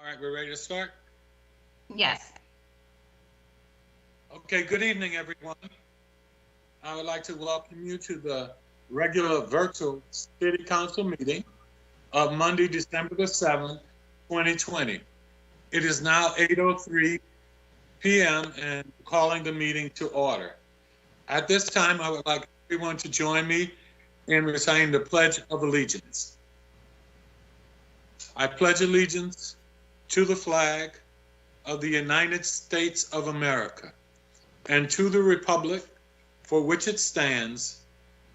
All right, we're ready to start? Yes. Okay, good evening, everyone. I would like to welcome you to the regular virtual City Council meeting of Monday, December the 7th, 2020. It is now 8:03 p.m. and calling the meeting to order. At this time, I would like everyone to join me in reciting the Pledge of Allegiance. I pledge allegiance to the flag of the United States of America and to the republic for which it stands,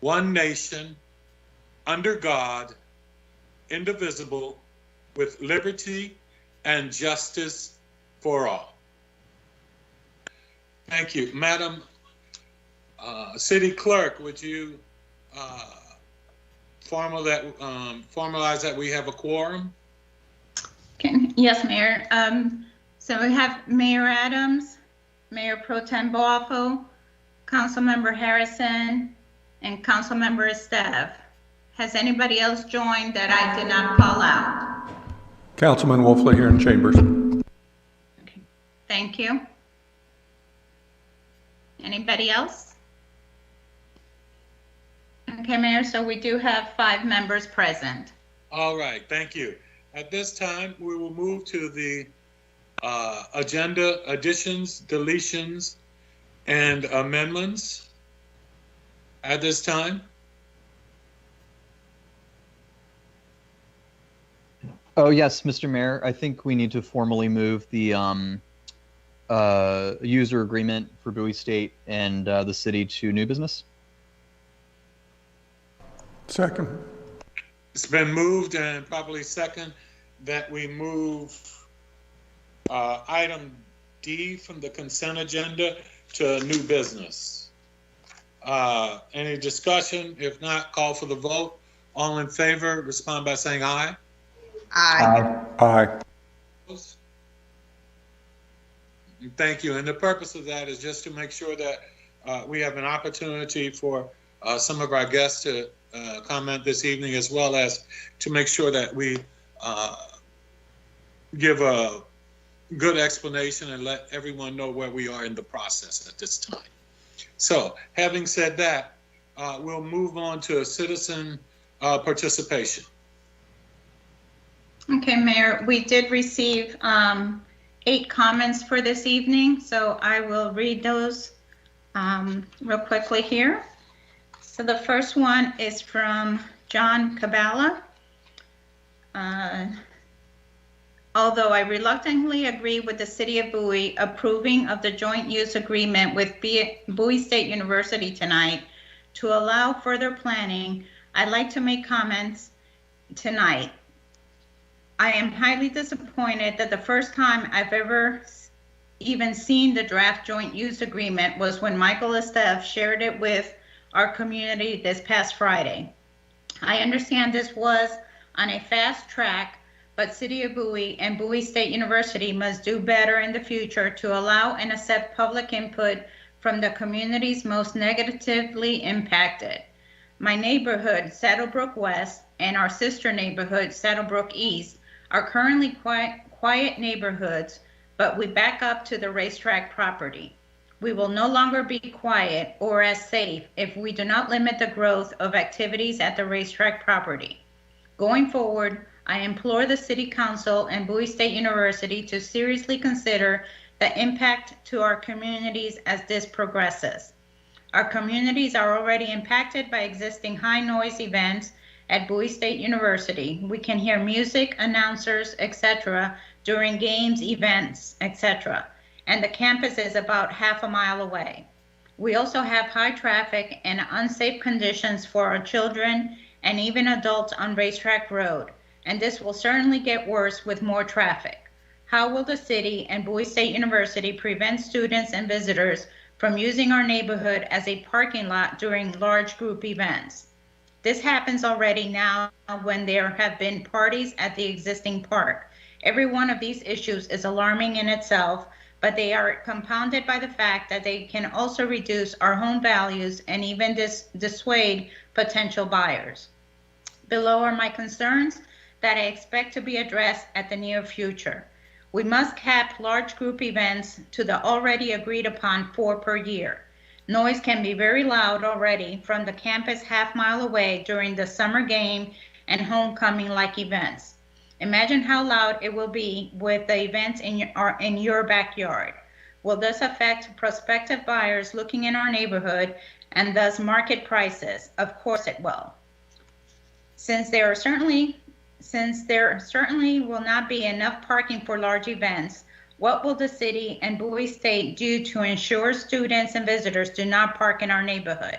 one nation, under God, indivisible, with liberty and justice for all. Thank you. Madam City Clerk, would you formalize that we have a quorum? Okay. Yes, Mayor. So we have Mayor Adams, Mayor Pro Tem Boafo, Councilmember Harrison, and Councilmember Estev. Has anybody else joined that I did not call out? Councilman Wolfley here in Chambers. Okay. Thank you. Anybody else? Okay, Mayor, so we do have 5 members present. All right, thank you. At this time, we will move to the agenda additions, deletions, and amendments at this time. Oh, yes, Mr. Mayor, I think we need to formally move the user agreement for Bowie State and the city to new business. Second. It's been moved and probably second that we move item D from the consent agenda to new business. Any discussion? If not, call for the vote. All in favor, respond by saying aye. Aye. Aye. Thank you. And the purpose of that is just to make sure that we have an opportunity for some of our guests to comment this evening, as well as to make sure that we give a good explanation and let everyone know where we are in the process at this time. So, having said that, we'll move on to citizen participation. Okay, Mayor, we did receive 8 comments for this evening, so I will read those real quickly here. So the first one is from John Cabala. Although I reluctantly agree with the City of Bowie approving of the joint use agreement with Bowie State University tonight to allow further planning, I'd like to make comments tonight. I am highly disappointed that the first time I've ever even seen the draft joint use agreement was when Michael Estev shared it with our community this past Friday. I understand this was on a fast track, but City of Bowie and Bowie State University must do better in the future to allow and accept public input from the communities most negatively impacted. My neighborhood, Saddlebrook West, and our sister neighborhood, Saddlebrook East, are currently quiet neighborhoods, but we back up to the racetrack property. We will no longer be quiet or as safe if we do not limit the growth of activities at the racetrack property. Going forward, I implore the City Council and Bowie State University to seriously consider the impact to our communities as this progresses. Our communities are already impacted by existing high noise events at Bowie State University. We can hear music, announcers, etc. during games, events, etc. And the campus is about half a mile away. We also have high traffic and unsafe conditions for our children and even adults on Racetrack Road, and this will certainly get worse with more traffic. How will the city and Bowie State University prevent students and visitors from using our neighborhood as a parking lot during large group events? This happens already now when there have been parties at the existing park. Every one of these issues is alarming in itself, but they are compounded by the fact that they can also reduce our home values and even dissuade potential buyers. Below are my concerns that I expect to be addressed at the near future. We must cap large group events to the already agreed upon 4 per year. Noise can be very loud already from the campus half-mile away during the summer game and homecoming-like events. Imagine how loud it will be with the events in your backyard. Will this affect prospective buyers looking in our neighborhood and thus market prices? Of course it will. Since there certainly will not be enough parking for large events, what will the city and Bowie State do to ensure students and visitors do not park in our neighborhood?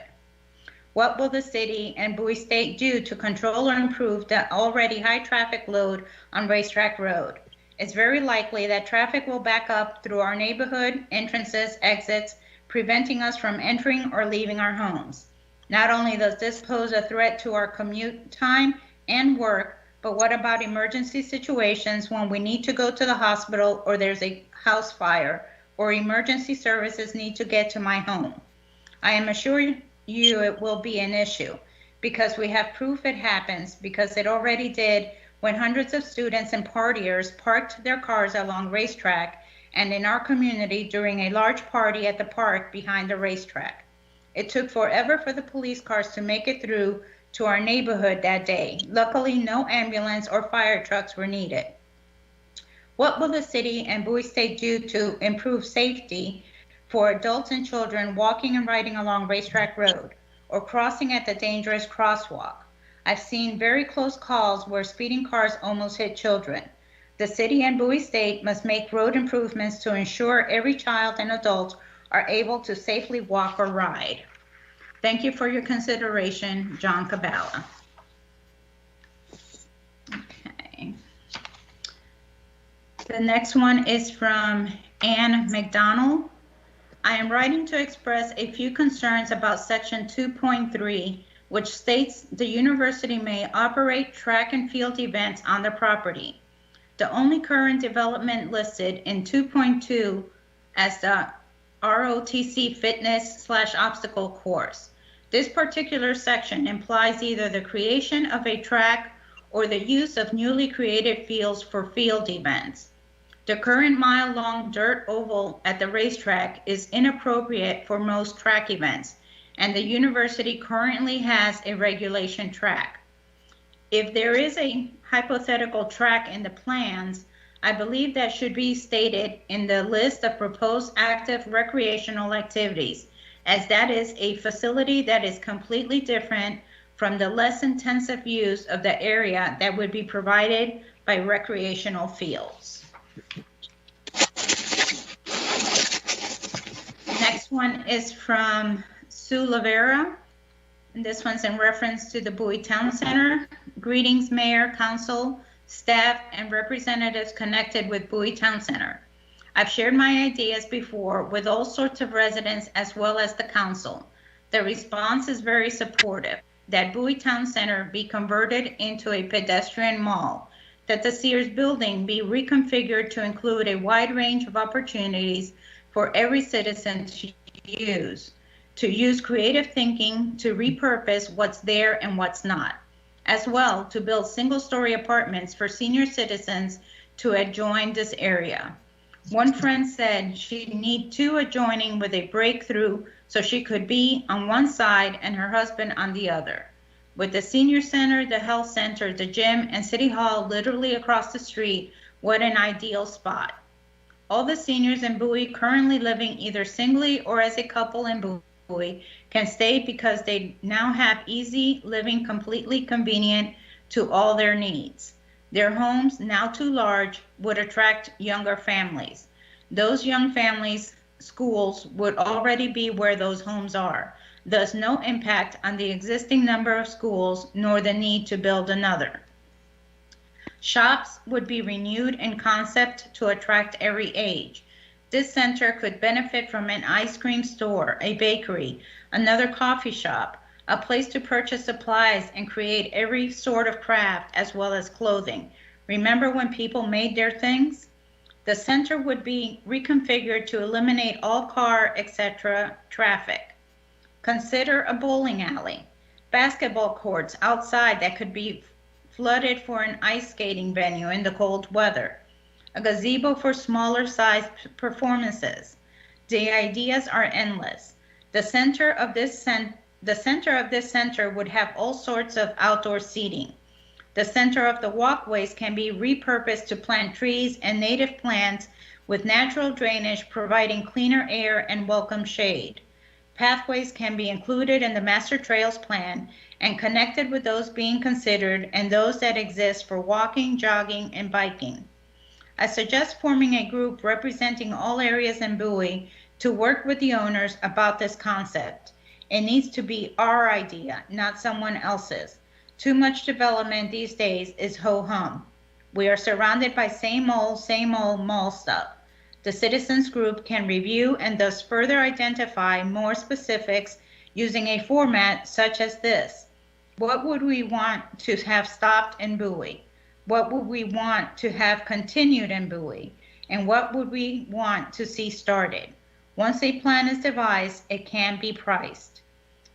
What will the city and Bowie State do to control or improve the already high traffic load on Racetrack Road? It's very likely that traffic will back up through our neighborhood, entrances, exits, preventing us from entering or leaving our homes. Not only does this pose a threat to our commute time and work, but what about emergency situations when we need to go to the hospital or there's a house fire or emergency services need to get to my home? I am assuring you it will be an issue because we have proof it happens, because it already did when hundreds of students and partiers parked their cars along Racetrack and in our community during a large party at the park behind the racetrack. It took forever for the police cars to make it through to our neighborhood that day. Luckily, no ambulance or fire trucks were needed. What will the city and Bowie State do to improve safety for adults and children walking and riding along Racetrack Road or crossing at the dangerous crosswalk? I've seen very close calls where speeding cars almost hit children. The city and Bowie State must make road improvements to ensure every child and adult are able to safely walk or ride. Thank you for your consideration, John Cabala. Okay. The next one is from Ann McDonald. I am writing to express a few concerns about section 2.3, which states the university may operate track and field events on the property. The only current development listed in 2.2 as the ROTC fitness/obstacle course. This particular section implies either the creation of a track or the use of newly created fields for field events. The current mile-long dirt oval at the racetrack is inappropriate for most track events, and the university currently has a regulation track. If there is a hypothetical track in the plans, I believe that should be stated in the list of proposed active recreational activities, as that is a facility that is completely different from the less intensive use of the area that would be provided by recreational fields. Next one is from Sue Lavera. And this one's in reference to the Bowie Town Center. Greetings, Mayor, Council, staff, and representatives connected with Bowie Town Center. I've shared my ideas before with all sorts of residents as well as the council. The response is very supportive, that Bowie Town Center be converted into a pedestrian mall, that the Sears building be reconfigured to include a wide range of opportunities for every citizen to use creative thinking to repurpose what's there and what's not, as well to build single-story apartments for senior citizens to adjoin this area. One friend said she'd need 2 adjoining with a breakthrough so she could be on one side and her husband on the other. With the senior center, the health center, the gym, and City Hall literally across the street, what an ideal spot. All the seniors in Bowie currently living either singly or as a couple in Bowie can stay because they now have easy living, completely convenient to all their needs. Their homes, now too large, would attract younger families. Those young families' schools would already be where those homes are, thus no impact on the existing number of schools nor the need to build another. Shops would be renewed in concept to attract every age. This center could benefit from an ice cream store, a bakery, another coffee shop, a place to purchase supplies and create every sort of craft as well as clothing. Remember when people made their things? The center would be reconfigured to eliminate all car, etc. traffic. Consider a bowling alley, basketball courts outside that could be flooded for an ice skating venue in the cold weather. a gazebo for smaller sized performances. The ideas are endless. The center of this center would have all sorts of outdoor seating. The center of the walkways can be repurposed to plant trees and native plants with natural drainage, providing cleaner air and welcome shade. Pathways can be included in the master trails plan and connected with those being considered and those that exist for walking, jogging, and biking. I suggest forming a group representing all areas in Bowie to work with the owners about this concept. It needs to be our idea, not someone else's. Too much development these days is ho-hum. We are surrounded by same old mall stuff. The citizens group can review and thus further identify more specifics using a format such as this. What would we want to have stopped in Bowie? What would we want to have continued in Bowie? And what would we want to see started? Once a plan is devised, it can be priced.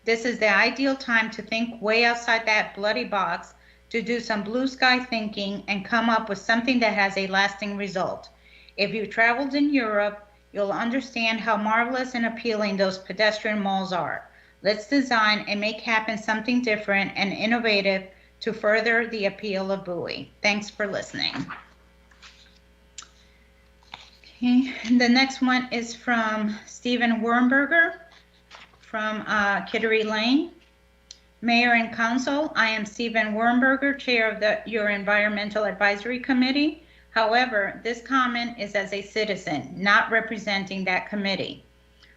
This is the ideal time to think way outside that bloody box, to do some blue sky thinking and come up with something that has a lasting result. If you've traveled in Europe, you'll understand how marvelous and appealing those pedestrian malls are. Let's design and make happen something different and innovative to further the appeal of Bowie. Thanks for listening. Okay, and the next one is from Stephen Wurmberger from Kittery Lane. Mayor and Council, I am Stephen Wurmberger, Chair of your Environmental Advisory Committee. However, this comment is as a citizen, not representing that committee.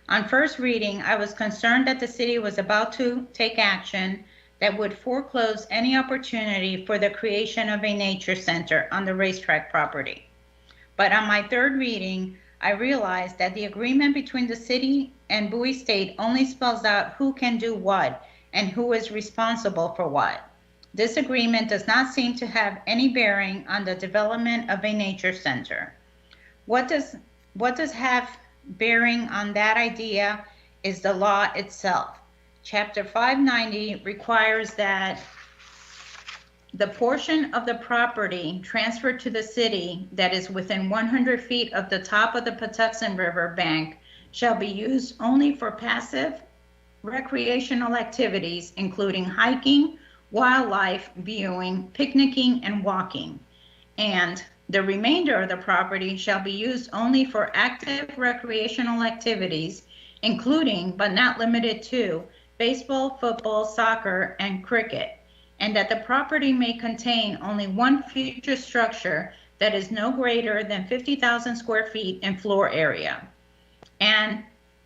On first reading, I was concerned that the city was about to take action that would foreclose any opportunity for the creation of a nature center on the racetrack property. But on my third reading, I realized that the agreement between the city and Bowie State only spells out who can do what and who is responsible for what. This agreement does not seem to have any bearing on the development of a nature center. What does have bearing on that idea is the law itself. Chapter 590 requires that the portion of the property transferred to the city that is within 100 feet of the top of the Patuxent River bank shall be used only for passive recreational activities, including hiking, wildlife viewing, picnicking, and walking. And the remainder of the property shall be used only for active recreational activities, including but not limited to baseball, football, soccer, and cricket, and that the property may contain only one future structure that is no greater than 50,000 square feet in floor area. And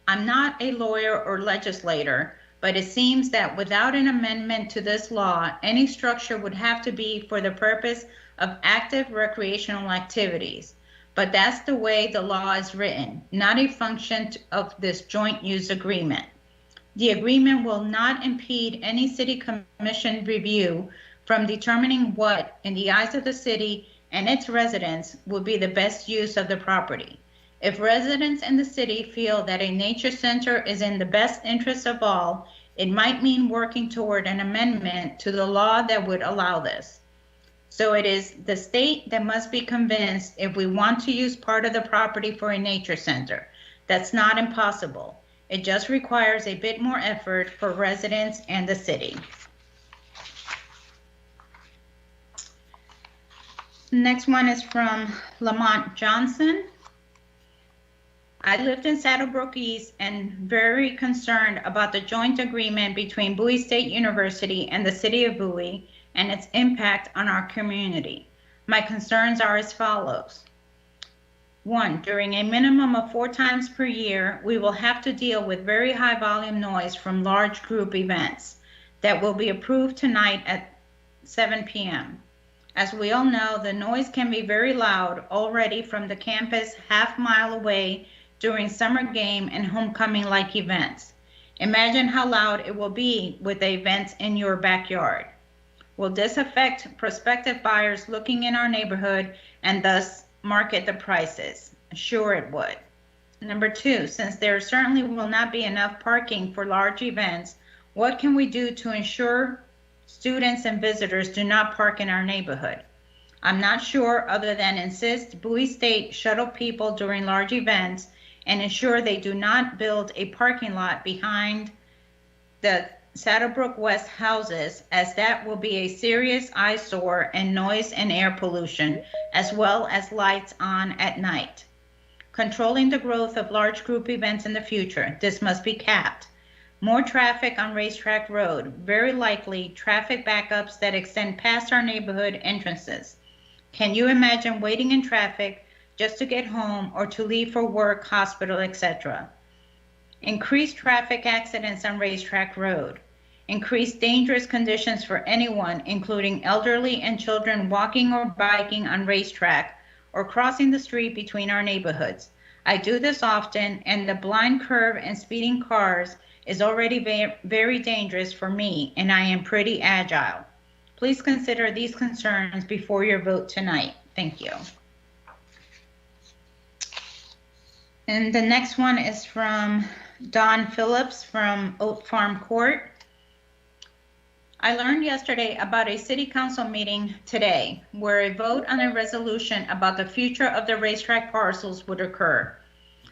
I'm not a lawyer or legislator, but it seems that without an amendment to this law, any structure would have to be for the purpose of active recreational activities. But that's the way the law is written, not a function of this joint use agreement. The agreement will not impede any city commission review from determining what, in the eyes of the city and its residents, will be the best use of the property. If residents in the city feel that a nature center is in the best interest of all, it might mean working toward an amendment to the law that would allow this. So it is the state that must be convinced if we want to use part of the property for a nature center. That's not impossible. It just requires a bit more effort for residents and the city. Next one is from Lamont Johnson. I lived in Saddlebrook East and very concerned about the joint agreement between Bowie State University and the city of Bowie and its impact on our community. My concerns are as follows. 1, during a minimum of 4 times per year, we will have to deal with very high volume noise from large group events that will be approved tonight at 7 p.m. As we all know, the noise can be very loud already from the campus half-mile away during summer game and homecoming-like events. Imagine how loud it will be with the events in your backyard. Will this affect prospective buyers looking in our neighborhood and thus market the prices? Sure it would. Number 2, since there certainly will not be enough parking for large events, what can we do to ensure students and visitors do not park in our neighborhood? I'm not sure other than insist Bowie State shuttle people during large events and ensure they do not build a parking lot behind the Saddlebrook West houses, as that will be a serious eyesore and noise and air pollution, as well as lights on at night. Controlling the growth of large group events in the future, this must be capped. More traffic on Racetrack Road, very likely traffic backups that extend past our neighborhood entrances. Can you imagine waiting in traffic just to get home or to leave for work, hospital, etc.? Increased traffic accidents on Racetrack Road. Increased dangerous conditions for anyone, including elderly and children walking or biking on Racetrack or crossing the street between our neighborhoods. I do this often, and the blind curve and speeding cars is already very dangerous for me, and I am pretty agile. Please consider these concerns before your vote tonight. Thank you. And the next one is from Don Phillips from Oak Farm Court. I learned yesterday about a city council meeting today where a vote on a resolution about the future of the racetrack parcels would occur.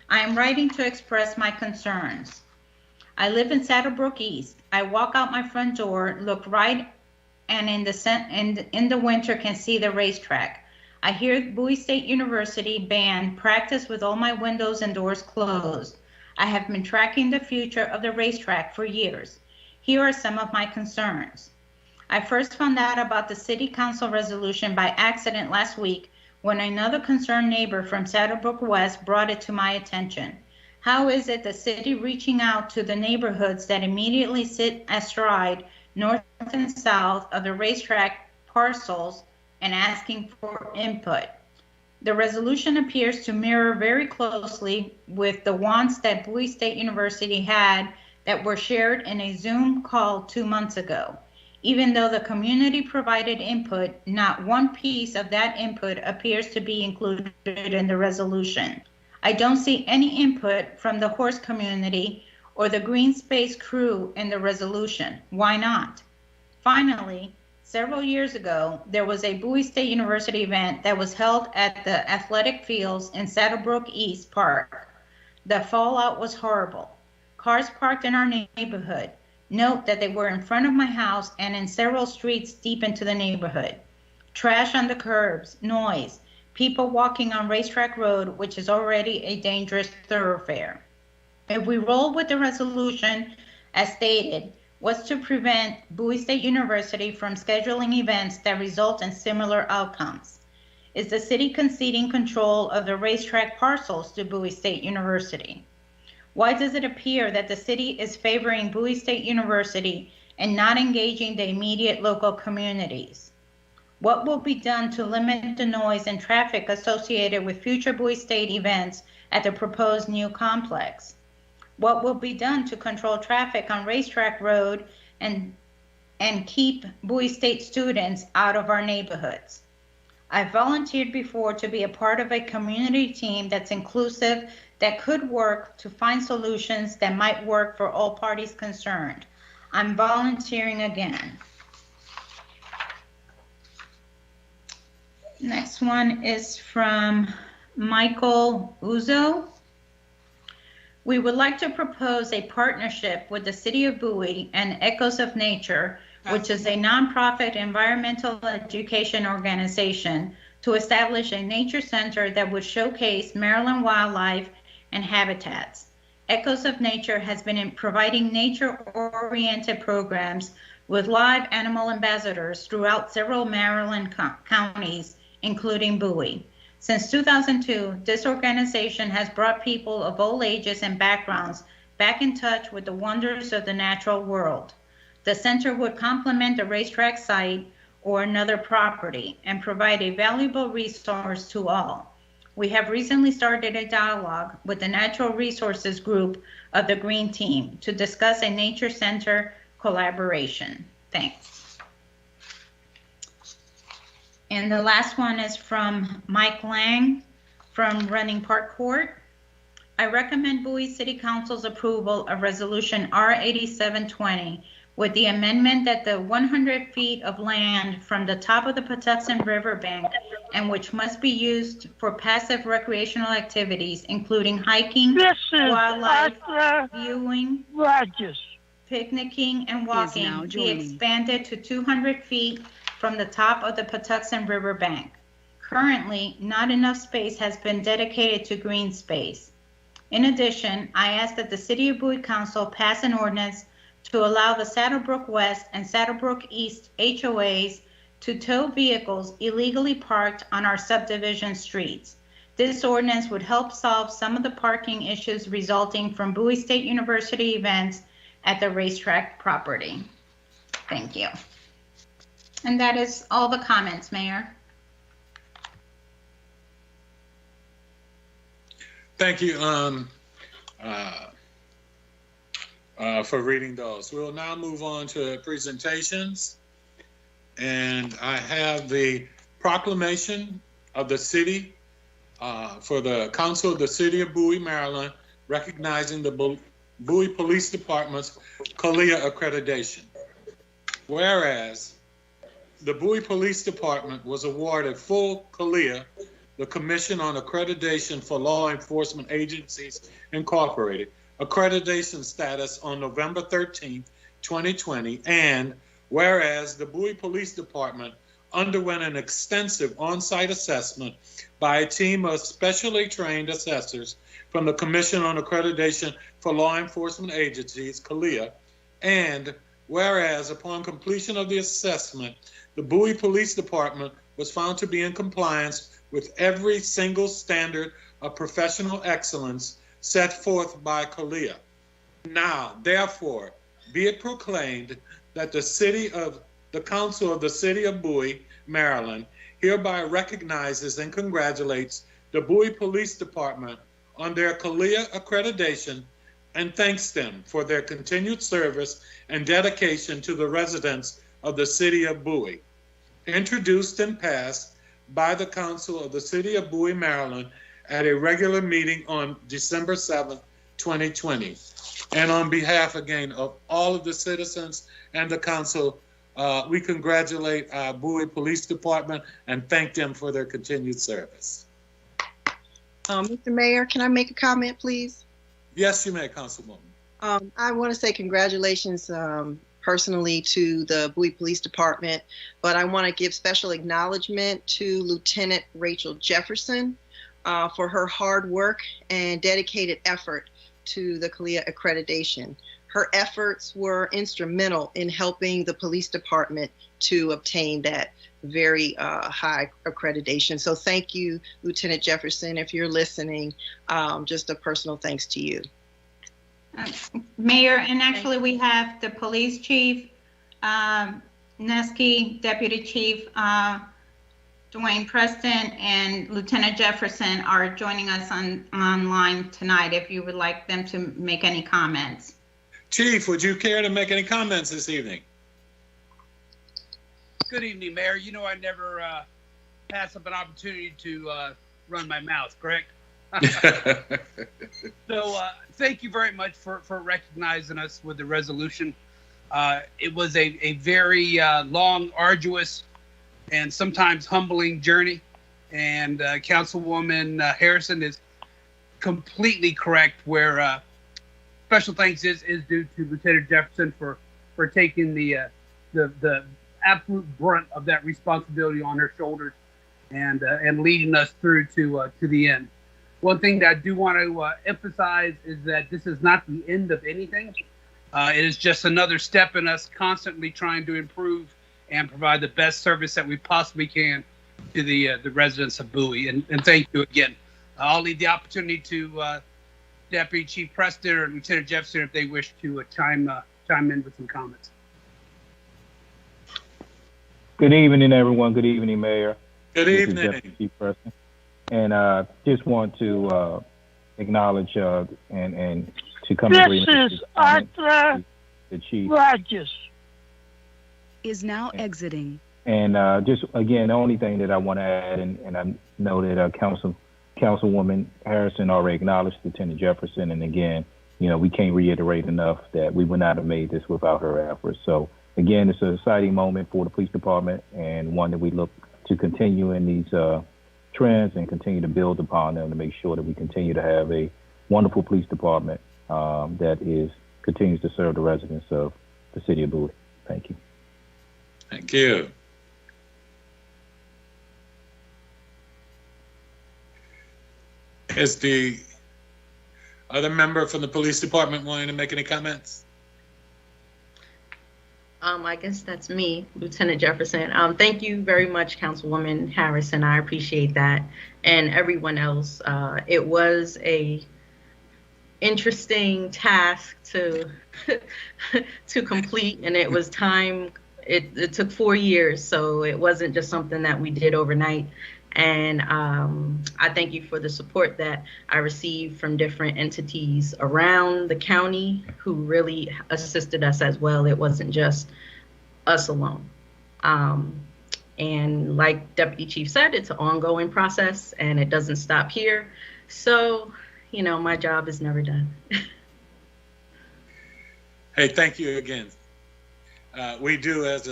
I am writing to express my concerns. I live in Saddlebrook East. I walk out my front door, look right, and in the winter can see the racetrack. I hear Bowie State University band practice with all my windows and doors closed. I have been tracking the future of the racetrack for years. Here are some of my concerns. I first found out about the city council resolution by accident last week when another concerned neighbor from Saddlebrook West brought it to my attention. How is it the city reaching out to the neighborhoods that immediately sit astride north and south of the racetrack parcels and asking for input? The resolution appears to mirror very closely with the ones that Bowie State University had that were shared in a Zoom call 2 months ago. Even though the community provided input, not one piece of that input appears to be included in the resolution. I don't see any input from the horse community or the green space crew in the resolution. Why not? Finally, several years ago, there was a Bowie State University event that was held at the athletic fields in Saddlebrook East Park. The fallout was horrible. Cars parked in our neighborhood. Note that they were in front of my house and in several streets deep into the neighborhood. Trash on the curbs, noise, people walking on Racetrack Road, which is already a dangerous thoroughfare. If we roll with the resolution as stated, was to prevent Bowie State University from scheduling events that result in similar outcomes. Is the city conceding control of the racetrack parcels to Bowie State University? Why does it appear that the city is favoring Bowie State University and not engaging the immediate local communities? What will be done to limit the noise and traffic associated with future Bowie State events at the proposed new complex? What will be done to control traffic on Racetrack Road and keep Bowie State students out of our neighborhoods? I've volunteered before to be a part of a community team that's inclusive, that could work to find solutions that might work for all parties concerned. I'm volunteering again. Next one is from Michael Uzo. We would like to propose a partnership with the City of Bowie and Echoes of Nature, which is a nonprofit environmental education organization, to establish a nature center that would showcase Maryland wildlife and habitats. Echoes of Nature has been providing nature-oriented programs with live animal ambassadors throughout several Maryland counties, including Bowie. Since 2002, this organization has brought people of all ages and backgrounds back in touch with the wonders of the natural world. The center would complement the racetrack site or another property and provide a valuable resource to all. We have recently started a dialogue with the Natural Resources Group of the Green Team to discuss a nature center collaboration. Thanks. And the last one is from Mike Lang from Running Park Court. I recommend Bowie City Council's approval of Resolution R8720, with the amendment that the 100 feet of land from the top of the Patuxent River bank and which must be used for passive recreational activities, including hiking, wildlife, viewing, picnicking, and walking, be expanded to 200 feet from the top of the Patuxent River bank. Currently, not enough space has been dedicated to green space. In addition, I ask that the City of Bowie Council pass an ordinance to allow the Saddlebrook West and Saddlebrook East HOAs to tow vehicles illegally parked on our subdivision streets. This ordinance would help solve some of the parking issues resulting from Bowie State University events at the racetrack property. Thank you. And that is all the comments, Mayor. Thank you for reading those. We'll now move on to presentations. And I have the proclamation of the city for the Council of the City of Bowie, Maryland, recognizing the Bowie Police Department's CALEA accreditation. Whereas the Bowie Police Department was awarded full CALEA, the Commission on Accreditation for Law Enforcement Agencies, Incorporated, accreditation status on November 13, 2020, and whereas the Bowie Police Department underwent an extensive on-site assessment by a team of specially trained assessors from the Commission on Accreditation for Law Enforcement Agencies, CALEA, and whereas upon completion of the assessment, the Bowie Police Department was found to be in compliance with every single standard of professional excellence set forth by CALEA. Now, therefore, be it proclaimed that the Council of the City of Bowie, Maryland, hereby recognizes and congratulates the Bowie Police Department on their CALEA accreditation and thanks them for their continued service and dedication to the residents of the City of Bowie. Introduced and passed by the Council of the City of Bowie, Maryland, at a regular meeting on December 7th, 2020. And on behalf, again, of all of the citizens and the council, we congratulate our Bowie Police Department and thank them for their continued service. Mr. Mayor, can I make a comment, please? Yes, you may, Councilwoman. I want to say congratulations personally to the Bowie Police Department, but I want to give special acknowledgement to Lieutenant Rachel Jefferson for her hard work and dedicated effort to the CALEA accreditation. Her efforts were instrumental in helping the police department to obtain that very high accreditation. So thank you, Lieutenant Jefferson. If you're listening, just a personal thanks to you. Mayor, and actually we have the police chief, Nesky, Deputy Chief Dwayne Preston, and Lieutenant Jefferson are joining us online tonight if you would like them to make any comments. Chief, would you care to make any comments this evening? Good evening, Mayor. You know I never pass up an opportunity to run my mouth, correct? So thank you very much for recognizing us with the resolution. It was a very long, arduous, and sometimes humbling journey. And Councilwoman Harrison is completely correct where special thanks is due to Lieutenant Jefferson for taking the absolute brunt of that responsibility on her shoulders and leading us through to the end. One thing that I do want to emphasize is that this is not the end of anything. It is just another step in us constantly trying to improve and provide the best service that we possibly can to the residents of Bowie. And thank you again. I'll leave the opportunity to Deputy Chief Preston or Lieutenant Jefferson if they wish to chime in with some comments. Good evening, everyone. Good evening, Mayor. Good evening. Deputy Chief Preston. And just want to acknowledge and to come to agreement. This is Arthur the Chief Rogers. Is now exiting. And just again, the only thing that I want to add, and I know that Councilwoman Harrison already acknowledged Lieutenant Jefferson, and again, we can't reiterate enough that we would not have made this without her efforts. So again, it's an exciting moment for the police department, and one that we look to continue in these trends and continue to build upon them to make sure that we continue to have a wonderful police department that continues to serve the residents of the city of Bowie. Thank you. Thank you. Is the other member from the police department wanting to make any comments? I guess that's me, Lieutenant Jefferson. Thank you very much, Councilwoman Harrison. I appreciate that. And everyone else. It was a interesting task to to complete, and it was time. It took 4 years, so it wasn't just something that we did overnight. And I thank you for the support that I received from different entities around the county who really assisted us as well. It wasn't just us alone. And like Deputy Chief said, it's an ongoing process and it doesn't stop here. So, my job is never done. Hey, thank you again. We do as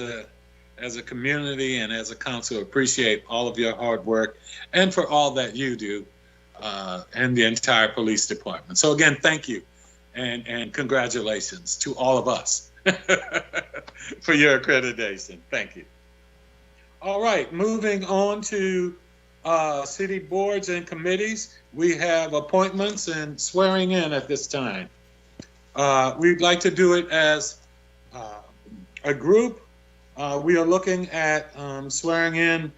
a community and as a council appreciate all of your hard work and for all that you do and the entire police department. So again, thank you and congratulations to all of us for your accreditation. Thank you. All right, moving on to city boards and committees. We have appointments and swearing in at this time. We'd like to do it as a group. We are looking at swearing in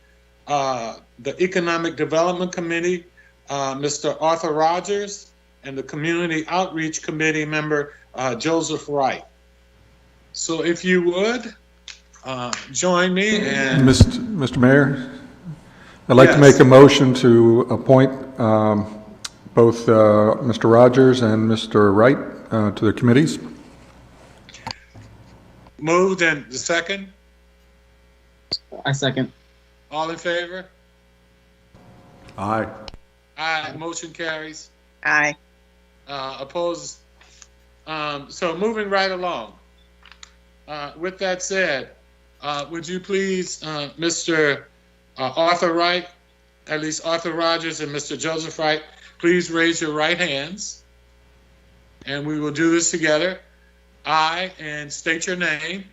the Economic Development Committee, Mr. Arthur Rogers, and the Community Outreach Committee member, Joseph Wright. So if you would, join me. And Mr. Mayor, I'd like to make a motion to appoint both Mr. Rogers and Mr. Wright to the committees. Moved, and the second? I second. All in favor? Aye. Aye, motion carries. Aye. Opposed? So moving right along. With that said, would you please, Mr. Arthur Wright, at least Arthur Rogers and Mr. Joseph Wright, please raise your right hands, and we will do this together. I, and state your name.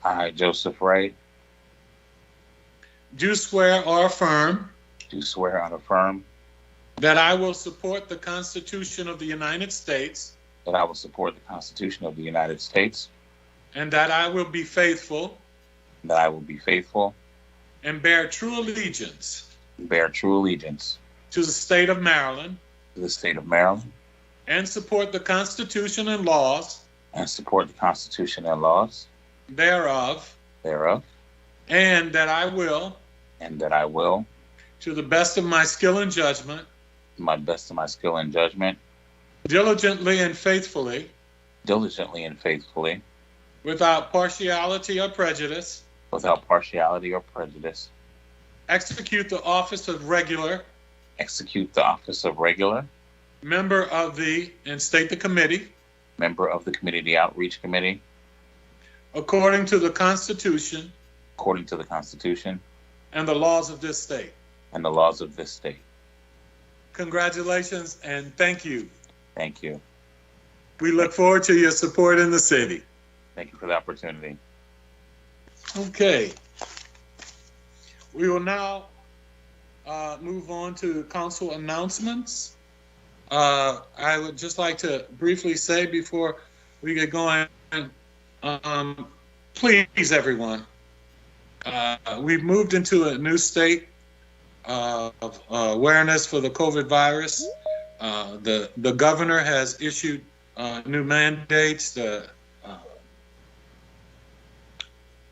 I, Joseph Wright, do swear or affirm do swear and affirm that I will support the Constitution of the United States that I will support the Constitution of the United States and that I will be faithful and that I will be faithful and bear true allegiance and bear true allegiance to the state of Maryland to the state of Maryland and support the Constitution and laws and support the Constitution and laws thereof, and that I will, to the best of my skill and judgment, diligently and faithfully, without partiality or prejudice, execute the office of regular member of the, and state the committee, member of the Community Outreach Committee, according to the Constitution and the laws of this state. Congratulations and thank you. Thank you. We look forward to your support in the city. Thank you for the opportunity. Okay. We will now move on to council announcements. I would just like to briefly say before we get going, please, everyone, we've moved into a new state of awareness for the COVID virus. The governor has issued new mandates. The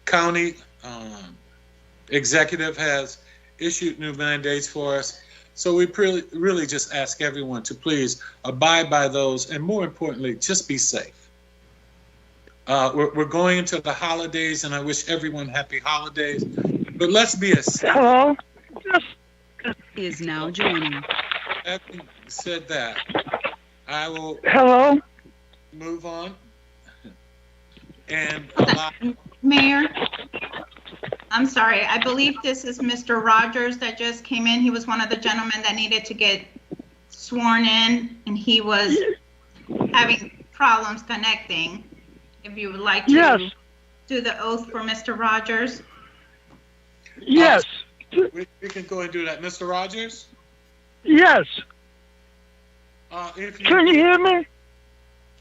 county executive has issued new mandates for us. So we really just ask everyone to please abide by those, and more importantly, just be safe. We're going into the holidays, and I wish everyone happy holidays. But let's be as safe. Hello. Is now joining. Having said that, I will Hello? move on. And Mayor, I'm sorry. I believe this is Mr. Rogers that just came in. He was one of the gentlemen that needed to get sworn in, and he was having problems connecting. If you would like to do the oath for Mr. Rogers. Yes. We can go and do that. Mr. Rogers? Yes. Can you hear me?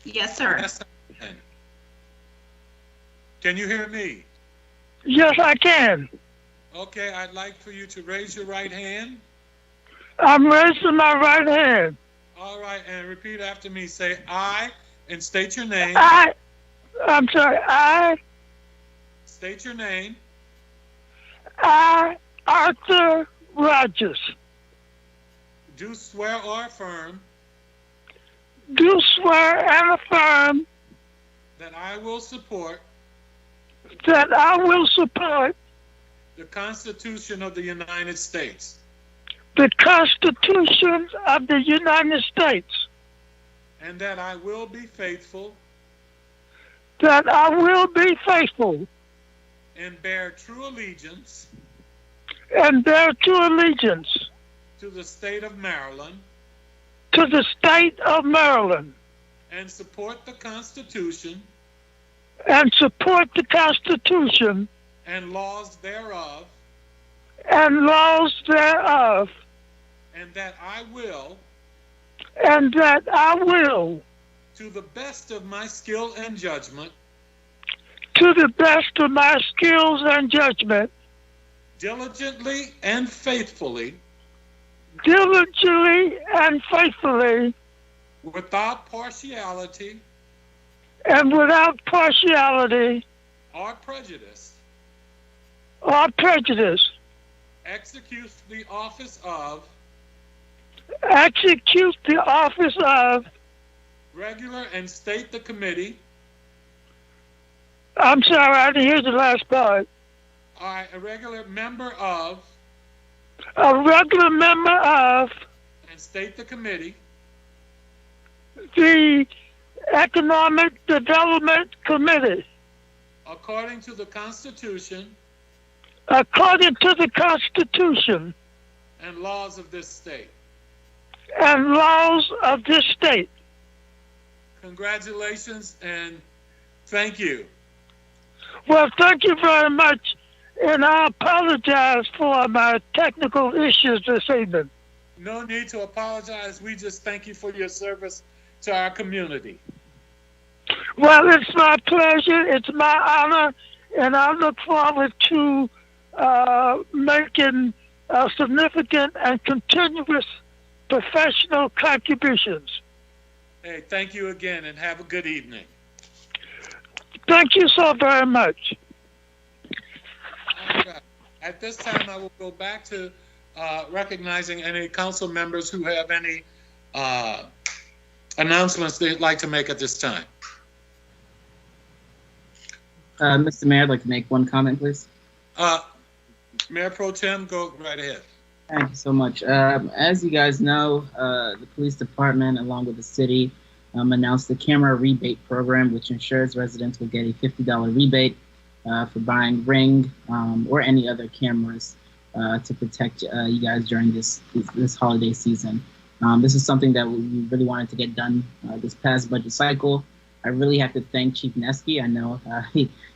Yes, sir. Yes, can you hear me? Yes, I can. Okay, I'd like for you to raise your right hand. I'm raising my right hand. All right, and repeat after me. Say I and state your name. I'm sorry, I. State your name. I, Arthur Rogers. Do swear or affirm. Do swear and affirm. That I will support. That I will support. The Constitution of the United States. The Constitution of the United States. And that I will be faithful. That I will be faithful. And bear true allegiance. And bear true allegiance. To the state of Maryland. To the state of Maryland. And support the Constitution. And support the Constitution. And laws thereof. And laws thereof. And that I will. And that I will. To the best of my skill and judgment. To the best of my skills and judgment. Diligently and faithfully. Diligently and faithfully. Without partiality. And without partiality. Or prejudice. Or prejudice. Execute the office of. Execute the office of. Regular and state the committee. I'm sorry, I didn't hear the last part. All right, a regular member of. A regular member of. And state the committee. The Economic Development Committee. According to the Constitution. According to the Constitution. And laws of this state. And laws of this state. Congratulations and thank you. Well, thank you very much. And I apologize for my technical issues this evening. No need to apologize. We just thank you for your service to our community. Well, it's my pleasure. It's my honor. And I look forward to making significant and continuous professional contributions. Hey, thank you again and have a good evening. Thank you so very much. All right. At this time, I will go back to recognizing any council members who have any announcements they'd like to make at this time. Mr. Mayor, I'd like to make one comment, please. Mayor Pro Tem, go right ahead. Thank you so much. As you guys know, the police department, along with the city, announced the camera rebate program, which ensures residents will get a $50 rebate for buying Ring or any other cameras to protect you guys during this holiday season. This is something that we really wanted to get done this past budget cycle. I really have to thank Chief Nesky. I know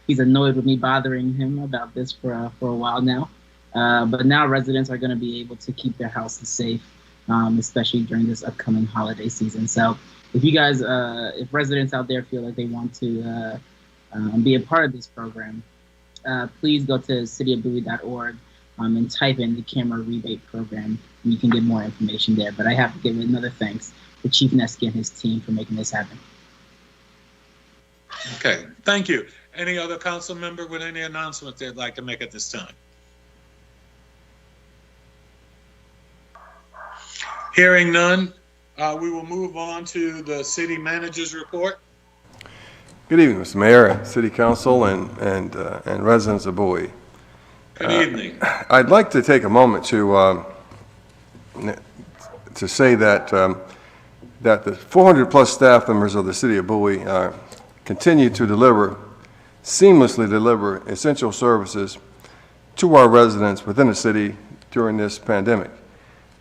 he's annoyed with me bothering him about this for a while now. But now residents are going to be able to keep their houses safe, especially during this upcoming holiday season. So if you guys, if residents out there feel like they want to be a part of this program, please go to cityofbowie.org and type in the camera rebate program, and you can get more information there. But I have to give another thanks to Chief Nesky and his team for making this happen. Okay, thank you. Any other council member with any announcements they'd like to make at this time? Hearing none, we will move on to the city manager's report. Good evening, Mr. Mayor, City Council, and residents of Bowie. Good evening. I'd like to take a moment to say that that the 400-plus staff members of the City of Bowie continue to seamlessly deliver essential services to our residents within the city during this pandemic.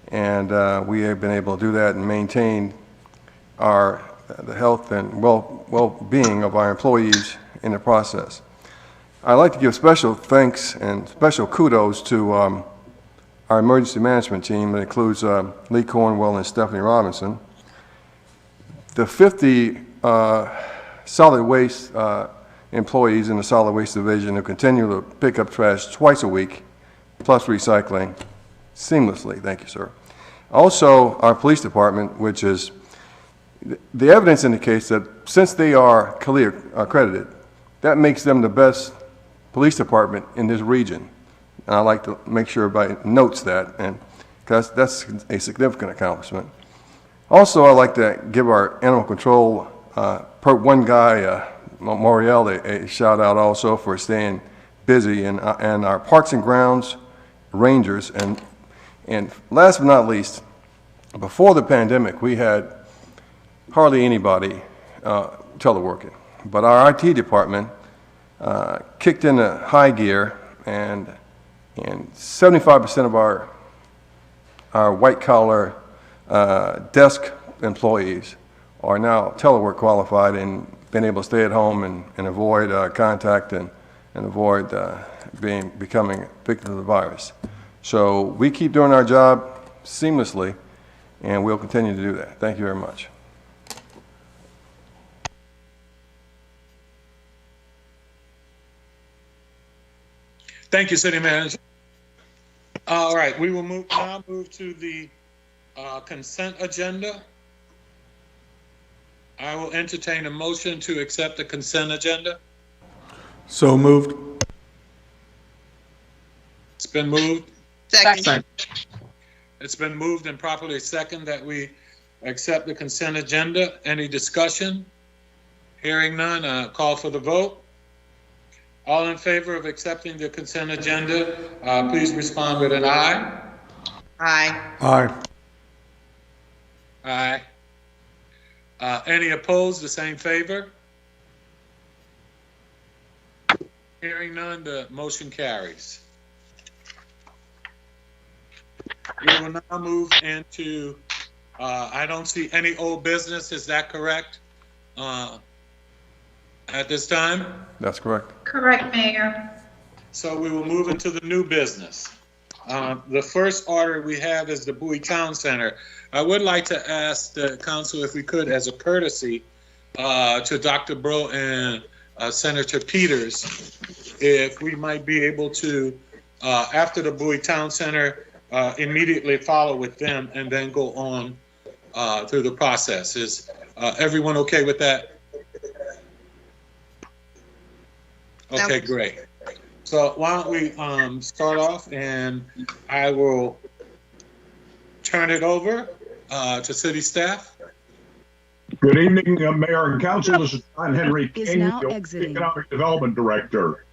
And we have been able to do that and maintain the health and well-being of our employees in the process. I'd like to give special thanks and special kudos to our emergency management team. That includes Lee Cornwell and Stephanie Robinson. The 50 solid waste employees in the solid waste division who continue to pick up trash twice a week, plus recycling, seamlessly. Thank you, sir. Also, our police department, which is, the evidence indicates that since they are CALEA accredited, that makes them the best police department in this region. And I'd like to make sure everybody notes that, and because that's a significant accomplishment. Also, I'd like to give our animal control, one guy, Moriel, a shout out also for staying busy, and our parks and grounds rangers. And last but not least, before the pandemic, we had hardly anybody teleworking. But our IT department kicked into high gear, and 75% of our white-collar desk employees are now telework qualified and been able to stay at home and avoid contact and avoid becoming victims of the virus. So we keep doing our job seamlessly, and we'll continue to do that. Thank you very much. Thank you, City Manager. All right, we will now move to the consent agenda. I will entertain a motion to accept the consent agenda. So moved. It's been moved. Second. It's been moved and properly second that we accept the consent agenda. Any discussion? Hearing none, call for the vote. All in favor of accepting the consent agenda, please respond with an aye. Aye. Aye. Aye. Any opposed, the same favor? Hearing none, the motion carries. We will now move into, I don't see any old business, is that correct? At this time? That's correct. Correct, Mayor. So we will move into the new business. The first order we have is the Bowie Town Center. I would like to ask the council if we could, as a courtesy to Dr. Bro and Senator Peters, if we might be able to, after the Bowie Town Center, immediately follow with them and then go on through the process. Is everyone okay with that? Okay, great. So why don't we start off, and I will turn it over to city staff. Good evening, Mayor and Council. This is John Henry Is King, now the exiting. Economic Development Director.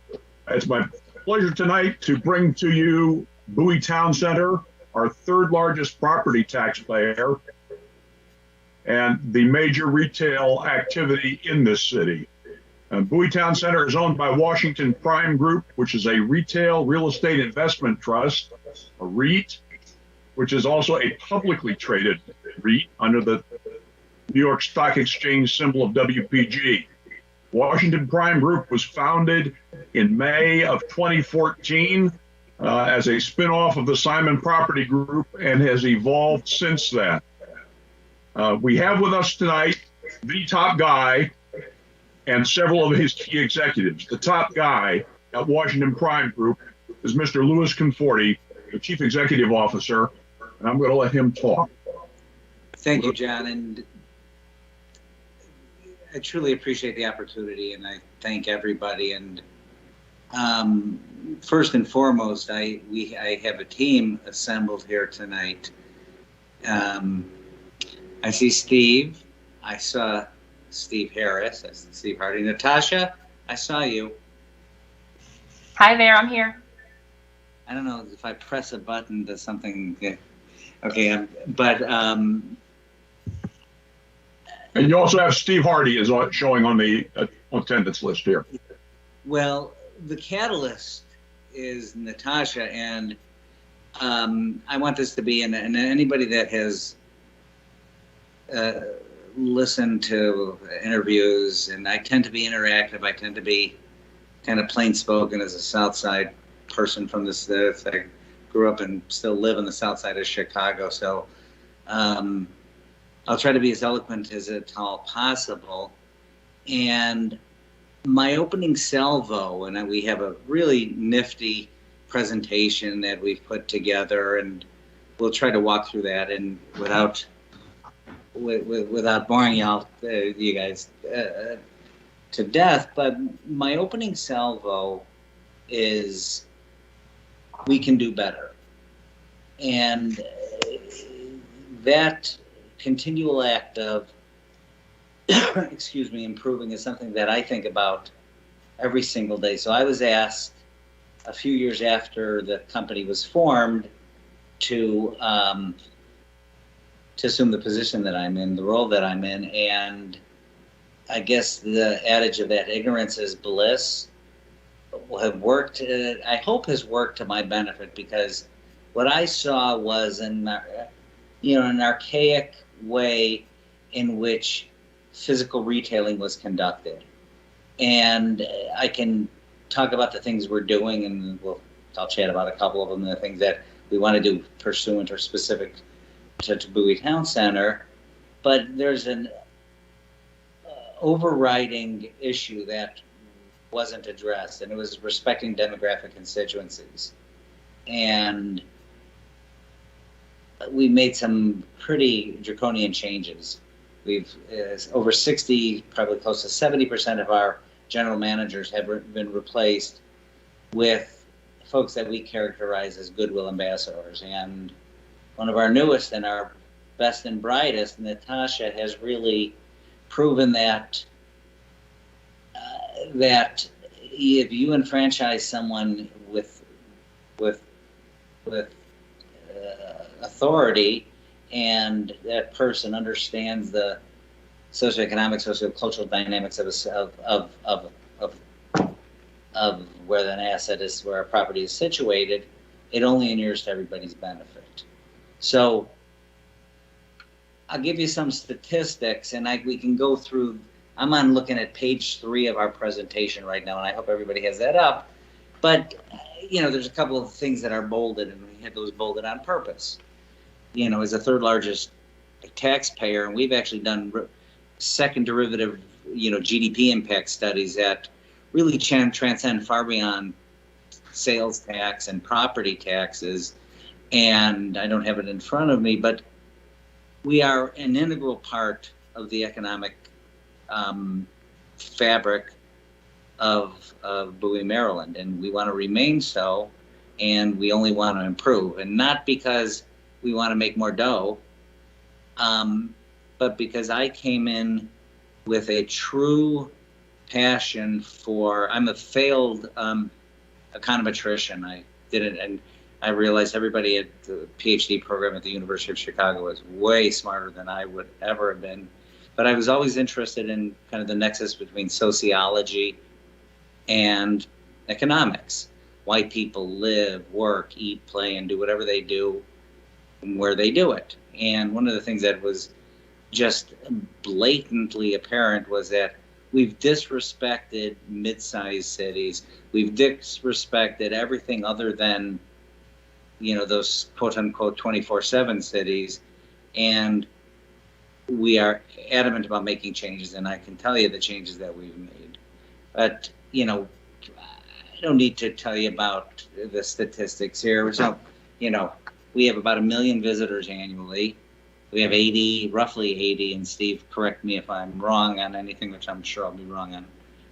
It's my pleasure tonight to bring to you Bowie Town Center, our third largest property taxpayer, and the major retail activity in this city. Bowie Town Center is owned by Washington Prime Group, which is a retail real estate investment trust, a REIT, which is also a publicly traded REIT under the New York Stock Exchange symbol of WPG. Washington Prime Group was founded in May of 2014 as a spinoff of the Simon Property Group and has evolved since then. We have with us tonight the top guy and several of his key executives. The top guy at Washington Prime Group is Mr. Louis Conforti, the Chief Executive Officer, and I'm going to let him talk. Thank you, John, and I truly appreciate the opportunity, and I thank everybody. And first and foremost, I have a team assembled here tonight. I see Steve. I saw Steve Harris. I see Steve Hardy. Natasha, I saw you. Hi there, I'm here. I don't know if I press a button, does something. Okay, but And you also have Steve Hardy is showing on the attendance list here. Well, the catalyst is Natasha, and I want this to be, and anybody that has listened to interviews, and I tend to be interactive, I tend to be kind of plain spoken as a South Side person from this. I grew up and still live in the South Side of Chicago, so I'll try to be as eloquent as at all possible. And my opening salvo, and we have a really nifty presentation that we've put together, and we'll try to walk through that, and without boring you guys to death. But my opening salvo is we can do better, and that continual act of improving is something that I think about every single day. So I was asked a few years after the company was formed to assume the position that I'm in, the role that I'm in, and I guess the adage of that ignorance is bliss will have worked. I hope has worked to my benefit, because what I saw was an archaic way in which physical retailing was conducted. And I can talk about the things we're doing, and I'll chat about a couple of them, the things that we want to do pursuant or specific to Bowie Town Center. But there's an overriding issue that wasn't addressed, and it was respecting demographic constituencies. And we made some pretty draconian changes. We've over 60, probably close to 70% of our general managers have been replaced with folks that we characterize as goodwill ambassadors. And one of our newest and our best and brightest, Natasha, has really proven that that if you enfranchise someone with authority, and that person understands the socioeconomic, sociocultural dynamics of where an asset is, where a property is situated, it only inures to everybody's benefit. So I'll give you some statistics, and we can go through. I'm looking at page 3 of our presentation right now, and I hope everybody has that up. But there's a couple of things that are bolded, and we had those bolded on purpose. As the third largest taxpayer, and we've actually done second derivative, GDP impact studies that really transcend far beyond sales tax and property taxes. And I don't have it in front of me, but we are an integral part of the economic fabric of Bowie, Maryland, and we want to remain so, and we only want to improve, and not because we want to make more dough, but because I came in with a true passion for, I'm a failed econometrician. I did it, and I realized everybody at the PhD program at the University of Chicago was way smarter than I would ever have been. But I was always interested in kind of the nexus between sociology and economics. Why people live, work, eat, play, and do whatever they do, and where they do it. And one of the things that was just blatantly apparent was that we've disrespected mid-sized cities. We've disrespected everything other than, those quote-unquote 24/7 cities. And we are adamant about making changes, and I can tell you the changes that we've made. But, I don't need to tell you about the statistics here. So, we have about 1 million visitors annually. We have roughly 80, and Steve, correct me if I'm wrong on anything, which I'm sure I'll be wrong on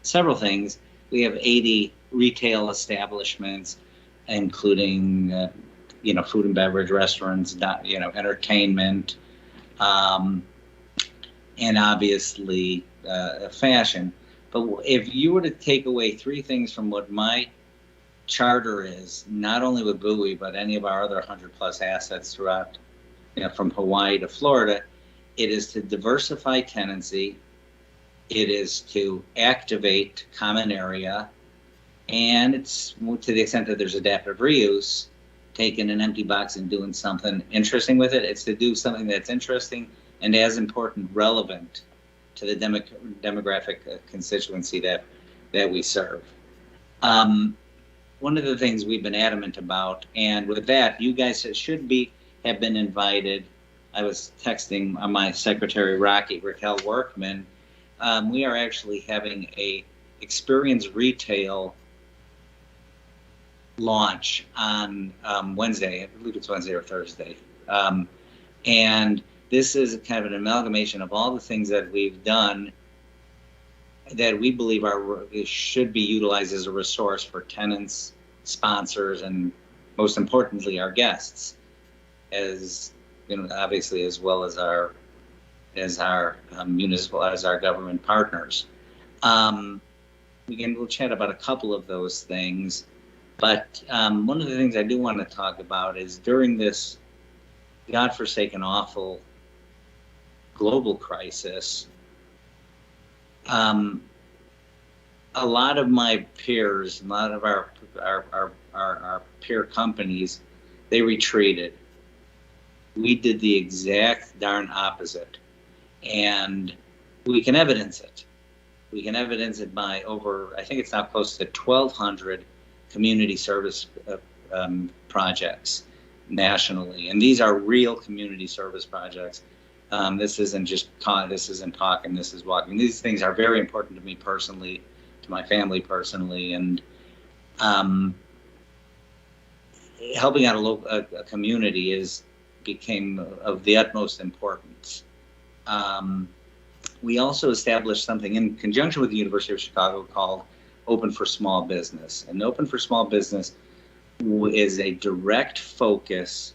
several things. We have 80 retail establishments, including, food and beverage, restaurants, entertainment, and obviously fashion. But if you were to take away 3 things from what my charter is, not only with Bowie, but any of our other 100+ assets throughout, from Hawaii to Florida, It is to diversify tenancy. It is to activate common area. And it's to the extent that there's adaptive reuse, taking an empty box and doing something interesting with it. It's to do something that's interesting and as important, relevant to the demographic constituency that we serve. One of the things we've been adamant about, and with that, you guys have been invited. I was texting my secretary, Raquel Workman. We are actually having a experience retail launch on Wednesday. I believe it's Wednesday or Thursday. And this is kind of an amalgamation of all the things that we've done that we believe should be utilized as a resource for tenants, sponsors, and most importantly, our guests, as you know, obviously, as well as our municipal, as our government partners. We'll chat about a couple of those things, but one of the things I do want to talk about is during this godforsaken, awful global crisis, a lot of my peers, a lot of our peer companies, they retreated. We did the exact darn opposite, and we can evidence it. We can evidence it by over, I think it's now close to 1,200 community service projects nationally, and these are real community service projects. This isn't just talk, this isn't talking, this is walking. These things are very important to me personally, to my family personally, and helping out a community became of the utmost importance. We also established something in conjunction with the University of Chicago called Open for Small Business. And Open for Small Business is a direct focus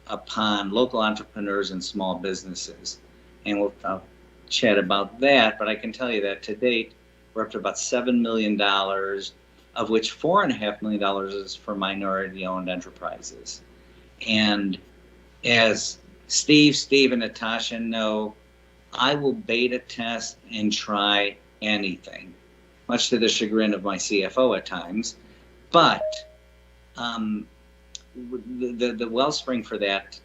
upon local entrepreneurs and small businesses. And I'll chat about that, but I can tell you that to date, we're up to about $7 million, of which $4.5 million is for minority-owned enterprises. And as Steve, and Natasha know, I will beta test and try anything, much to the chagrin of my CFO at times. But the wellspring for that,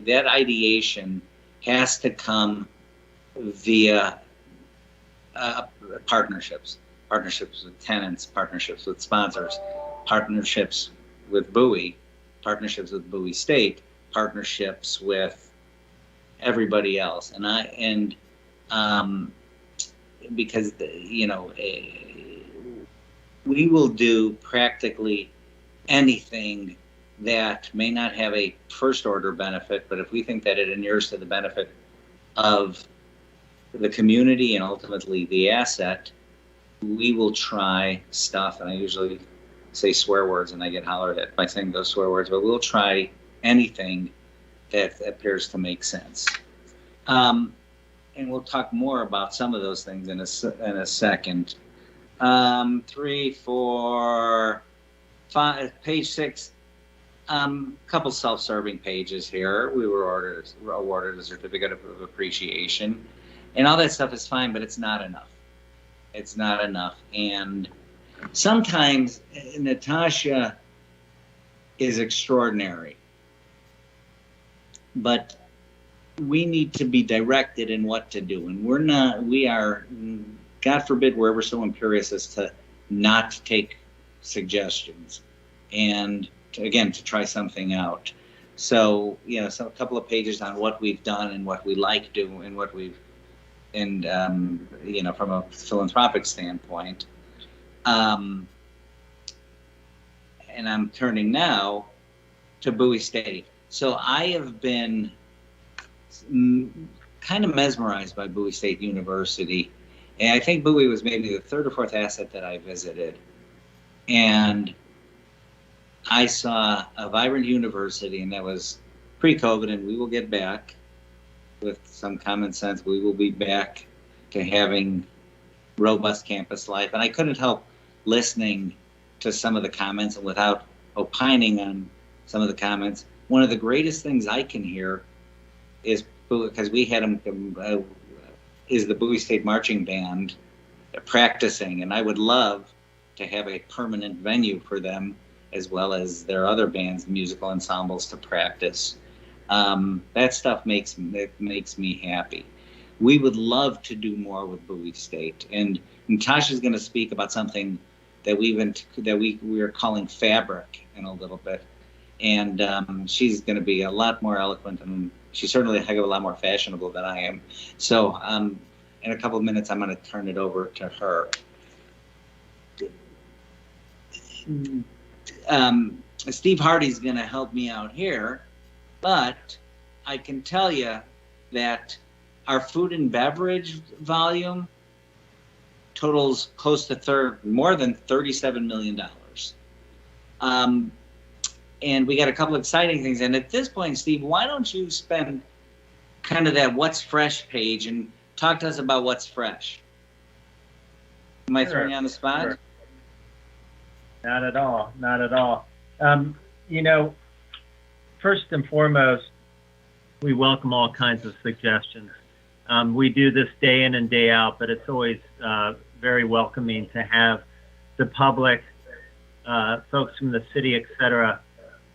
that ideation has to come via partnerships with tenants, partnerships with sponsors, partnerships with Buoy, partnerships with Bowie State, partnerships with everybody else, because we will do practically anything that may not have a first order benefit, but if we think that it inures to the benefit of the community and ultimately the asset, we will try stuff. And I usually say swear words and I get hollered at by saying those swear words, but we'll try anything that appears to make sense. And we'll talk more about some of those things in a second. 3, 4, 5, page 6. Couple self-serving pages here. We were awarded a certificate of appreciation, and all that stuff is fine, but it's not enough. It's not enough, and sometimes Natasha is extraordinary, but we need to be directed in what to do, and we are, God forbid, we're ever so imperious as to not take suggestions, and to try something out. So, a couple of pages on what we've done and what we like doing and what we've, and, from a philanthropic standpoint. And I'm turning now to Bowie State. So I have been kind of mesmerized by Bowie State University. And I think Bowie was maybe the third or fourth asset that I visited. And I saw a vibrant university, and that was pre-COVID, and we will get back with some common sense. We will be back to having robust campus life. And I couldn't help listening to some of the comments, and without opining on some of the comments, one of the greatest things I can hear is because we had them, is the Bowie State Marching Band practicing, and I would love to have a permanent venue for them, as well as their other bands, musical ensembles, to practice. That stuff makes me happy. We would love to do more with Bowie State, and Natasha's going to speak about something that we are calling fabric in a little bit, and she's going to be a lot more eloquent, and she's certainly a heck of a lot more fashionable than I am. So in a couple of minutes, I'm going to turn it over to her. Steve Hardy's going to help me out here, but I can tell you that our food and beverage volume totals close to more than $37 million. And we got a couple of exciting things. And at this point, Steve, why don't you spend kind of that What's Fresh page and talk to us about what's fresh? Am I throwing you on the spot? Sure. Not at all. Not at all. First and foremost, we welcome all kinds of suggestions. We do this day in and day out, but it's always very welcoming to have the public, folks from the city, etc.,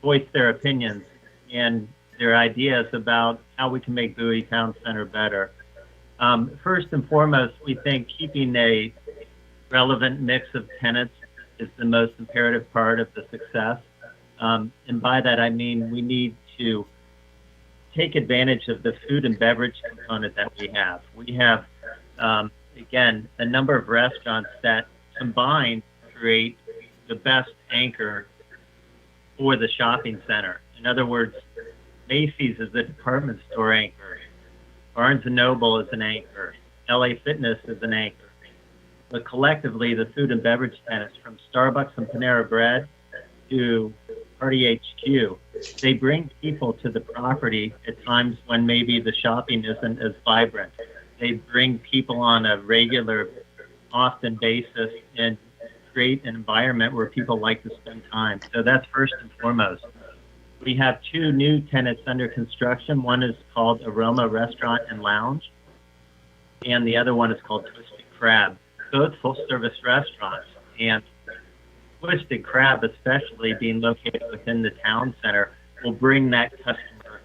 voice their opinions and their ideas about how we can make Bowie Town Center better. First and foremost, we think keeping a relevant mix of tenants is the most imperative part of the success. And by that, I mean we need to take advantage of the food and beverage component that we have. We have, again, a number of restaurants that combined create the best anchor for the shopping center. In other words, Macy's is the department store anchor. Barnes & Noble is an anchor. LA Fitness is an anchor. But collectively, the food and beverage tenants, from Starbucks and Panera Bread to Party HQ, they bring people to the property at times when maybe the shopping isn't as vibrant. They bring people on a regular, often basis and create an environment where people like to spend time. So that's first and foremost. We have 2 new tenants under construction. One is called Aroma Restaurant and Lounge, and the other one is called Twisted Crab. Both full-service restaurants, and Twisted Crab, especially being located within the town center, will bring that customer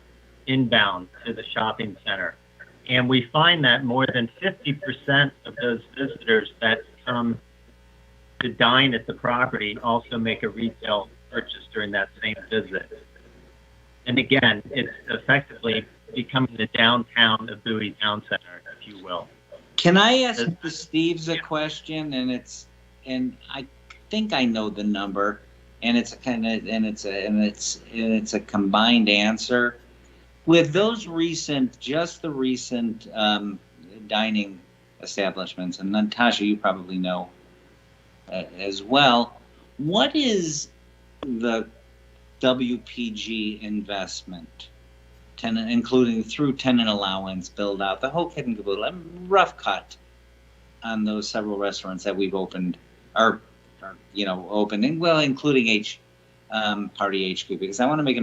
inbound to the shopping center. And we find that more than 50% of those visitors that come to dine at the property also make a retail purchase during that same visit. And again, it's effectively becoming the downtown of Bowie Town Center, if you will. Can I ask the Steve's a question? And I think I know the number, and it's a combined answer. With those recent dining establishments, and Natasha, you probably know as well, what is the WPG investment, including through tenant allowance, build out, the whole kit and caboodle, rough cut on those several restaurants that we've opened, opening, well, including Party HQ, because I want to make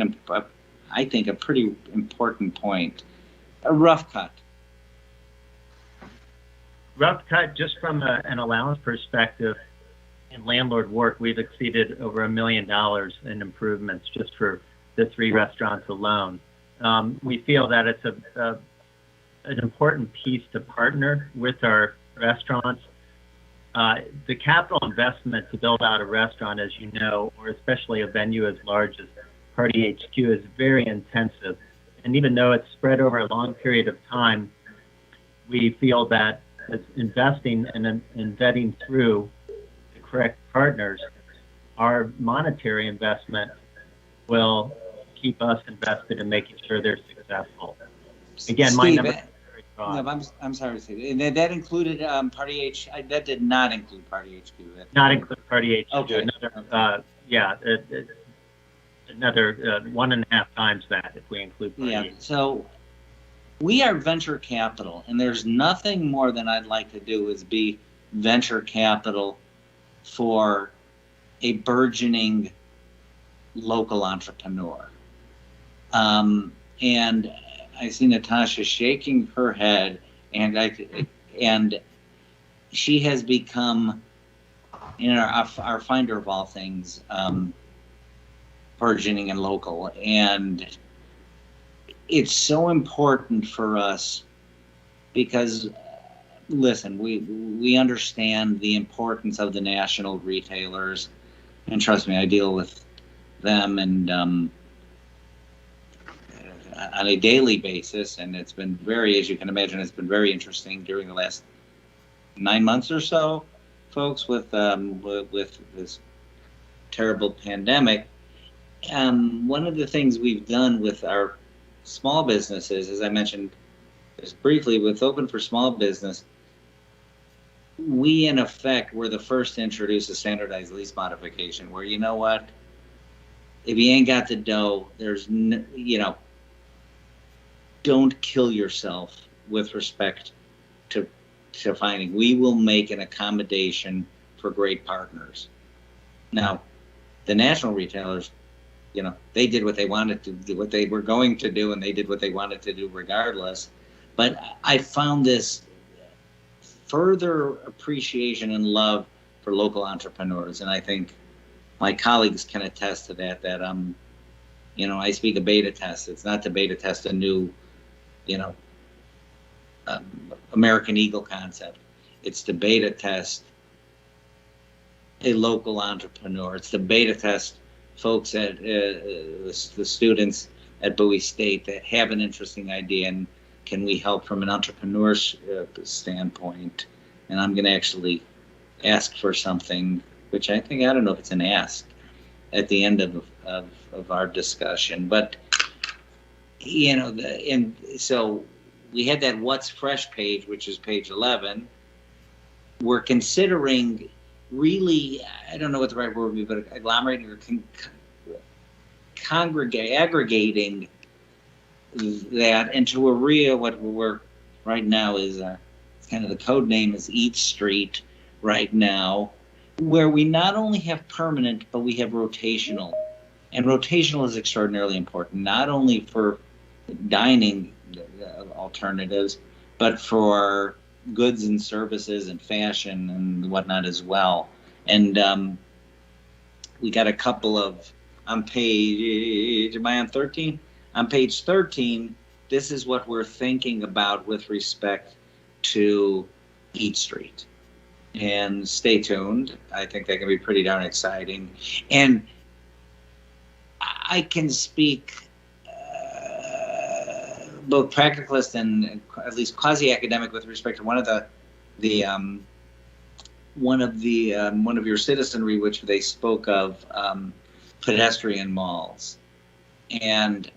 I think a pretty important point. A rough cut. Rough cut, just from an allowance perspective, in landlord work, we've exceeded over $1 million in improvements just for the 3 restaurants alone. We feel that it's an important piece to partner with our restaurants. The capital investment to build out a restaurant, as you know, or especially a venue as large as Party HQ, is very intensive. And even though it's spread over a long period of time, we feel that as investing and vetting through the correct partners, our monetary investment will keep us invested in making sure they're successful. Again, Steve, my number is very broad. No, I'm sorry to say that included Party HQ. That did not include Party HQ. Not include Party HQ. Okay. Another 1.5 times that if we include Party HQ. So we are venture capital, and there's nothing more than I'd like to do is be venture capital for a burgeoning local entrepreneur. And I see Natasha shaking her head, and she has become, our finder of all things, burgeoning and local. And it's so important for us because, listen, we understand the importance of the national retailers, and trust me, I deal with them and on a daily basis, and it's been very, as you can imagine, it's been very interesting during the last 9 months or so, folks, with this terrible pandemic. One of the things we've done with our small businesses, as I mentioned just briefly, with Open for Small Business, we in effect were the first to introduce a standardized lease modification where, you know what, if you ain't got the dough, there's no, don't kill yourself with respect to finding. We will make an accommodation for great partners. Now, the national retailers, they did what they wanted to do, what they were going to do, and they did what they wanted to do regardless. But I found this further appreciation and love for local entrepreneurs, and I think my colleagues can attest to that. That I speak a beta test. It's not to beta test a new, American Eagle concept. It's to beta test a local entrepreneur. It's to beta test folks at the students at Bowie State that have an interesting idea, and can we help from an entrepreneurship standpoint? And I'm going to actually ask for something, which I don't know if it's an ask at the end of our discussion, but so we had that What's Fresh page, which is page 11. We're considering really, I don't know what the right word would be, but agglomerating or aggregating that into a real, what we're right now is kind of the code name is Eat Street right now, where we not only have permanent, but we have rotational. And rotational is extraordinarily important, not only for dining alternatives, but for goods and services and fashion and whatnot as well. And we got a couple of, on page, am I on 13? On page 13, this is what we're thinking about with respect to Eat Street. And stay tuned. I think that can be pretty darn exciting. And I can speak both practicalist and at least quasi-academic with respect to one of your citizenry, which they spoke of pedestrian malls. And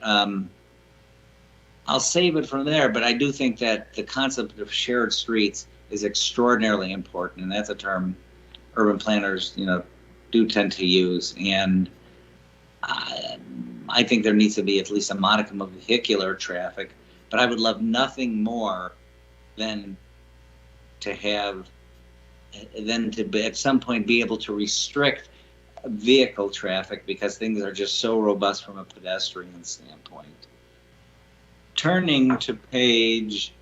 I'll save it from there, but I do think that the concept of shared streets is extraordinarily important, and that's a term urban planners, do tend to use. And I think there needs to be at least a modicum of vehicular traffic, but I would love nothing more than to at some point be able to restrict vehicle traffic, because things are just so robust from a pedestrian standpoint. Turning to page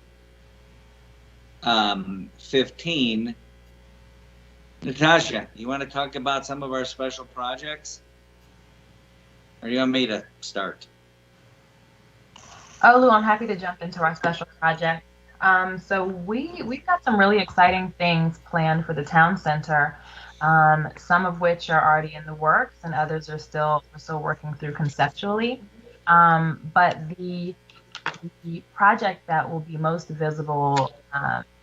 15, Natasha, you want to talk about some of our special projects? Or do you want me to start? Oh, Lou, I'm happy to jump into our special project. So we've got some really exciting things planned for the town center, some of which are already in the works and others are still working through conceptually. But the project that will be most visible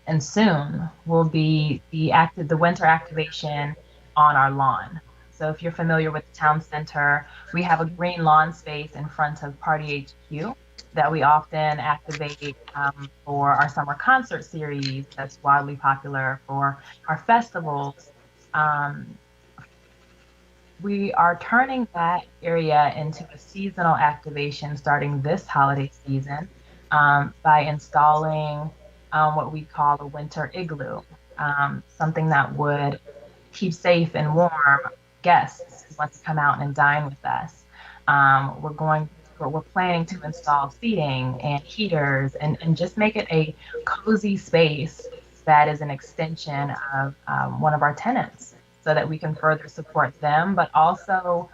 and soon will be the winter activation on our lawn. So if you're familiar with the town center, we have a green lawn space in front of Party HQ that we often activate for our summer concert series that's wildly popular, for our festivals. We are turning that area into a seasonal activation starting this holiday season by installing what we call a winter igloo, something that would keep safe and warm guests who want to come out and dine with us. We're going we're planning to install seating and heaters and just make it a cozy space that is an extension of one of our tenants, so that we can further support them, but also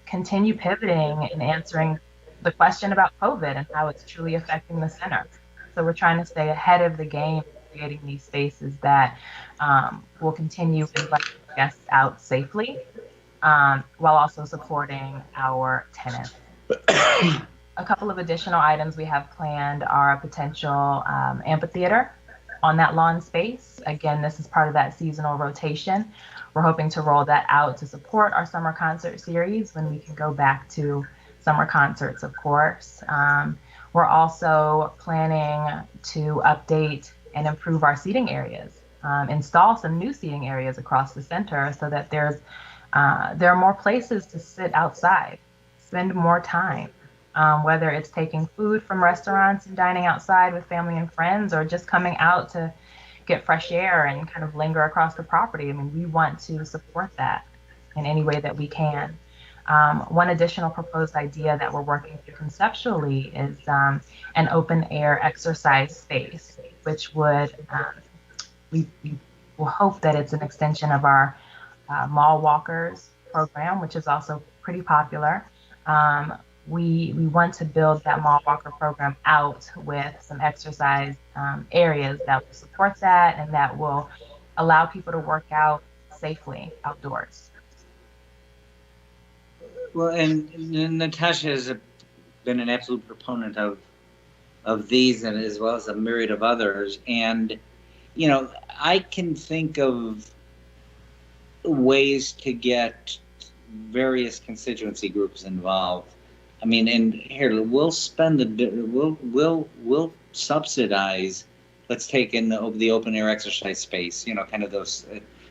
continue pivoting and answering the question about COVID and how it's truly affecting the center. So we're trying to stay ahead of the game, creating these spaces that will continue inviting guests out safely, while also supporting our tenants. A couple of additional items we have planned are a potential amphitheater on that lawn space. Again, this is part of that seasonal rotation. We're hoping to roll that out to support our summer concert series when we can go back to summer concerts, of course. We're also planning to update and improve our seating areas, install some new seating areas across the center so that there are more places to sit outside, spend more time, whether it's taking food from restaurants and dining outside with family and friends, or just coming out to get fresh air and kind of linger across the property. I mean, we want to support that in any way that we can. One additional proposed idea that we're working through conceptually is an open air exercise space, which would, we will hope that it's an extension of our mall walkers program, which is also pretty popular. We want to build that mall walker program out with some exercise areas that will support that and that will allow people to work out safely outdoors. Well, and Natasha has been an absolute proponent of these, and as well as a myriad of others. And, you know, I can think of ways to get various constituency groups involved. I mean, and here we'll subsidize. Let's take in the open air exercise space. You know, kind of those,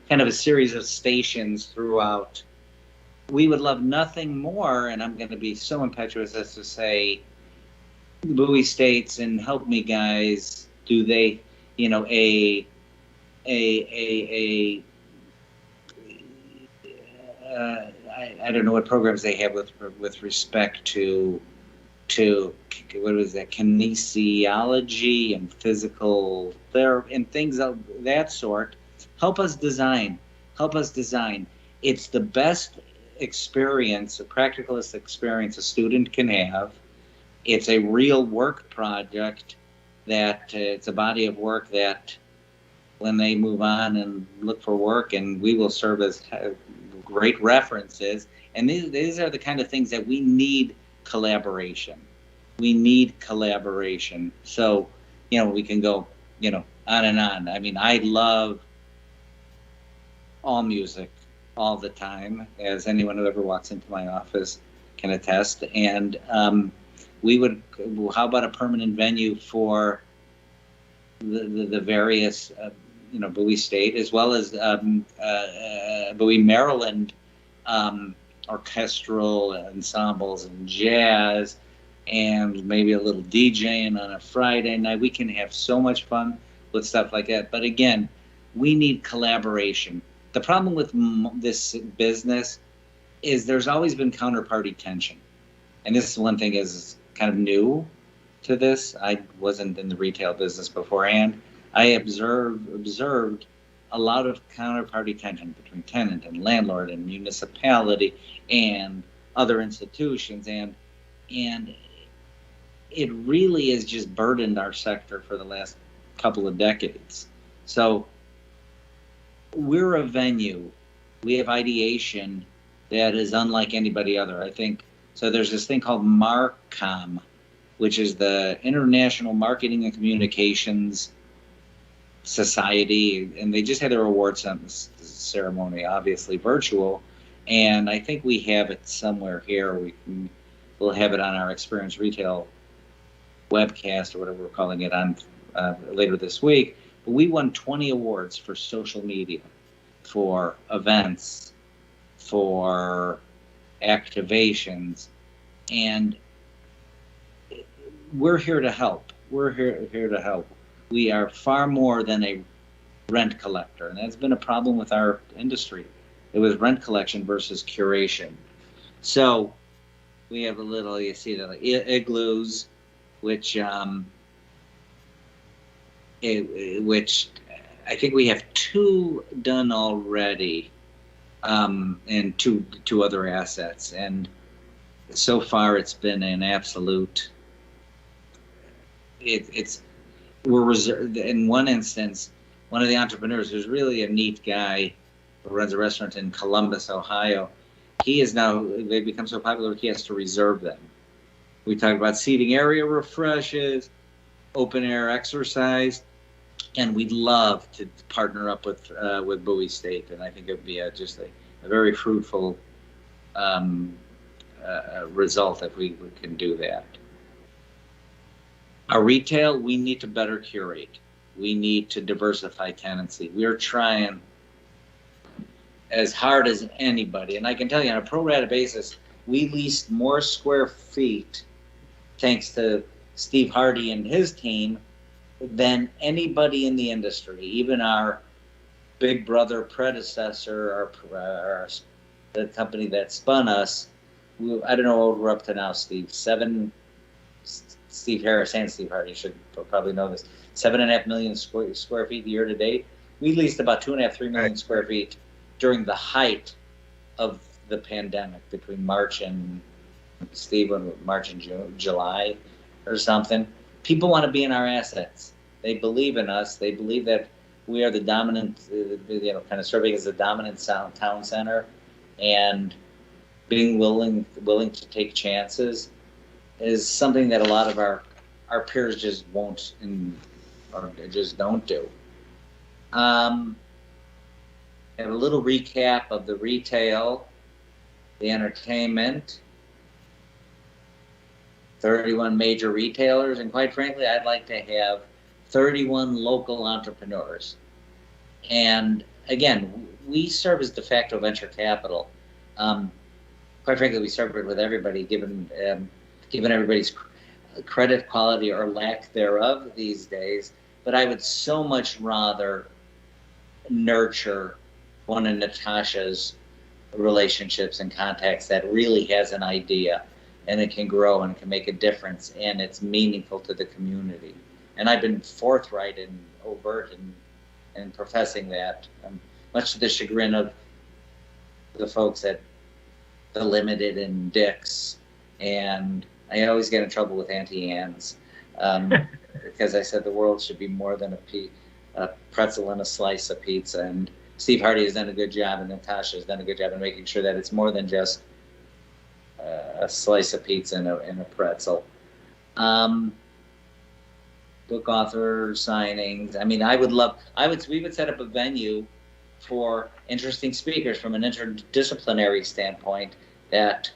kind of a series of stations throughout. We would love nothing more, and I'm going to be so impetuous as to say, Bowie states, and help me guys, do they, you know, I don't know what programs they have with respect to what was that, kinesiology and physical therapy and things of that sort. Help us design. It's the best experience, a practicalist experience a student can have. It's a real work project that it's a body of work that when they move on and look for work, and we will serve as great references. And these are the kind of things that we need collaboration. So, you know, we can go, you know, on and on. I mean, I love all music all the time, as anyone who ever walks into my office can attest. And how about a permanent venue for the various, you know, Bowie State, as well as Bowie, Maryland, orchestral ensembles and jazz, and maybe a little DJing on a Friday night. We can have so much fun with stuff like that. But again, we need collaboration. The problem with this business is there's always been counterparty tension. And this is one thing is kind of new to this. I wasn't in the retail business beforehand. I observed a lot of counterparty tension between tenant and landlord and municipality and other institutions. And it really has just burdened our sector for the last couple of decades. So we're a venue. We have ideation that is unlike anybody other, I think. So there's this thing called MARCOM, which is the International Marketing and Communications Society, and they just had their awards ceremony, obviously virtual. And I think we have it somewhere here. We'll have it on our Experience Retail webcast or whatever we're calling it on later this week. But we won 20 awards for social media, for events, for activations, and we're here to help. We are far more than a rent collector, and that's been a problem with our industry. It was rent collection versus curation. So We have a little, you see the igloos, which which I think we have 2 done already, and two other assets. And so far, it's been an absolute. We're reserved. In one instance, one of the entrepreneurs, who's really a neat guy, who runs a restaurant in Columbus, Ohio, they've become so popular he has to reserve them. We talked about seating area refreshes, open air exercise, and we'd love to partner up with Bowie State, and I think it would be just a very fruitful result if we can do that. Our retail, we need to better curate. We need to diversify tenancy. We're trying as hard as anybody, and I can tell you on a pro rata basis, we leased more square feet, thanks to Steve Hardy and his team, than anybody in the industry. Even our big brother predecessor, the company that spun us, I don't know what we're up to now, Steve. Steve Harris and Steve Hardy should probably know this. 7.5 million square feet year to date. We leased about 2.5-3 million square feet during the height of the pandemic, between March and July or something. People want to be in our assets. They believe in us. They believe that we are the dominant, kind of serving as the dominant town center, and being willing to take chances is something that a lot of our peers just won't or just don't do. And a little recap of the retail, the entertainment, 31 major retailers, and quite frankly, I'd like to have 31 local entrepreneurs. And again, we serve as de facto venture capital. Quite frankly, we serve with everybody, given everybody's credit quality or lack thereof these days. But I would so much rather nurture one of Natasha's relationships and contacts that really has an idea, and it can grow and can make a difference, and it's meaningful to the community. And I've been forthright and overt in professing that, much to the chagrin of the folks at The Limited and Dick's. And I always get in trouble with Auntie Anne's because I said the world should be more than a pretzel and a slice of pizza. And Steve Hardy has done a good job, and Natasha has done a good job in making sure that it's more than just a slice of pizza and a pretzel. Book author signings. I mean, we would set up a venue for interesting speakers from an interdisciplinary standpoint, that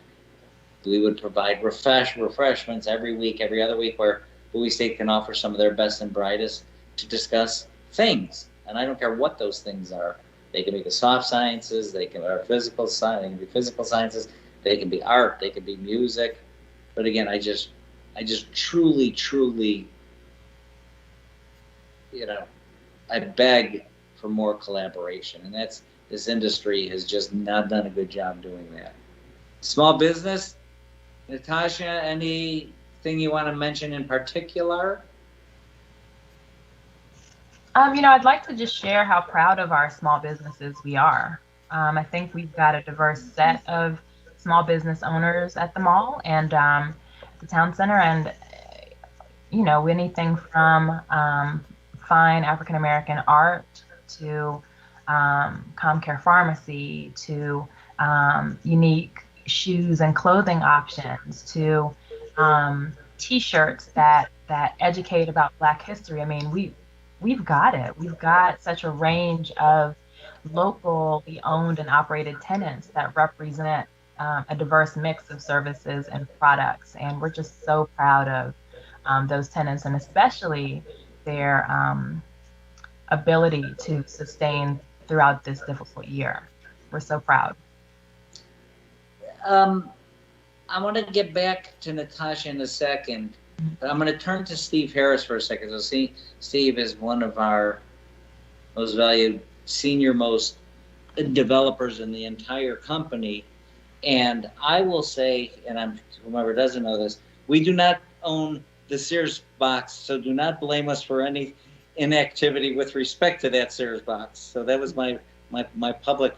we would provide refreshments every week, every other week, where Bowie State can offer some of their best and brightest to discuss things. And I don't care what those things are. They can be the soft sciences, they can be physical sciences, they can be art, they can be music. But again, I just truly, I beg for more collaboration, and this industry has just not done a good job doing that. Small business, Natasha, anything you want to mention in particular? I'd like to just share how proud of our small businesses we are. I think we've got a diverse set of small business owners at the mall and the town center, and anything from fine African American art to ComCare Pharmacy to unique shoes and clothing options to T-shirts that educate about Black history. I mean, we've got it. We've got such a range of locally owned and operated tenants that represent a diverse mix of services and products, and we're just so proud of those tenants, and especially their ability to sustain throughout this difficult year. We're so proud. I want to get back to Natasha in a second, but I'm going to turn to Steve Harris for a second. So Steve is one of our most valued, senior-most developers in the entire company, And I will say, and whomever doesn't know this, we do not own the Sears box, so do not blame us for any inactivity with respect to that Sears box. So that was my public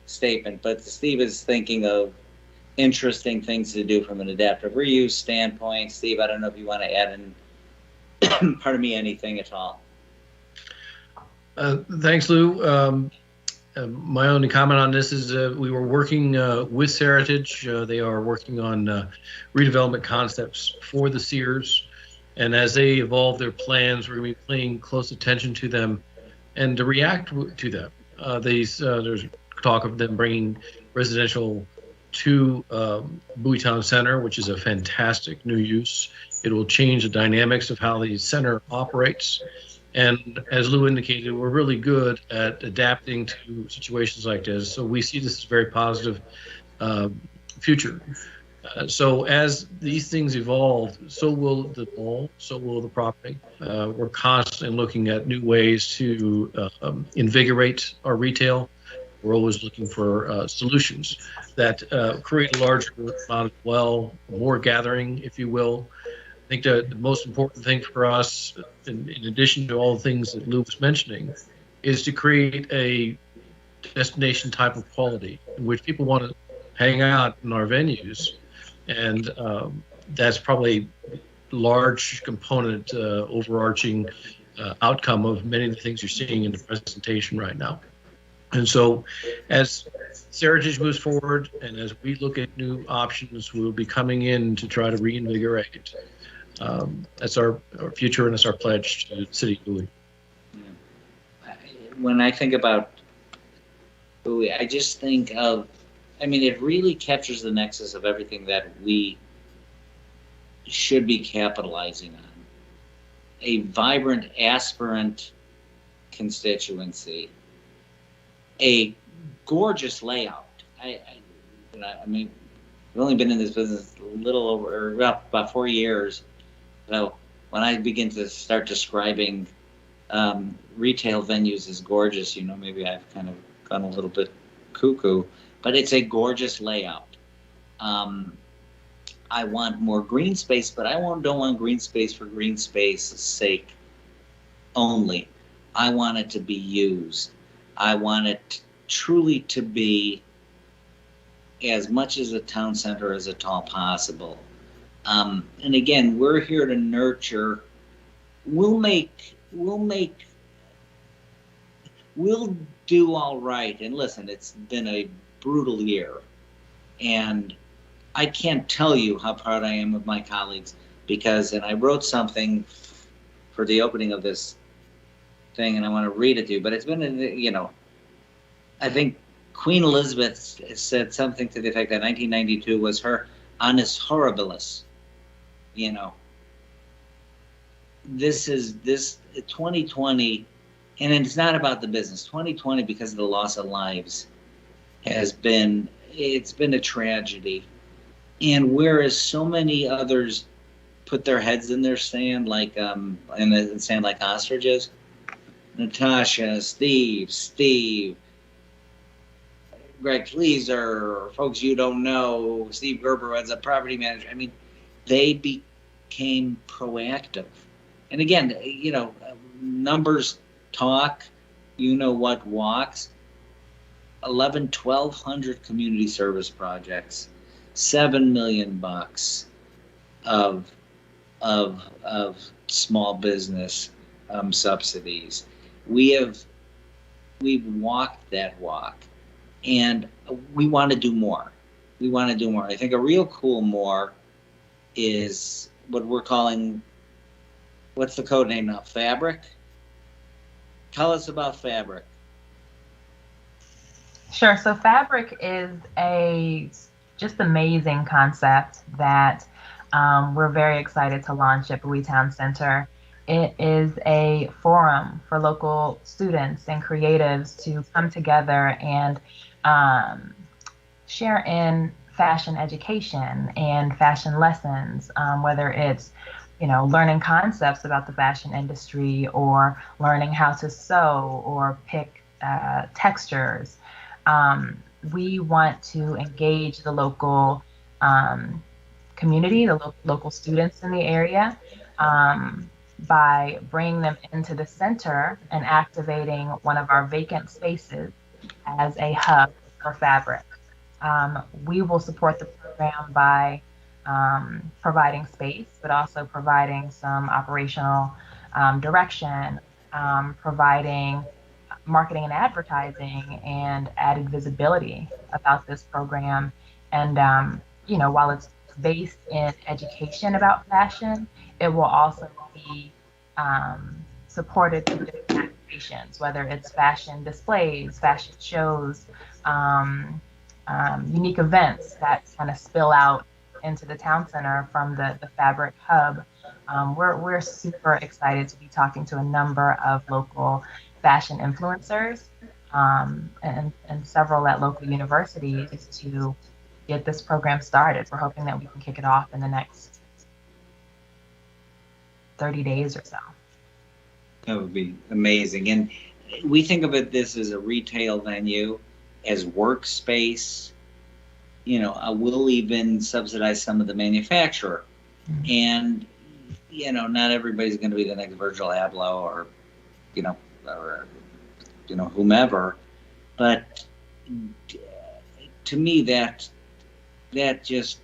statement. But Steve is thinking of interesting things to do from an adaptive reuse standpoint. Steve, I don't know if you want to add in, pardon me, anything at all. Thanks, Lou. My only comment on this is we were working with Heritage. They are working on redevelopment concepts for the Sears. And as they evolve their plans, we're going to be paying close attention to them and to react to them. There's talk of them bringing residential to Bowie Town Center, which is a fantastic new use. It will change the dynamics of how the center operates. And as Lou indicated, we're really good at adapting to situations like this. So we see this as a very positive future. So as these things evolve, so will the mall, so will the property. We're constantly looking at new ways to invigorate our retail. We're always looking for solutions that create a larger amount of more gathering, if you will. I think the most important thing for us, in addition to all the things that Lou was mentioning, is to create a destination type of quality in which people want to hang out in our venues. And that's probably a large component, overarching outcome of many of the things you're seeing in the presentation right now. And so as Heritage moves forward and as we look at new options, we'll be coming in to try to reinvigorate. That's our future, and it's our pledge to the city of Bowie. When I think about Bowie, I just think of, it really captures the nexus of everything that we should be capitalizing on. A vibrant aspirant constituency, a gorgeous layout. We've only been in this business a little over, about 4 years. So when I begin to start describing retail venues as gorgeous, maybe I've kind of gone a little bit cuckoo, but it's a gorgeous layout. I want more green space, but I don't want green space for green space's sake only. I want it to be used. I want it truly to be as much as a town center as at all possible. And again, we're here to nurture. We'll do all right. And listen, it's been a brutal year. And I can't tell you how proud I am of my colleagues and I wrote something for the opening of this thing and I want to read it to you, but it's been, I think Queen Elizabeth said something to the effect that 1992 was her annus horribilis. This 2020, and it's not about the business. 2020, because of the loss of lives, it's been a tragedy. And whereas so many others put their heads in their sand like ostriches, Natasha, Steve, Greg Fleeser, folks you don't know, Steve Gerber as a property manager. They became proactive. And again, numbers talk, what walks. 1,200 community service projects, $7 million of small business subsidies. We've walked that walk, and we want to do more. I think a real cool more is what we're calling, what's the code name now? Fabric? Tell us about Fabric. Sure. So Fabric is a just amazing concept that we're very excited to launch at Bowie Town Center. It is a forum for local students and creatives to come together and share in fashion education and fashion lessons, whether it's learning concepts about the fashion industry or learning how to sew or pick textures. we want to engage the local community, the local students in the area, by bringing them into the center and activating one of our vacant spaces as a hub for fabric. We will support the program by providing space, but also providing some operational direction, providing marketing and advertising, and added visibility about this program. And, while it's based in education about fashion, it will also be supported through different activations, whether it's fashion displays, fashion shows, unique events that kind of spill out into the town center from the fabric hub. We're super excited to be talking to a number of local fashion influencers and several at local universities to get this program started. We're hoping that we can kick it off in the next 30 days or so. That would be amazing. And we think of this as a retail venue, as workspace. We'll even subsidize some of the manufacturer. And, not everybody's going to be the next Virgil Abloh or whomever. But to me, that just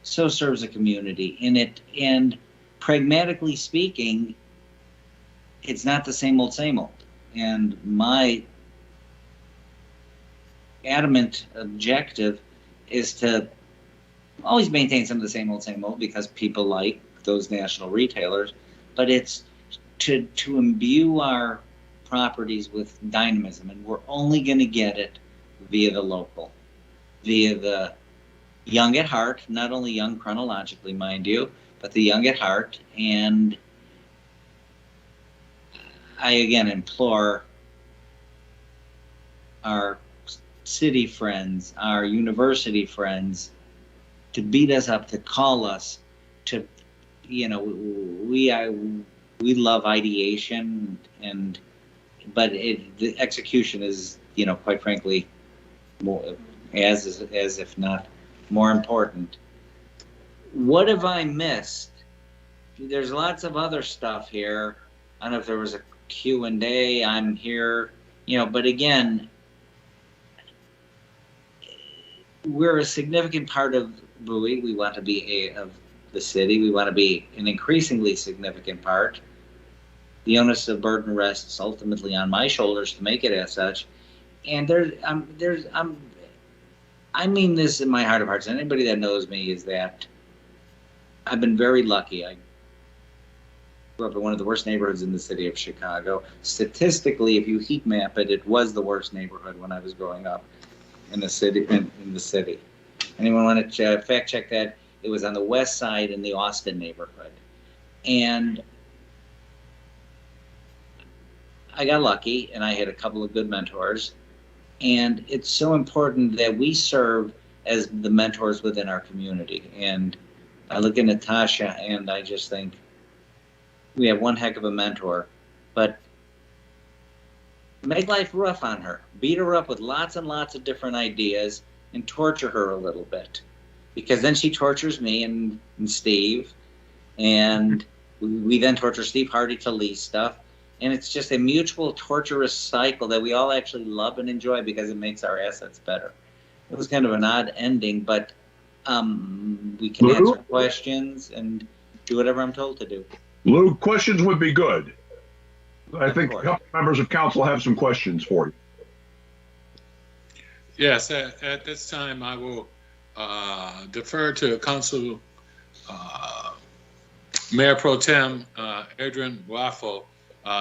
so serves a community in it. And pragmatically speaking, it's not the same old, same old. And my adamant objective is to always maintain some of the same old, because people like those national retailers, but it's to imbue our properties with dynamism, and we're only going to get it via the local, via the young at heart, not only young chronologically, mind you, but the young at heart. And I again implore our city friends, our university friends, to beat us up, to call us, to, we love ideation, but the execution is, quite frankly, more as if not more important. What have I missed? There's lots of other stuff here. I don't know if there was a Q&A. I'm here, but again, we're a significant part of Bowie. We want to be of the city. We want to be an increasingly significant part. The onus of burden rests ultimately on my shoulders to make it as such. And I mean this in my heart of hearts. Anybody that knows me is that I've been very lucky. I grew up in one of the worst neighborhoods in the city of Chicago. Statistically, if you heat map it, it was the worst neighborhood when I was growing up in the city. Anyone want to fact check that? It was on the west side in the Austin neighborhood. And I got lucky, and I had a couple of good mentors. And it's so important that we serve as the mentors within our community. And I look at Natasha, and I just think we have one heck of a mentor. But make life rough on her. Beat her up with lots and lots of different ideas and torture her a little bit. Because then she tortures me and Steve. And we then torture Steve Hardy to lease stuff. And it's just a mutual torturous cycle that we all actually love and enjoy because it makes our assets better. It was kind of an odd ending, but we can answer questions and do whatever I'm told to do. Lou, questions would be good. I think a couple members of council have some questions for you. Yes, at this time I will defer to Council Mayor Pro Tem Adrian Waffle,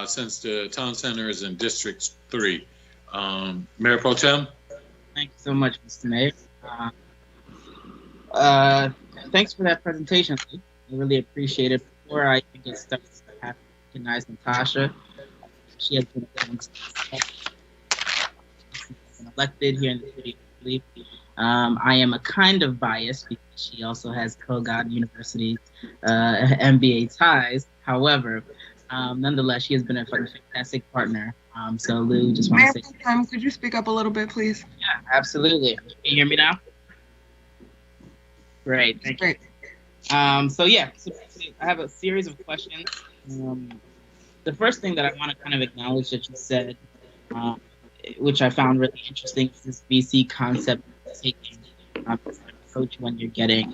since the town center is in District 3. Mayor Pro Tem? Thank you so much, Mr. Mayor. Thanks for that presentation. I really appreciate it. Before I even get started, I have to recognize Natasha. She has been elected here in the city of Lee. I am a kind of biased because she also has Kogat University's MBA ties. However, Nonetheless, she has been a fantastic partner. So Lou, just want to say. Could you speak up a little bit, please? Yeah, absolutely. Can you hear me now? Great, thank you. So I have a series of questions. The first thing that I want to kind of acknowledge that you said, which I found really interesting, is this VC concept of taking approach when you're getting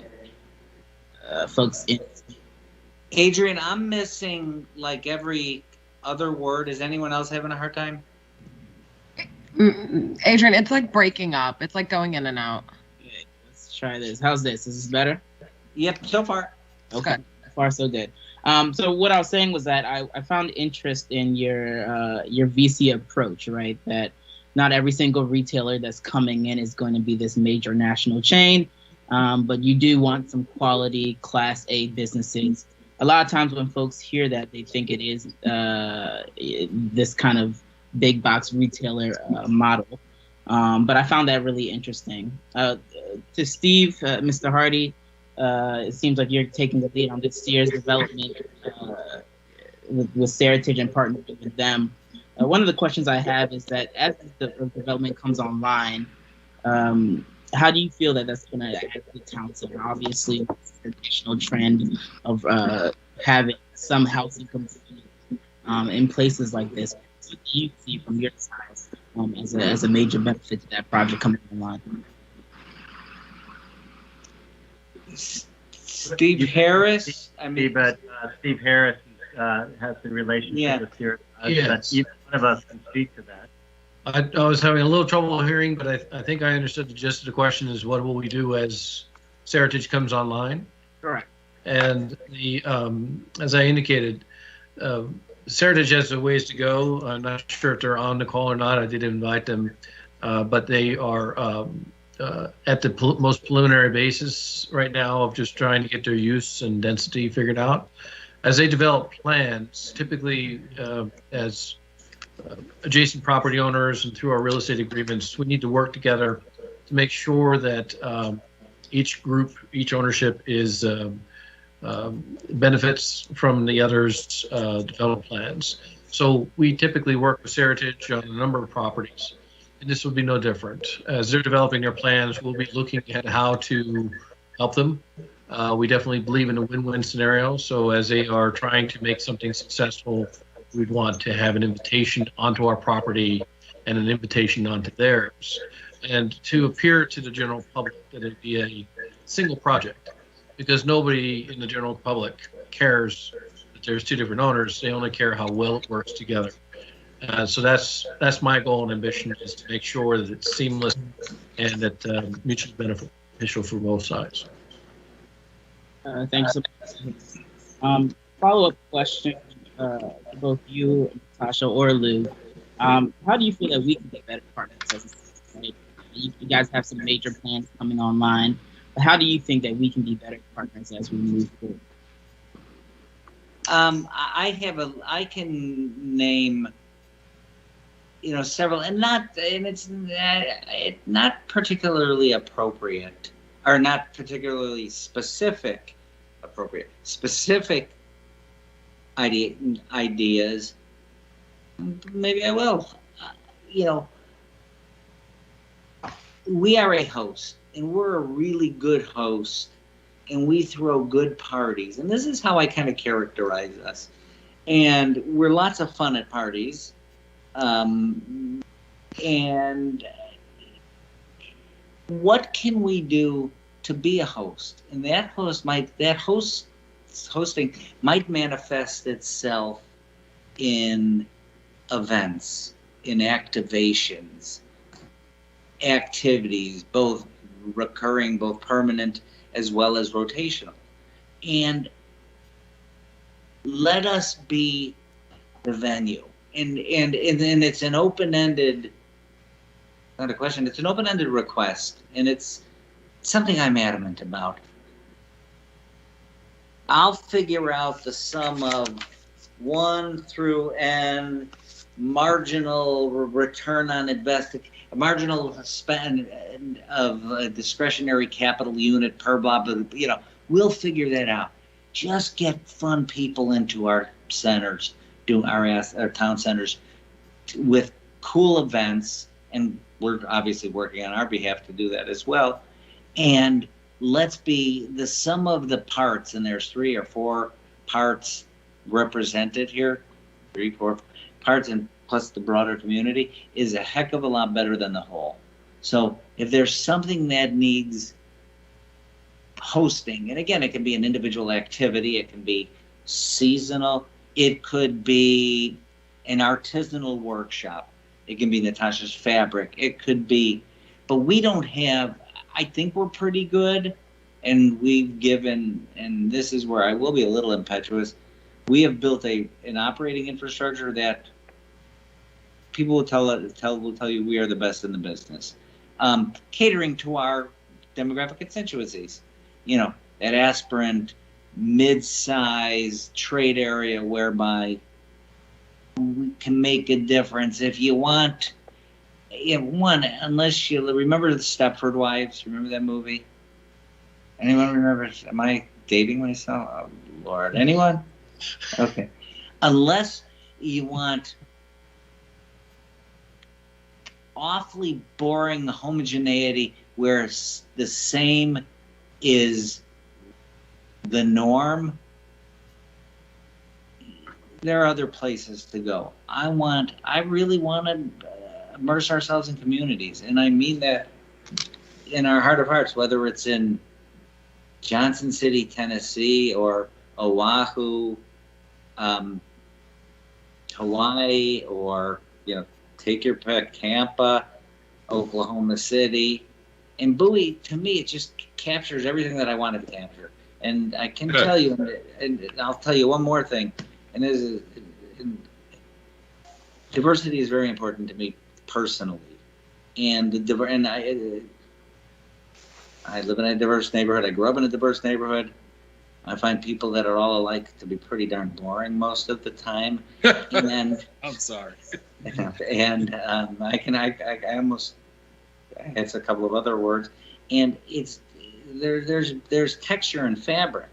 folks in. Adrian, I'm missing like every other word. Is anyone else having a hard time? Adrian, it's like breaking up. It's like going in and out. Okay, let's try this. How's this? Is this better? Yep, so far. Okay, so far so good. So what I was saying was that I found interest in your VC approach, right? That not every single retailer that's coming in is going to be this major national chain, but you do want some quality Class A businesses. A lot of times when folks hear that, they think it is this kind of big box retailer model. But I found that really interesting. To Steve, Mr. Hardy, it seems like you're taking the lead on this year's development with Heritage and partnering with them. One of the questions I have is that as the development comes online, how do you feel that that's going to add to the town center? Obviously, it's the traditional trend of having some housing component in places like this. What do you see from your side as a major benefit to that project coming online? Steve Harris? Steve Harris has the relationship with here. Yes. Either one of us can speak to that. I was having a little trouble hearing, but I think I understood the gist of the question is what will we do as Heritage comes online? Correct. And as I indicated, Heritage has a ways to go. I'm not sure if they're on the call or not. I did invite them, but they are at the most preliminary basis right now of just trying to get their use and density figured out. As they develop plans, typically as adjacent property owners and through our real estate agreements, we need to work together to make sure that each group, each ownership is benefits from the other's development plans. So we typically work with Heritage on a number of properties, and this will be no different. As they're developing their plans, we'll be looking at how to help them. We definitely believe in a win-win scenario. So as they are trying to make something successful, we'd want to have an invitation onto our property and an invitation onto theirs, and to appear to the general public that it'd be a single project, because nobody in the general public cares that there's two different owners. They only care how well it works together. So that's my goal and ambition, is to make sure that it's seamless and that mutually beneficial for both sides. Thanks. Follow-up question, both you, Natasha, or Lou. How do you feel that we can be better partners? Right? You guys have some major plans coming online, but how do you think that we can be better partners as we move forward? I can name, several, and it's not particularly appropriate, or not particularly specific. Specific ideas. Maybe I will. We are a host, and we're a really good host, and we throw good parties. And this is how I kind of characterize us. And we're lots of fun at parties. And what can we do to be a host? And hosting might manifest itself in events, in activations, activities, both recurring, both permanent, as well as rotational. And let us be the venue. And it's an open-ended, not a question, it's an open-ended request. And it's something I'm adamant about. I'll figure out the sum of 1 through n marginal return on invested, marginal spend of a discretionary capital unit per blah, we'll figure that out. Just get fun people into our centers. do our town centers with cool events, and we're obviously working on our behalf to do that as well. And let's be the sum of the parts, and there's 3 or 4 parts represented here, 3, 4 parts, and plus the broader community is a heck of a lot better than the whole. So if there's something that needs hosting, and again, it can be an individual activity, it can be seasonal, it could be an artisanal workshop, it can be Natasha's fabric, it could be, but we don't have, I think we're pretty good, and we've given, and this is where I will be a little impetuous, we have built an operating infrastructure that people will tell you we are the best in the business. Catering to our demographic constituencies, you know, that aspirant, mid-size trade area whereby we can make a difference. If you want, unless you remember the Stepford Wives, remember that movie? Anyone remember? Am I dating myself? Oh, Lord. Anyone? Okay. Unless you want awfully boring homogeneity where the same is the norm, there are other places to go. I really want to immerse ourselves in communities, and I mean that in our heart of hearts, whether it's in Johnson City, Tennessee, or Oahu, Hawaii, or, you know, take your pick, Tampa, Oklahoma City. And Bowie, to me, it just captures everything that I wanted to capture. And I can tell you, and I'll tell you one more thing, and this is, diversity is very important to me personally. And I live in a diverse neighborhood. I grew up in a diverse neighborhood. I find people that are all alike to be pretty darn boring most of the time. And I'm sorry. And it's a couple of other words, and it's there's texture and fabric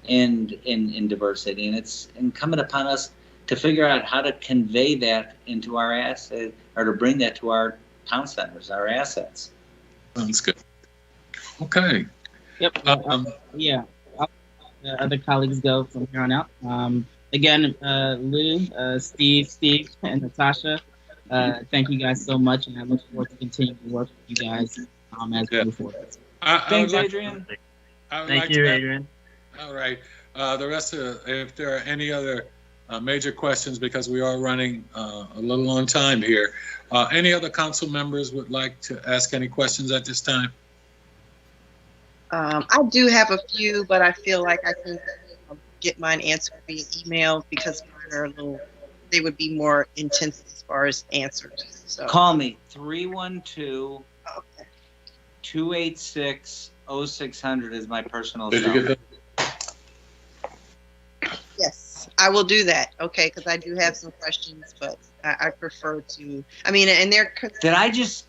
in diversity, and it's incumbent upon us to figure out how to convey that into our asset, or to bring that to our town centers, our assets. Sounds good. Okay. Yep. Yeah. Other colleagues go from here on out. Again, Lou, Steve, and Natasha, thank you guys so much, and I look forward to continuing to work with you guys as we move forward. Thanks, Adrian. Thank you, Adrian. All right. The rest of, if there are any other major questions, because we are running a little on time here, any other council members would like to ask any questions at this time? I do have a few, but I feel like I can get mine answered via email because mine are they would be more intense as far as answers. So call me 312-286-0600 is my personal cell. Yes, I will do that. Okay, because I do have some questions, but I prefer to. I mean, and they're. Did I just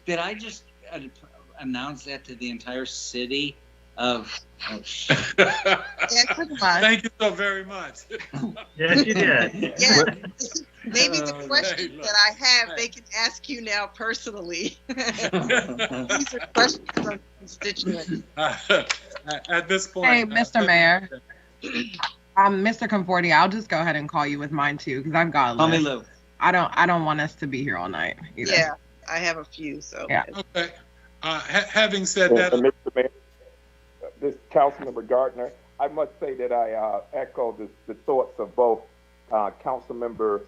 announce that to the entire city? Yeah, thank you so very much. Yes, you did. Yeah. Maybe the questions that I have, they can ask you now personally. These are questions from constituents. At this point. Hey, Mr. Mayor. Mr. Conforti, I'll just go ahead and call you with mine too, because I've got a list. Call me Lou. I don't want us to be here all night either. Yeah, I have a few. So yeah. Okay. Having said that, Mr. Mayor, this Councilmember Gardner, I must say that I echo the thoughts of both Councilmember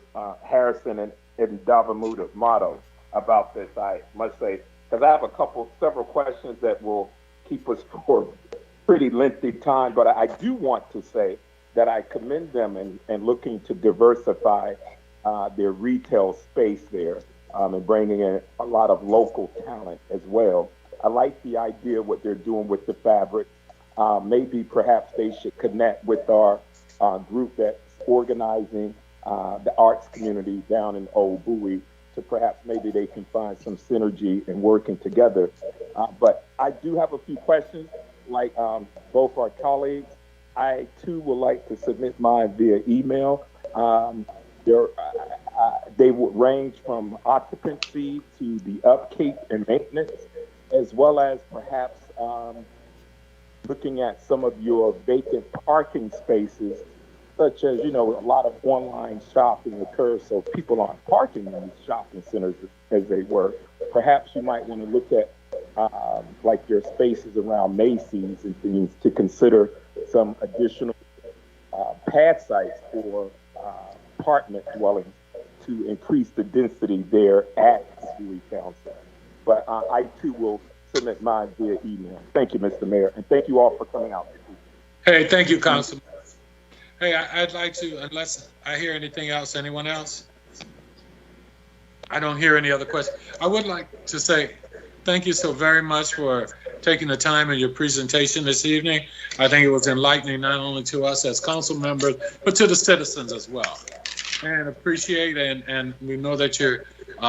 Harrison and Davamuta's motto about this. I must say, because I have several questions that will keep us for a pretty lengthy time, but I do want to say that I commend them in looking to diversify their retail space there and bringing in a lot of local talent as well. I like the idea of what they're doing with the fabric. Maybe perhaps they should connect with our group that's organizing the arts community down in Old Bowie to perhaps maybe they can find some synergy in working together. But I do have a few questions, like both our colleagues. I too would like to submit mine via email. They would range from occupancy to the upkeep and maintenance, as well as perhaps looking at some of your vacant parking spaces, such as, a lot of online shopping occurs, so people aren't parking in these shopping centers as they were. Perhaps you might want to look at like your spaces around Macy's and things to consider some additional pad sites for apartment dwellings to increase the density there at the Bowie Town Center. But I too will submit mine via email. Thank you, Mr. Mayor, and thank you all for coming out. Hey, thank you, Councilman. Hey, I'd like to, unless I hear anything else, anyone else? I don't hear any other questions. I would like to say thank you so very much for taking the time in your presentation this evening. I think it was enlightening not only to us as council members, but to the citizens as well. And appreciate, and we know that you're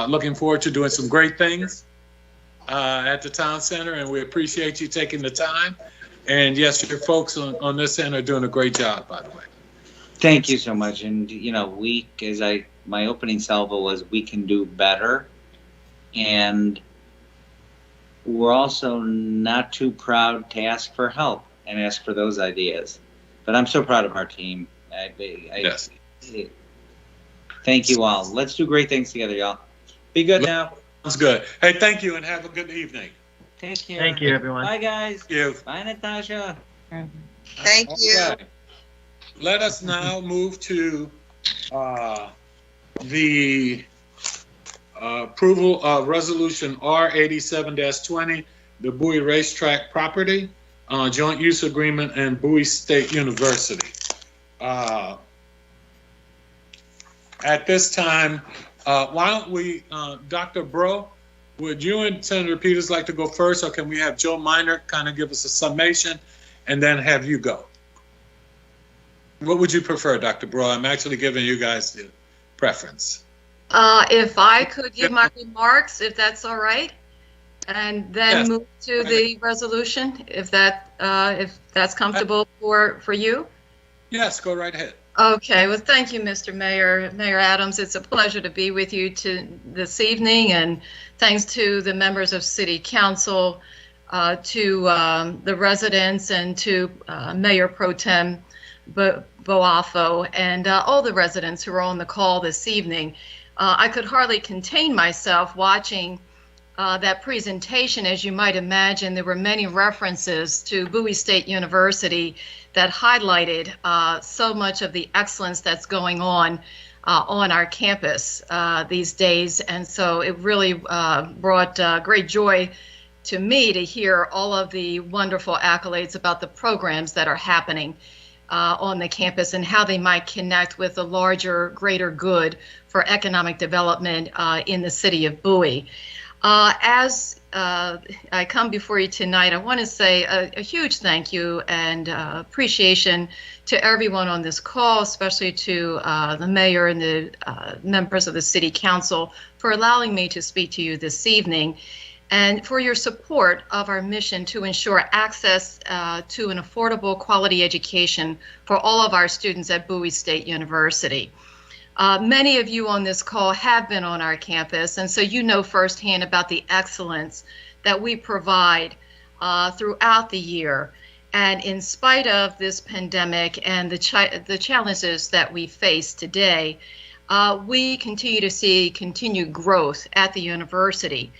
looking forward to doing some great things at the town center, and we appreciate you taking the time. And yes, your folks on this end are doing a great job, by the way. Thank you so much. And, my opening salvo was, we can do better. And we're also not too proud to ask for help and ask for those ideas. But I'm so proud of our team. Yes. Thank you all. Let's do great things together, y'all. Be good now. Sounds good. Hey, thank you, and have a good evening. Take care. Thank you, everyone. Bye, guys. Thank you. Bye, Natasha. Thank you. Right. Let us now move to the approval of Resolution R87-20, the Bowie Racetrack Property, Joint Use Agreement, and Bowie State University. At this time, why don't we, Dr. Bro, would you and Senator Peters like to go first, or can we have Joe Minor kind of give us a summation and then have you go? What would you prefer, Dr. Bro? I'm actually giving you guys the preference. If I could give my remarks, if that's all right, and then Yes. move to the resolution, if that's comfortable for you. Yes, go right ahead. Okay, well, thank you, Mr. Mayor. Mayor Adams, it's a pleasure to be with you this evening, and thanks to the members of City Council, to the residents, and to Mayor Pro Tem Boafo, and all the residents who are on the call this evening. I could hardly contain myself watching that presentation. As you might imagine, there were many references to Bowie State University that highlighted so much of the excellence that's going on our campus these days. And so it really brought great joy to me to hear all of the wonderful accolades about the programs that are happening on the campus and how they might connect with the larger, greater good for economic development in the city of Bowie. As I come before you tonight, I want to say a huge thank you and appreciation to everyone on this call, especially to the mayor and the members of the City Council for allowing me to speak to you this evening, and for your support of our mission to ensure access to an affordable quality education for all of our students at Bowie State University. Many of you on this call have been on our campus, and so you know firsthand about the excellence that we provide throughout the year. And in spite of this pandemic and the challenges that we face today, we continue to see continued growth at the university.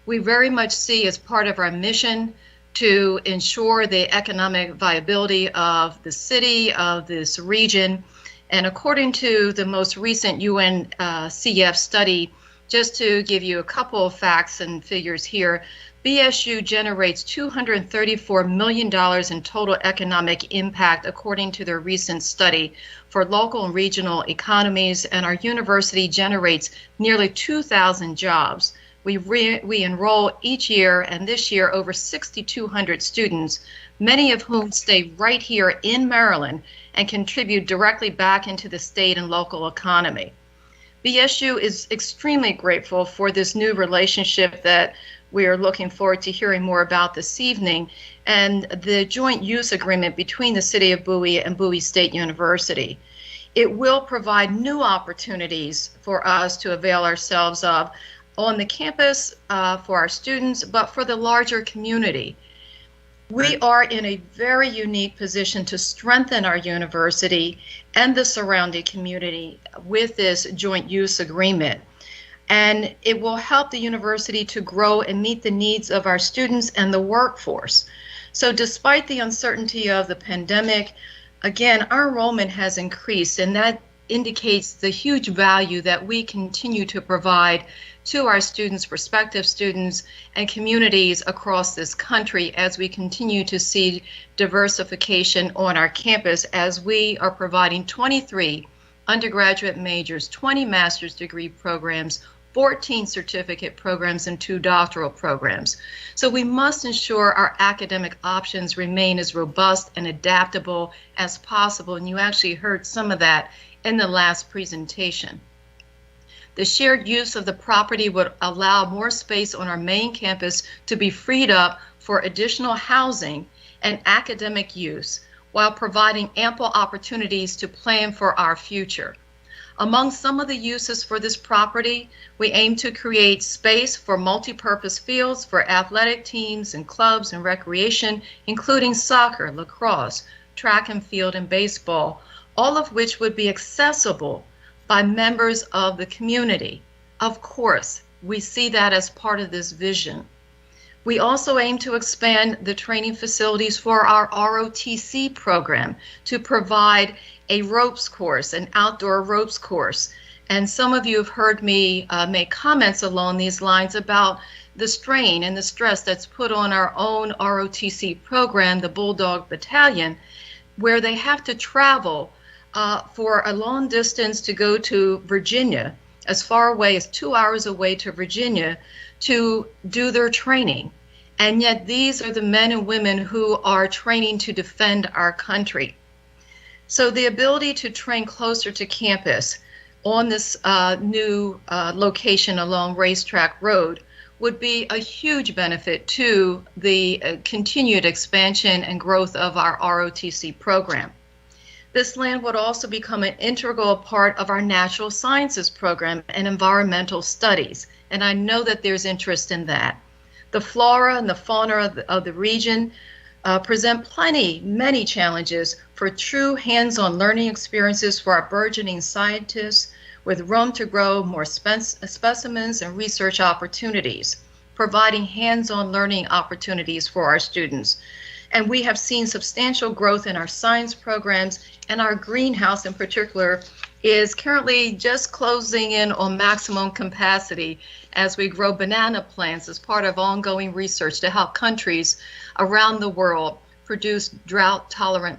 We very much see as part of our mission to ensure the economic viability of the city, of this region. And according to the most recent UNCF study, just to give you a couple of facts and figures here, BSU generates $234 million in total economic impact, according to their recent study, for local and regional economies, and our university generates nearly 2,000 jobs. We enroll each year, and this year over 6,200 students, many of whom stay right here in Maryland and contribute directly back into the state and local economy. BSU is extremely grateful for this new relationship that we are looking forward to hearing more about this evening, and the joint use agreement between the City of Bowie and Bowie State University. It will provide new opportunities for us to avail ourselves of on the campus for our students, but for the larger community. We are in a very unique position to strengthen our university and the surrounding community with this joint use agreement. And it will help the university to grow and meet the needs of our students and the workforce. So despite the uncertainty of the pandemic, again, our enrollment has increased, and that indicates the huge value that we continue to provide to our students, prospective students, and communities across this country as we continue to see diversification on our campus, as we are providing 23 undergraduate majors, 20 master's degree programs, 14 certificate programs, and 2 doctoral programs. So we must ensure our academic options remain as robust and adaptable as possible, and you actually heard some of that in the last presentation. The shared use of the property would allow more space on our main campus to be freed up for additional housing and academic use, while providing ample opportunities to plan for our future. Among some of the uses for this property, we aim to create space for multi-purpose fields for athletic teams and clubs and recreation, including soccer, lacrosse, track and field, and baseball, all of which would be accessible by members of the community. Of course, we see that as part of this vision. We also aim to expand the training facilities for our ROTC program to provide a ropes course, an outdoor ropes course. And some of you have heard me make comments along these lines about the strain and the stress that's put on our own ROTC program, the Bulldog Battalion, where they have to travel for a long distance to go to Virginia, as far away as 2 hours away to Virginia, to do their training. And yet these are the men and women who are training to defend our country. So the ability to train closer to campus on this new location along Racetrack Road would be a huge benefit to the continued expansion and growth of our ROTC program. This land would also become an integral part of our natural sciences program and environmental studies, and I know that there's interest in that. The flora and the fauna of the region present many challenges for true hands-on learning experiences for our burgeoning scientists, with room to grow more specimens and research opportunities, providing hands-on learning opportunities for our students. And we have seen substantial growth in our science programs, and our greenhouse in particular is currently just closing in on maximum capacity as we grow banana plants as part of ongoing research to help countries around the world produce drought-tolerant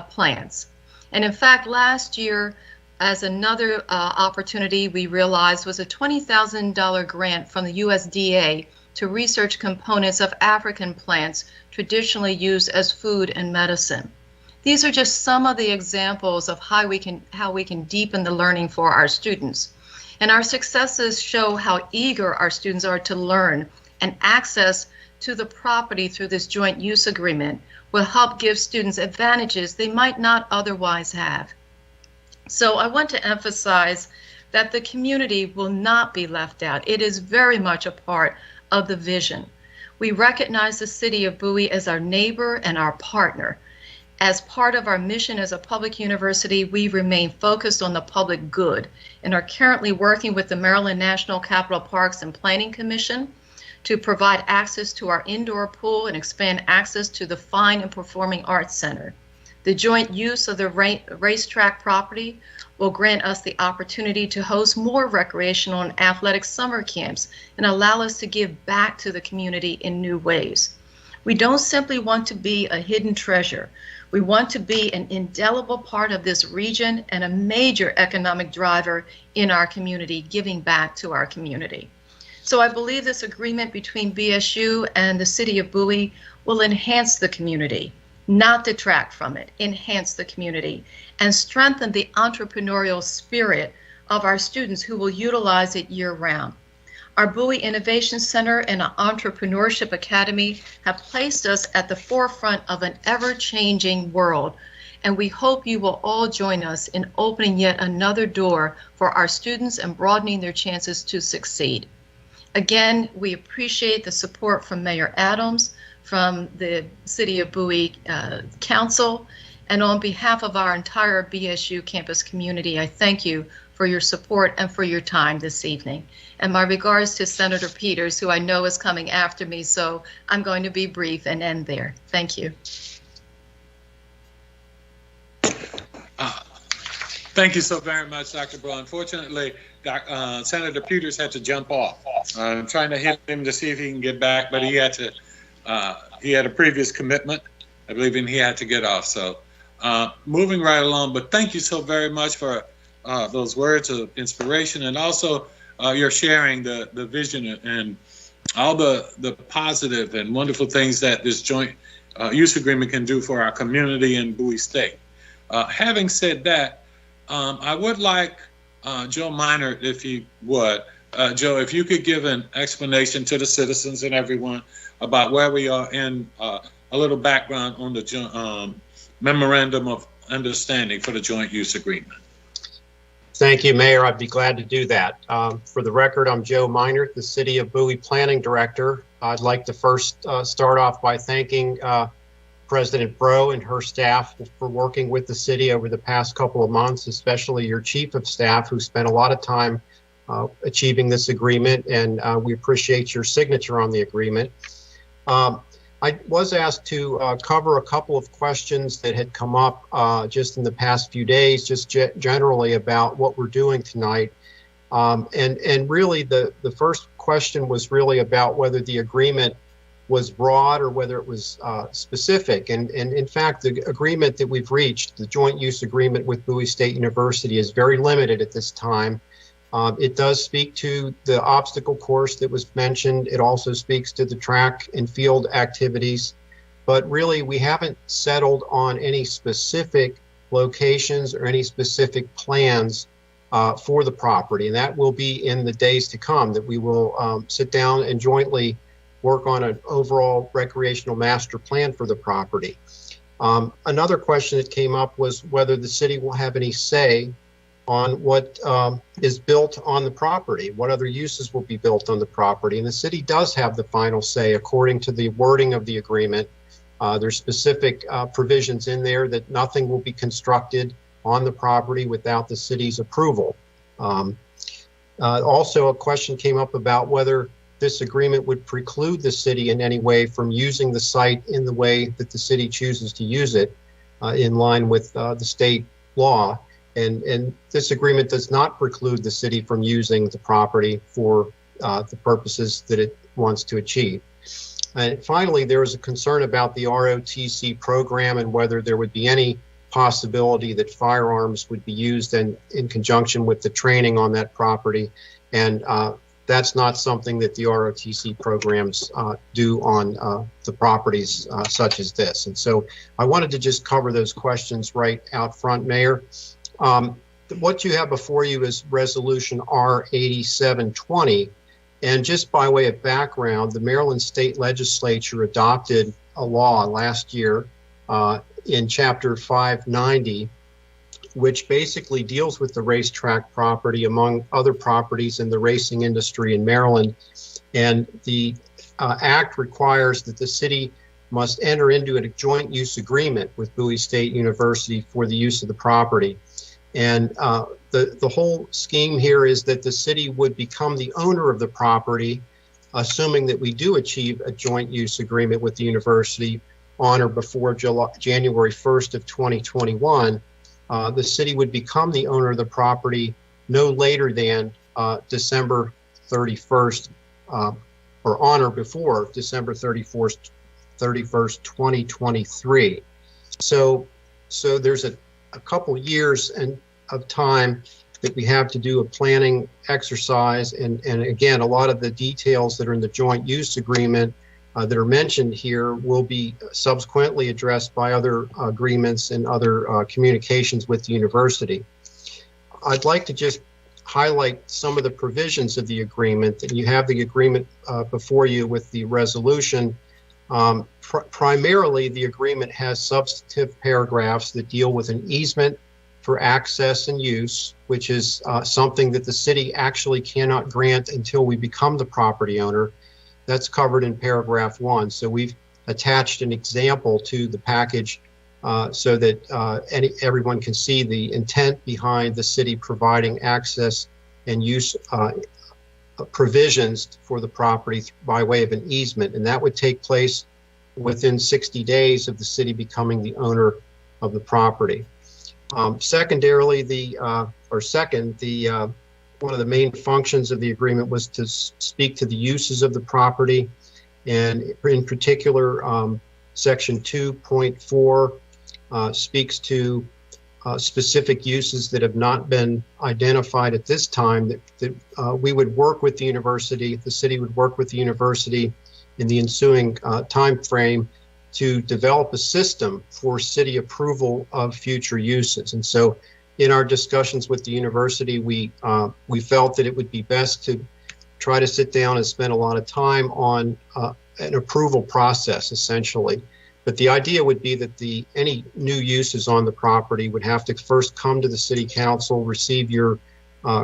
plants. And in fact, last year, as another opportunity we realized was a $20,000 grant from the USDA to research components of African plants traditionally used as food and medicine. These are just some of the examples of how we can deepen the learning for our students. And our successes show how eager our students are to learn, and access to the property through this joint use agreement will help give students advantages they might not otherwise have. So I want to emphasize that the community will not be left out. It is very much a part of the vision. We recognize the city of Bowie as our neighbor and our partner. As part of our mission as a public university, we remain focused on the public good and are currently working with the Maryland National Capital Parks and Planning Commission to provide access to our indoor pool and expand access to the Fine and Performing Arts Center. The joint use of the racetrack property will grant us the opportunity to host more recreational and athletic summer camps and allow us to give back to the community in new ways. We don't simply want to be a hidden treasure. We want to be an indelible part of this region and a major economic driver in our community, giving back to our community. So I believe this agreement between BSU and the city of Bowie will enhance the community, not detract from it, enhance the community, and strengthen the entrepreneurial spirit of our students who will utilize it year-round. Our Bowie Innovation Center and our Entrepreneurship Academy have placed us at the forefront of an ever-changing world, and we hope you will all join us in opening yet another door for our students and broadening their chances to succeed. Again, we appreciate the support from Mayor Adams, from the City of Bowie Council, and on behalf of our entire BSU campus community, I thank you for your support and for your time this evening. And my regards to Senator Peters, who I know is coming after me, so I'm going to be brief and end there. Thank you. Thank you so very much, Dr. Braun. Unfortunately, Senator Peters had to jump off. I'm trying to hit him to see if he can get back, but he had a previous commitment, I believe, and he had to get off. So moving right along, but thank you so very much for those words of inspiration, and also your sharing the vision and all the positive and wonderful things that this joint use agreement can do for our community in Bowie State. Having said that, I would like Joe Minor, if he would. Joe, if you could give an explanation to the citizens and everyone about where we are in a little background on the Memorandum of Understanding for the Joint Use Agreement. Thank you, Mayor. I'd be glad to do that. For the record, I'm Joe Minor, the City of Bowie Planning Director. I'd like to first start off by thanking President Bro and her staff for working with the city over the past couple of months, especially your Chief of Staff, who spent a lot of time achieving this agreement, and we appreciate your signature on the agreement. I was asked to cover a couple of questions that had come up just in the past few days, just generally about what we're doing tonight. And really the first question was really about whether the agreement was broad or whether it was specific. And in fact, the agreement that we've reached, the joint use agreement with Bowie State University, is very limited at this time. It does speak to the obstacle course that was mentioned. It also speaks to the track and field activities. But really, we haven't settled on any specific locations or any specific plans for the property. And that will be in the days to come, that we will sit down and jointly work on an overall recreational master plan for the property. Another question that came up was whether the city will have any say on what is built on the property, what other uses will be built on the property. And the city does have the final say according to the wording of the agreement. There's specific provisions in there that nothing will be constructed on the property without the city's approval. Also, a question came up about whether this agreement would preclude the city in any way from using the site in the way that the city chooses to use it in line with the state law. And this agreement does not preclude the city from using the property for the purposes that it wants to achieve. And finally, there was a concern about the ROTC program and whether there would be any possibility that firearms would be used in conjunction with the training on that property. And that's not something that the ROTC programs do on the properties such as this. And so I wanted to just cover those questions right out front, Mayor. What you have before you is Resolution R8720. And just by way of background, the Maryland State Legislature adopted a law last year in Chapter 590, which basically deals with the racetrack property among other properties in the racing industry in Maryland. And the act requires that the city must enter into a joint use agreement with Bowie State University for the use of the property. And the whole scheme here is that the city would become the owner of the property, assuming that we do achieve a joint use agreement with the university on or before January 1st of 2021. The city would become the owner of the property no later than December 31st, or on or before December 31st, 2023. So there's a couple years of time that we have to do a planning exercise. And again, a lot of the details that are in the joint use agreement that are mentioned here will be subsequently addressed by other agreements and other communications with the university. I'd like to just highlight some of the provisions of the agreement. And you have the agreement before you with the resolution. Primarily, the agreement has substantive paragraphs that deal with an easement for access and use, which is something that the city actually cannot grant until we become the property owner. That's covered in paragraph 1. So we've attached an example to the package so that everyone can see the intent behind the city providing access and use provisions for the property by way of an easement. And that would take place within 60 days of the city becoming the owner of the property. Secondarily, one of the main functions of the agreement was to speak to the uses of the property, and in particular, Section 2.4 speaks to specific uses that have not been identified at this time. That we would work with the university, the city would work with the university in the ensuing time frame to develop a system for city approval of future uses. And so in our discussions with the university, we felt that it would be best to try to sit down and spend a lot of time on an approval process, essentially. But the idea would be that any new uses on the property would have to first come to the city council, receive your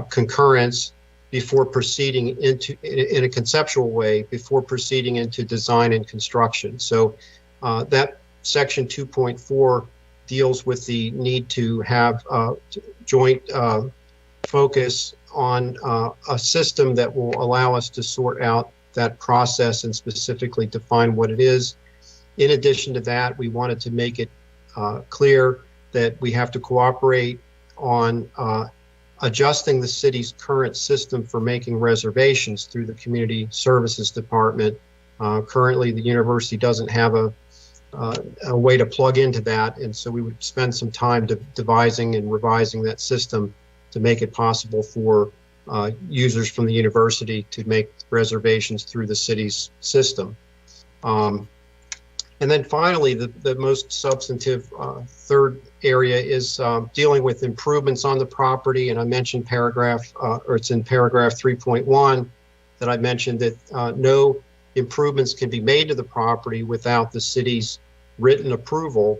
concurrence before proceeding in a conceptual way, before proceeding into design and construction. So that Section 2.4 deals with the need to have joint focus on a system that will allow us to sort out that process and specifically define what it is. In addition to that, we wanted to make it clear that we have to cooperate on adjusting the city's current system for making reservations through the Community Services Department. Currently, the university doesn't have a way to plug into that, and so we would spend some time devising and revising that system to make it possible for users from the university to make reservations through the city's system. And then finally, the most substantive third area is dealing with improvements on the property. And I mentioned it's in paragraph 3.1 that I mentioned that no improvements can be made to the property without the city's written approval.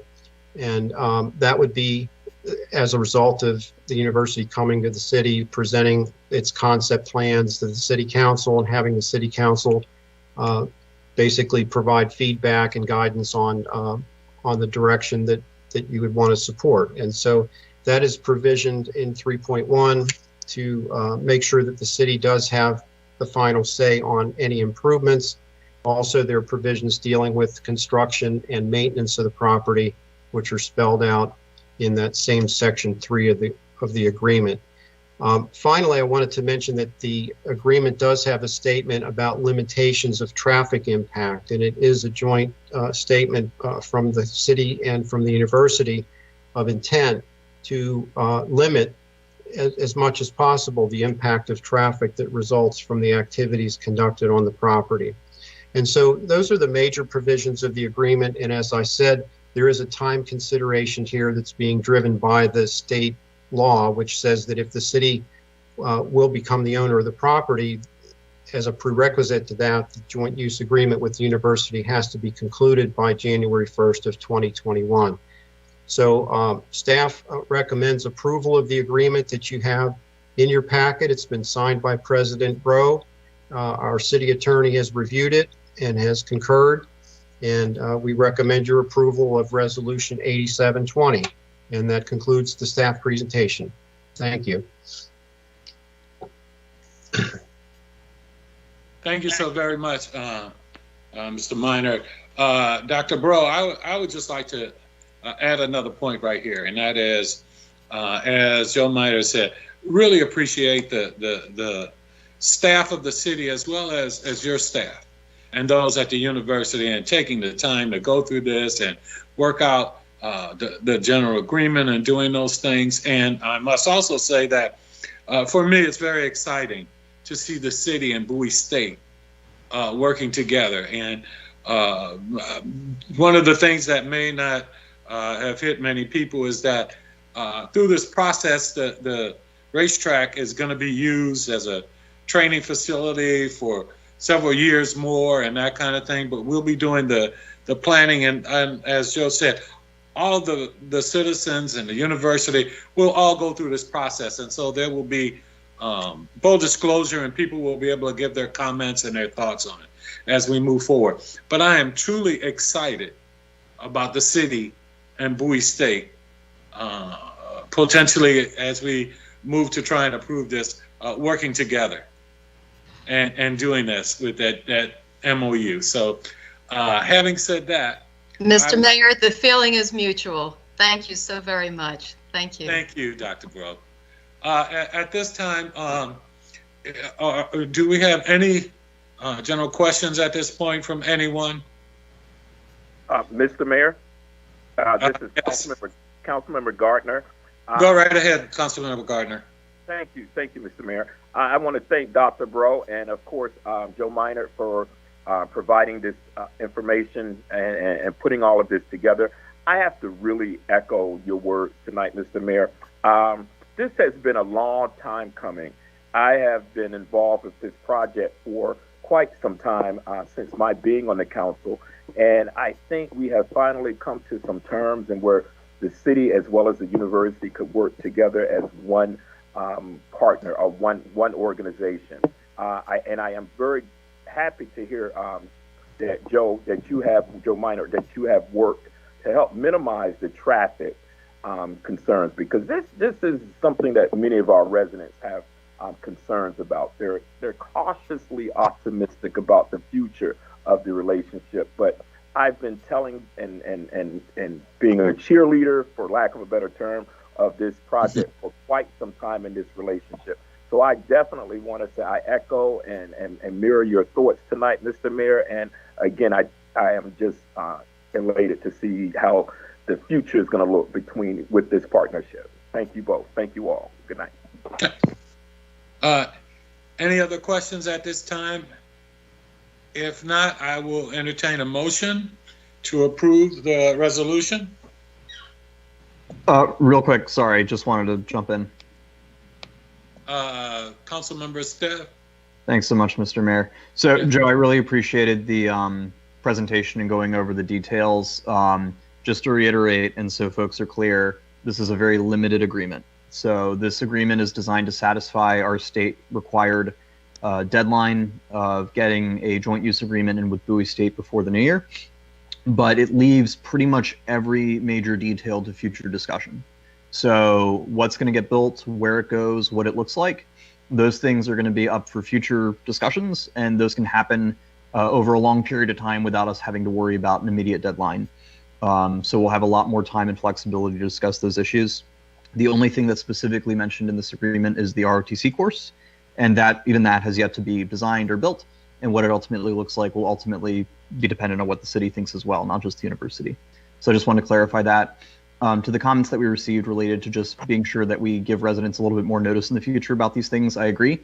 And that would be as a result of the university coming to the city, presenting its concept plans to the city council, and having the city council basically provide feedback and guidance on the direction that you would want to support. And so that is provisioned in 3.1 to make sure that the city does have the final say on any improvements. Also, there are provisions dealing with construction and maintenance of the property, which are spelled out in that same Section 3 of the agreement. Finally, I wanted to mention that the agreement does have a statement about limitations of traffic impact, and it is a joint statement from the city and from the university of intent to limit as much as possible the impact of traffic that results from the activities conducted on the property. And so those are the major provisions of the agreement, and as I said, there is a time consideration here that's being driven by the state law, which says that if the city will become the owner of the property, as a prerequisite to that, the joint use agreement with the university has to be concluded by January 1st of 2021. So staff recommends approval of the agreement that you have in your packet. It's been signed by President Bro. Our city attorney has reviewed it and has concurred, and we recommend your approval of Resolution 8720. And that concludes the staff presentation. Thank you. Thank you so very much, Mr. Minor. Dr. Bro, I would just like to add another point right here, and that is, as Joe Minor said, really appreciate the staff of the city as well as your staff and those at the university and taking the time to go through this and work out the general agreement and doing those things. And I must also say that for me, it's very exciting to see the city and Bowie State working together. And one of the things that may not have hit many people is that through this process, the racetrack is going to be used as a training facility for several years more and that kind of thing. But we'll be doing the planning, and as Joe said, all the citizens and the university will all go through this process, and so there will be full disclosure, and people will be able to give their comments and their thoughts on it as we move forward. But I am truly excited about the city and Bowie State potentially, as we move to try and approve this, working together and doing this with that MOU. So having said that, Mr. Mayor, the feeling is mutual. Thank you so very much. Thank you. Thank you, Dr. Bro. At this time, do we have any general questions at this point from anyone? Mr. Mayor, this is yes. Councilmember Gardner. Go right ahead, Councilmember Gardner. Thank you, Mr. Mayor. I want to thank Dr. Bro and, of course, Joe Minor for providing this information and putting all of this together. I have to really echo your words tonight, Mr. Mayor. This has been a long time coming. I have been involved with this project for quite some time, since my being on the council, and I think we have finally come to some terms and where the city as well as the university could work together as one partner or one organization. I am very happy to hear that Joe Minor, that you have worked to help minimize the traffic concerns, because this is something that many of our residents have concerns about. They're cautiously optimistic about the future of the relationship, but I've been telling and being a cheerleader, for lack of a better term, of this project for quite some time in this relationship. So I definitely want to say I echo and mirror your thoughts tonight, Mr. Mayor. And again, I am just elated to see how the future is going to look with this partnership. Thank you both. Thank you all. Good night. Any other questions at this time? If not, I will entertain a motion to approve the resolution. Real quick, sorry, just wanted to jump in. Councilmember Steph. Thanks so much, Mr. Mayor. So, Joe, I really appreciated the presentation and going over the details. Just to reiterate, and so folks are clear, this is a very limited agreement. So this agreement is designed to satisfy our state required deadline of getting a joint use agreement in with Bowie State before the new year, but it leaves pretty much every major detail to future discussion. So what's going to get built, where it goes, what it looks like, those things are going to be up for future discussions, and those can happen over a long period of time without us having to worry about an immediate deadline. So we'll have a lot more time and flexibility to discuss those issues. The only thing that's specifically mentioned in this agreement is the ROTC course, and even that has yet to be designed or built, and what it ultimately looks like will ultimately be dependent on what the city thinks as well, not just the university. So I just want to clarify that. To the comments that we received related to just being sure that we give residents a little bit more notice in the future about these things, I agree.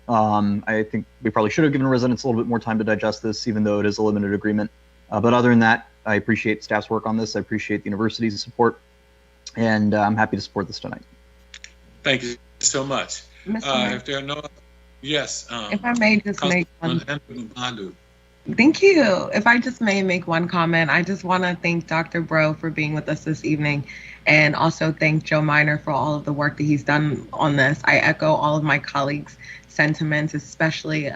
I think we probably should have given residents a little bit more time to digest this, even though it is a limited agreement. But other than that, I appreciate staff's work on this. I appreciate the university's support, and I'm happy to support this tonight. Thank you so much. If there are no, yes. If I may just make one. Thank you. If I just may make one comment, I just want to thank Dr. Bro for being with us this evening, and also thank Joe Minor for all of the work that he's done on this. I echo all of my colleagues' sentiments, especially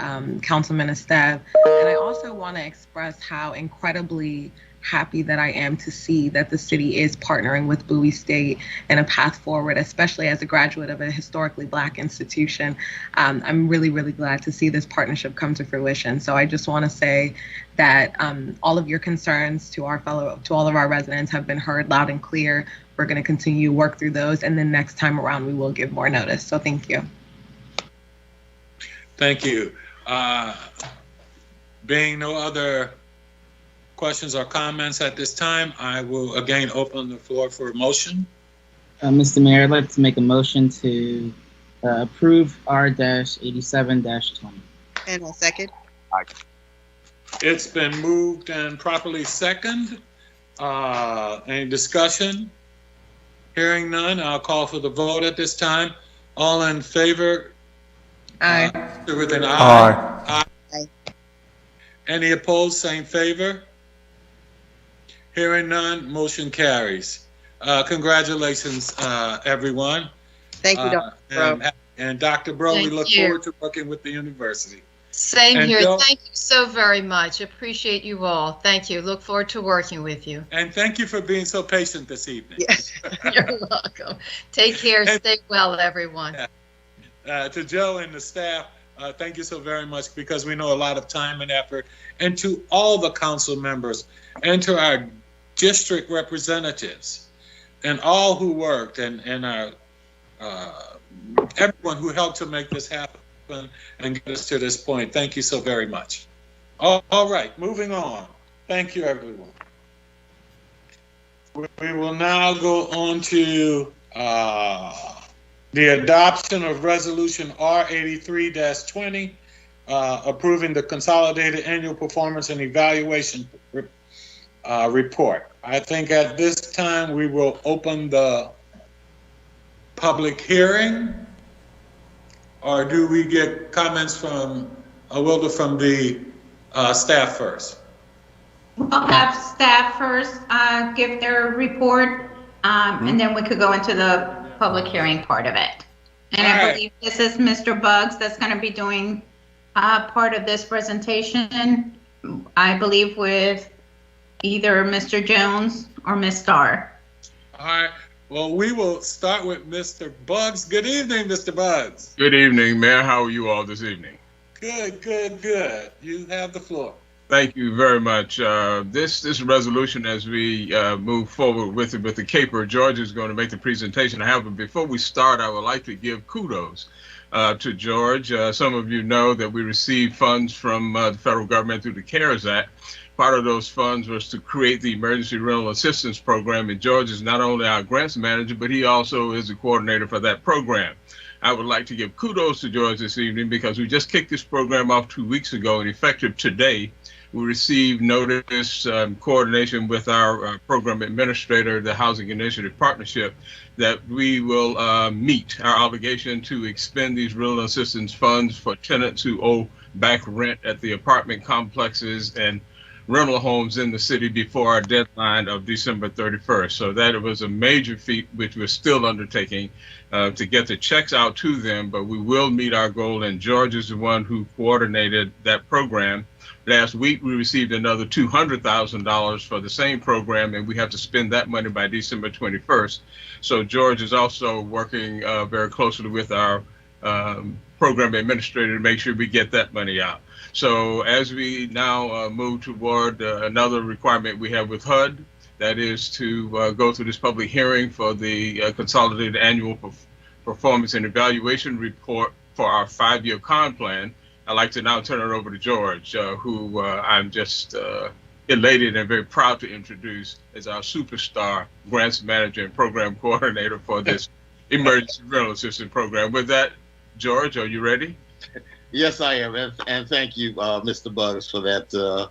Councilman Esteve. And I also want to express how incredibly happy that I am to see that the city is partnering with Bowie State in a path forward, especially as a graduate of a historically Black institution. I'm really, really glad to see this partnership come to fruition. So I just want to say that all of your concerns to all of our residents have been heard loud and clear. We're going to continue to work through those, and then next time around we will give more notice. So thank you. Thank you. Being no other questions or comments at this time, I will again open the floor for a motion. Mr. Mayor, I'd like to make a motion to approve R-87-20. And I'll second. It's been moved and properly seconded. Any discussion? Hearing none, I'll call for the vote at this time. All in favor? Aye. With an aye. Aye. Any opposed, same favor? Hearing none, motion carries. Congratulations, everyone. Thank you, Dr. Bro. And Dr. Bro, we Thank look you. forward to working with the university. Same And here. Bill- Thank you so very much. Appreciate you all. Thank you. Look forward to working with you. And thank you for being so patient this evening. Yes. You're welcome. Take care. Stay well, everyone. To Joe and the staff, thank you so very much, because we know a lot of time and effort. And to all the council members and to our district representatives and all who worked and our everyone who helped to make this happen and get us to this point. Thank you so very much. All right, moving on. Thank you, everyone. We will now go on to the adoption of Resolution R83-20, approving the Consolidated Annual Performance and Evaluation Report. I think at this time we will open the public hearing. Or do we get comments from Wilda from the staff first? We'll have staff first give their report, and then we could go into the public hearing part of it. And I believe this is Mr. Buggs that's going to be doing part of this presentation, I believe with either Mr. Jones or Ms. Starr. All right. Well, we will start with Mr. Buggs. Good evening, Mr. Buggs. Good evening, Mayor. How are you all this evening? Good, good, good. You have the floor. Thank you very much. This resolution, as we move forward with it with the caper, George is going to make the presentation. However, before we start, I would like to give kudos to George. Some of you know that we received funds from the federal government through the CARES Act. Part of those funds was to create the Emergency Rental Assistance Program, and George is not only our grants manager, but he also is the coordinator for that program. I would like to give kudos to George this evening because we just kicked this program off 2 weeks ago, and effective today, we received notice, coordination with our program administrator, the Housing Initiative Partnership, that we will meet our obligation to expend these rental assistance funds for tenants who owe back rent at the apartment complexes and rental homes in the city before our deadline of December 31st. So that was a major feat, which we're still undertaking to get the checks out to them, but we will meet our goal, and George is the one who coordinated that program. Last week, we received another $200,000 for the same program, and we have to spend that money by December 21st. So George is also working very closely with our program administrator to make sure we get that money out. So as we now move toward another requirement we have with HUD, that is to go through this public hearing for the Consolidated Annual Performance and Evaluation Report for our 5-year con plan. I'd like to now turn it over to George, who I'm just elated and very proud to introduce as our superstar grants manager and program coordinator for this Emergency Rental Assistance Program. With that, George, are you ready? Yes, I am, and thank you, Mr. Buggs, for that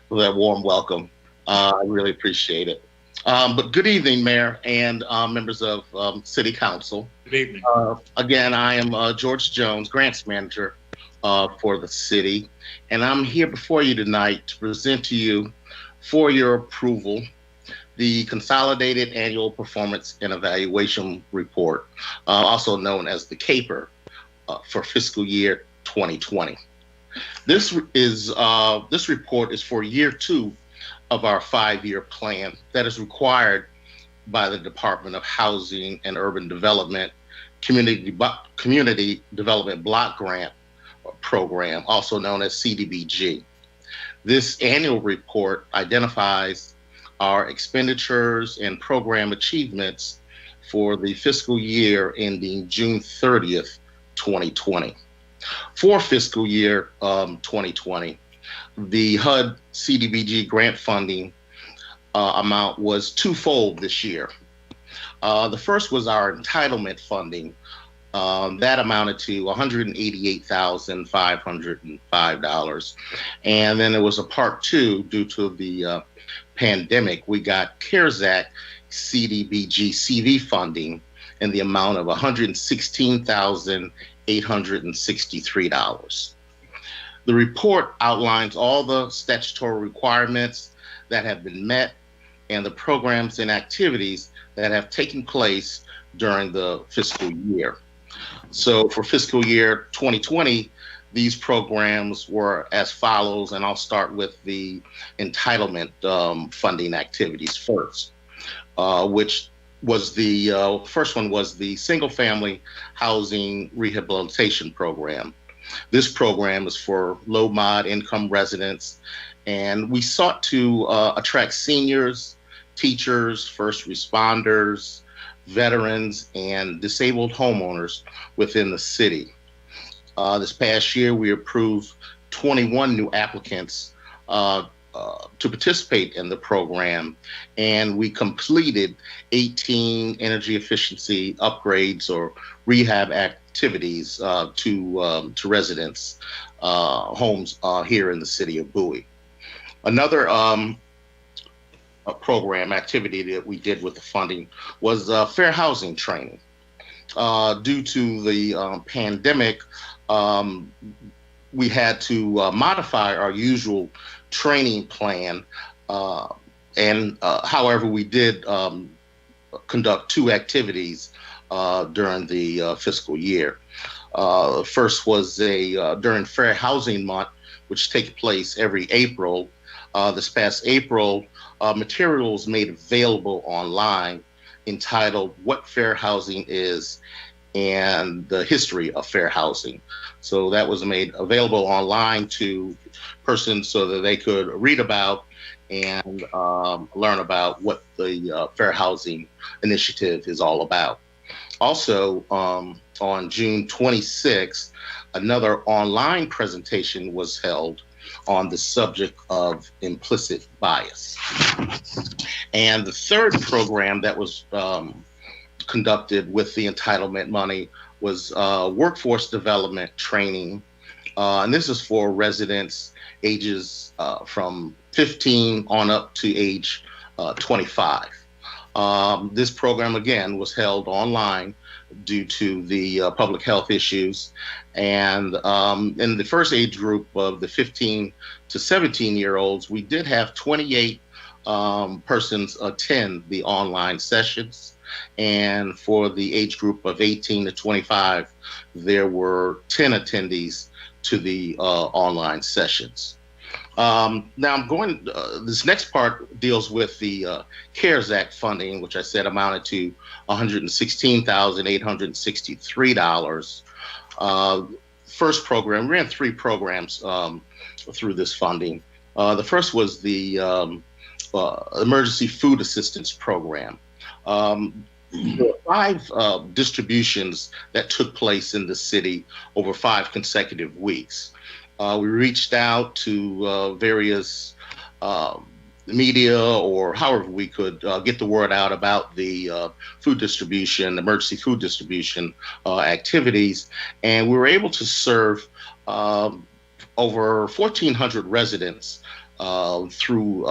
warm welcome. I really appreciate it. But good evening, Mayor and members of City Council. Good evening. Again, I am George Jones, Grants Manager for the city, and I'm here before you tonight to present to you for your approval the Consolidated Annual Performance and Evaluation Report, also known as the CAPER, for fiscal year 2020. This report is for year 2 of our 5-year plan that is required by the Department of Housing and Urban Development Community Development Block Grant Program, also known as CDBG. This annual report identifies our expenditures and program achievements for the fiscal year ending June 30th, 2020. For fiscal year 2020, the HUD CDBG grant funding amount was twofold this year. The first was our entitlement funding. That amounted to $188,505. And then there was a part 2 due to the pandemic. We got CARES Act CDBG CV funding in the amount of $116,863. The report outlines all the statutory requirements that have been met and the programs and activities that have taken place during the fiscal year. So for fiscal year 2020, these programs were as follows, and I'll start with the entitlement funding activities first, which was the first one was the single family housing rehabilitation program. This program is for low mod income residents, and we sought to attract seniors, teachers, first responders, veterans, and disabled homeowners within the city. This past year, we approved 21 new applicants to participate in the program, and we completed 18 energy efficiency upgrades or rehab activities to residents' homes here in the city of Bowie. Another program activity that we did with the funding was fair housing training. Due to the pandemic, we had to modify our usual training plan, and however, we did conduct 2 activities during the fiscal year. First was during Fair Housing Month, which takes place every April. This past April, materials made available online entitled "What Fair Housing Is and the History of Fair Housing." So that was made available online to persons so that they could read about and learn about what the Fair Housing Initiative is all about. Also, on June 26th, another online presentation was held on the subject of implicit bias. And the third program that was conducted with the entitlement money was workforce development training. And this is for residents ages from 15 on up to age 25. This program, again, was held online due to the public health issues. And in the first age group of the 15 to 17-year-olds, we did have 28 persons attend the online sessions. And for the age group of 18 to 25, there were 10 attendees to the online sessions. Now I'm going, this next part deals with the CARES Act funding, which I said amounted to $116,863. First program, we ran 3 programs through this funding. The first was the Emergency Food Assistance Program. There were 5 distributions that took place in the city over 5 consecutive weeks. We reached out to various media or however we could get the word out about the food distribution, emergency food distribution activities, and we were able to serve over 1,400 residents through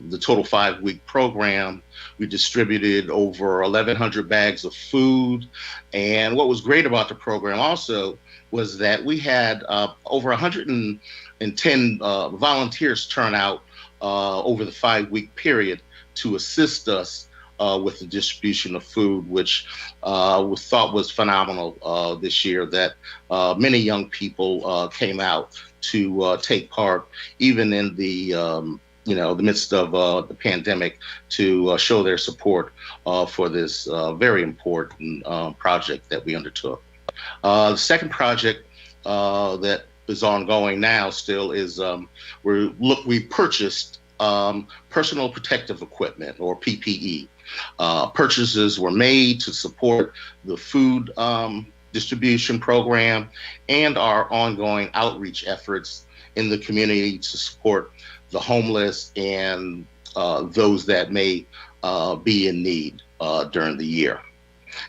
the total 5-week program. We distributed over 1,100 bags of food, and what was great about the program also was that we had over 110 volunteers turn out over the 5-week period to assist us with the distribution of food, which we thought was phenomenal this year, that many young people came out to take part, even in the the midst of the pandemic, to show their support for this very important project that we undertook. The second project that is ongoing now still is we purchased personal protective equipment, or PPE. Purchases were made to support the food distribution program and our ongoing outreach efforts in the community to support the homeless and those that may be in need during the year.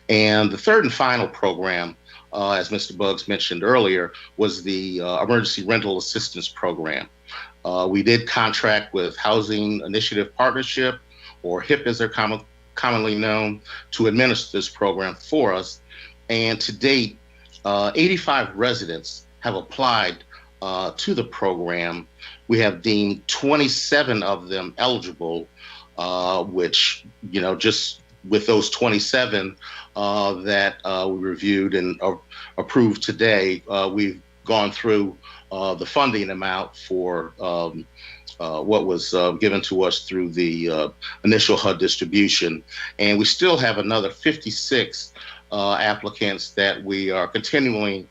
And the third and final program, as Mr. Buggs mentioned earlier, was the Emergency Rental Assistance Program. We did contract with Housing Initiative Partnership, or HIP as they're commonly known, to administer this program for us. And to date, 85 residents have applied to the program. We have deemed 27 of them eligible, which, just with those 27 that we reviewed and approved today, we've gone through the funding amount for what was given to us through the initial HUD distribution. And we still have another 56 applicants that we are continuing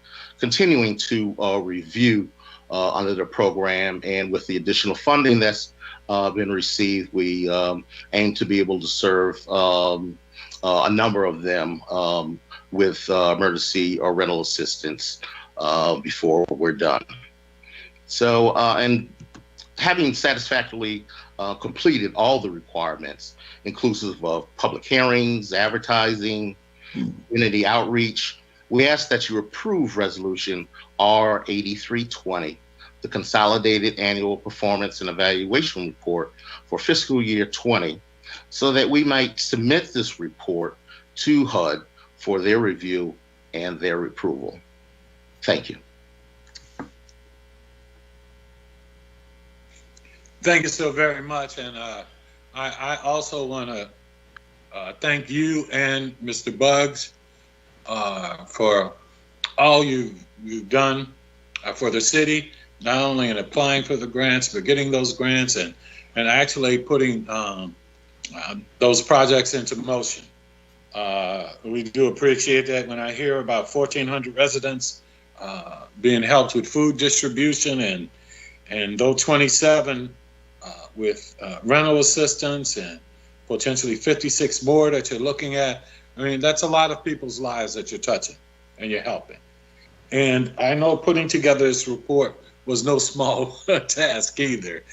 to review under the program. And with the additional funding that's been received, we aim to be able to serve a number of them with emergency or rental assistance before we're done. So, and having satisfactorily completed all the requirements, inclusive of public hearings, advertising, community outreach, we ask that you approve Resolution R8320, the Consolidated Annual Performance and Evaluation Report for fiscal year 20, so that we might submit this report to HUD for their review and their approval. Thank you. Thank you so very much. And I also want to thank you and Mr. Buggs for all you've done for the city, not only in applying for the grants, but getting those grants and actually putting those projects into motion. We do appreciate that. When I hear about 1,400 residents being helped with food distribution and those 27 with rental assistance and potentially 56 more that you're looking at, I mean, that's a lot of people's lives that you're touching and you're helping. And I know putting together this report was no small task either.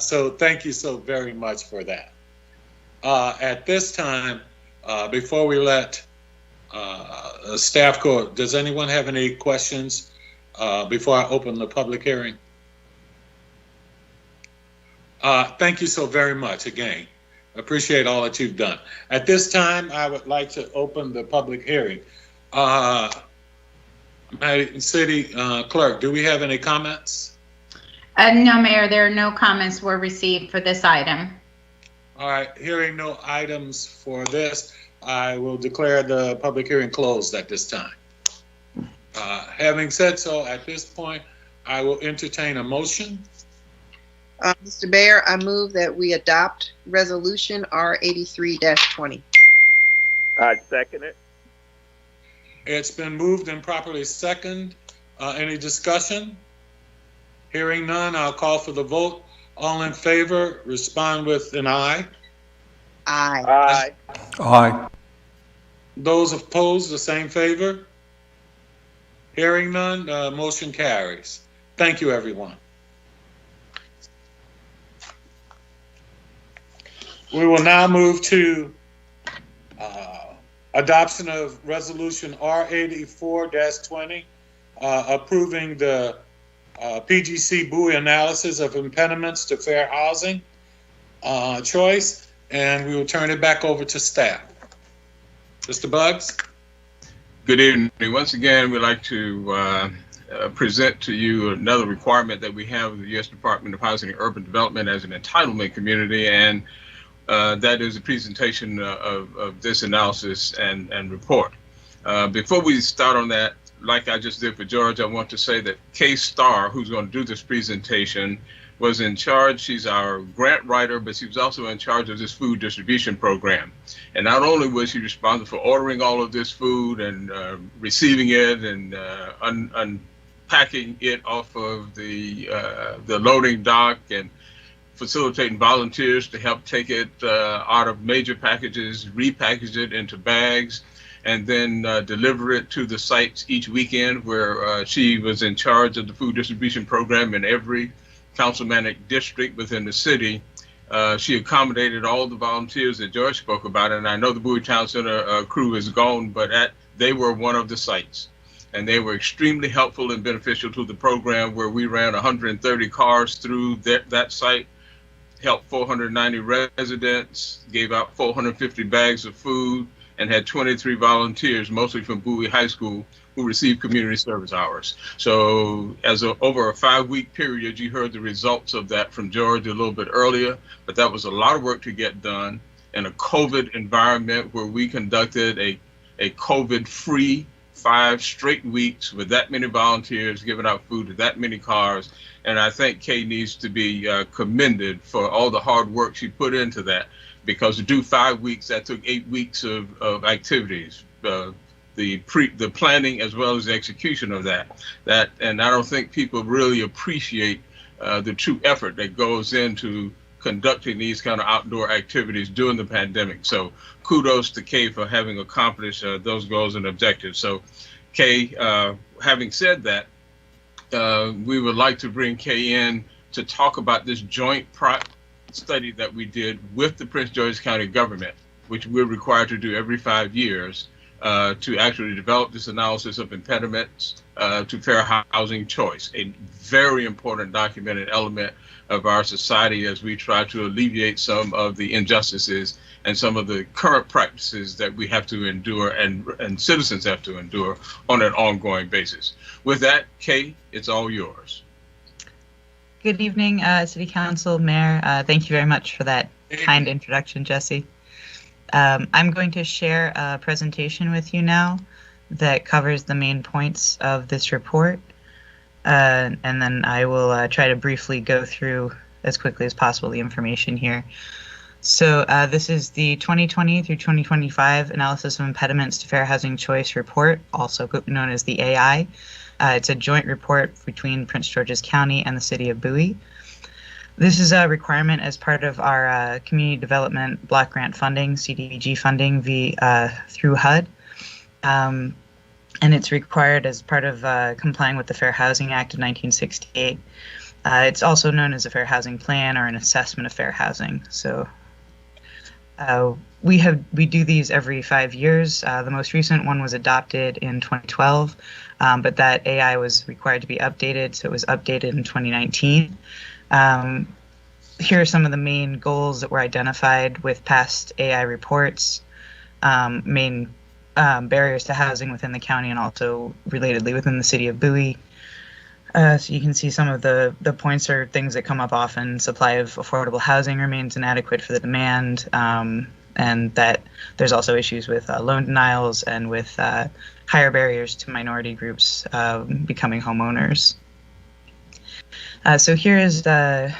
So thank you so very much for that. At this time, before we let staff go, does anyone have any questions before I open the public hearing? Thank you so very much again. Appreciate all that you've done. At this time, I would like to open the public hearing. My city clerk, do we have any comments? No, Mayor, there are no comments were received for this item. All right, hearing no items for this, I will declare the public hearing closed at this time. Having said so, at this point, I will entertain a motion. Mr. Mayor, I move that we adopt Resolution R83-20. I second it. It's been moved and properly seconded. Any discussion? Hearing none, I'll call for the vote. All in favor, respond with an aye. Aye. Aye. Aye. Those opposed, the same favor. Hearing none, motion carries. Thank you, everyone. We will now move to adoption of Resolution R84-20, approving the PGC Buoy analysis of impediments to fair housing choice, and we will turn it back over to staff. Mr. Buggs? Good evening. Once again, we'd like to present to you another requirement that we have with the U.S. Department of Housing and Urban Development as an entitlement community, and that is a presentation of this analysis and report. Before we start on that, like I just did for George, I want to say that Kay Starr, who's going to do this presentation, was in charge. She's our grant writer, but she was also in charge of this food distribution program. And not only was she responsible for ordering all of this food and receiving it and unpacking it off of the loading dock and facilitating volunteers to help take it out of major packages, repackage it into bags, and then deliver it to the sites each weekend, where she was in charge of the food distribution program in every councilmanic district within the city. She accommodated all the volunteers that George spoke about, and I know the Bowie Town Center crew is gone, but they were one of the sites. And they were extremely helpful and beneficial to the program, where we ran 130 cars through that site, helped 490 residents, gave out 450 bags of food, and had 23 volunteers, mostly from Bowie High School, who received community service hours. So over a 5-week period, you heard the results of that from George a little bit earlier, but that was a lot of work to get done in a COVID environment where we conducted a COVID-free 5 straight weeks with that many volunteers, giving out food to that many cars. And I think Kay needs to be commended for all the hard work she put into that, because to do 5 weeks, that took 8 weeks of activities, the planning as well as the execution of that. And I don't think people really appreciate the true effort that goes into conducting these kind of outdoor activities during the pandemic. So kudos to Kay for having accomplished those goals and objectives. So Kay, having said that, we would like to bring Kay in to talk about this joint study that we did with the Prince George's County government, which we're required to do every 5 years, to actually develop this analysis of impediments to fair housing choice, a very important documented element of our society as we try to alleviate some of the injustices and some of the current practices that we have to endure and citizens have to endure on an ongoing basis. With that, Kay, it's all yours. Good evening, City Council, Mayor. Thank you very much for that kind introduction, Jesse. I'm going to share a presentation with you now that covers the main points of this report. And then I will try to briefly go through as quickly as possible the information here. So this is the 2020 through 2025 Analysis of Impediments to Fair Housing Choice report, also known as the AI. It's a joint report between Prince George's County and the City of Bowie. This is a requirement as part of our Community Development Block Grant funding, CDBG funding through HUD. And it's required as part of complying with the Fair Housing Act of 1968. It's also known as a Fair Housing Plan or an assessment of fair housing. So we do these every 5 years. The most recent one was adopted in 2012, but that AI was required to be updated, so it was updated in 2019. Here are some of the main goals that were identified with past AI reports, main barriers to housing within the county and also relatedly within the City of Bowie. So you can see some of the points are things that come up often. Supply of affordable housing remains inadequate for the demand, and that there's also issues with loan denials and with higher barriers to minority groups becoming homeowners. So here is the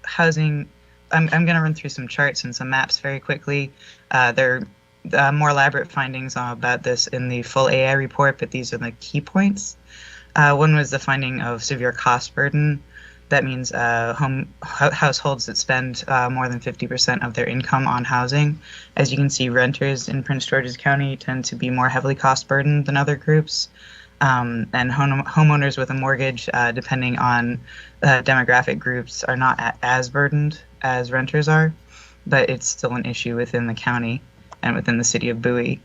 housing. I'm going to run through some charts and some maps very quickly. There are more elaborate findings about this in the full AI report, but these are the key points. One was the finding of severe cost burden. That means households that spend more than 50% of their income on housing. As you can see, renters in Prince George's County tend to be more heavily cost burdened than other groups. And homeowners with a mortgage, depending on demographic groups, are not as burdened as renters are, but it's still an issue within the county and within the City of Bowie.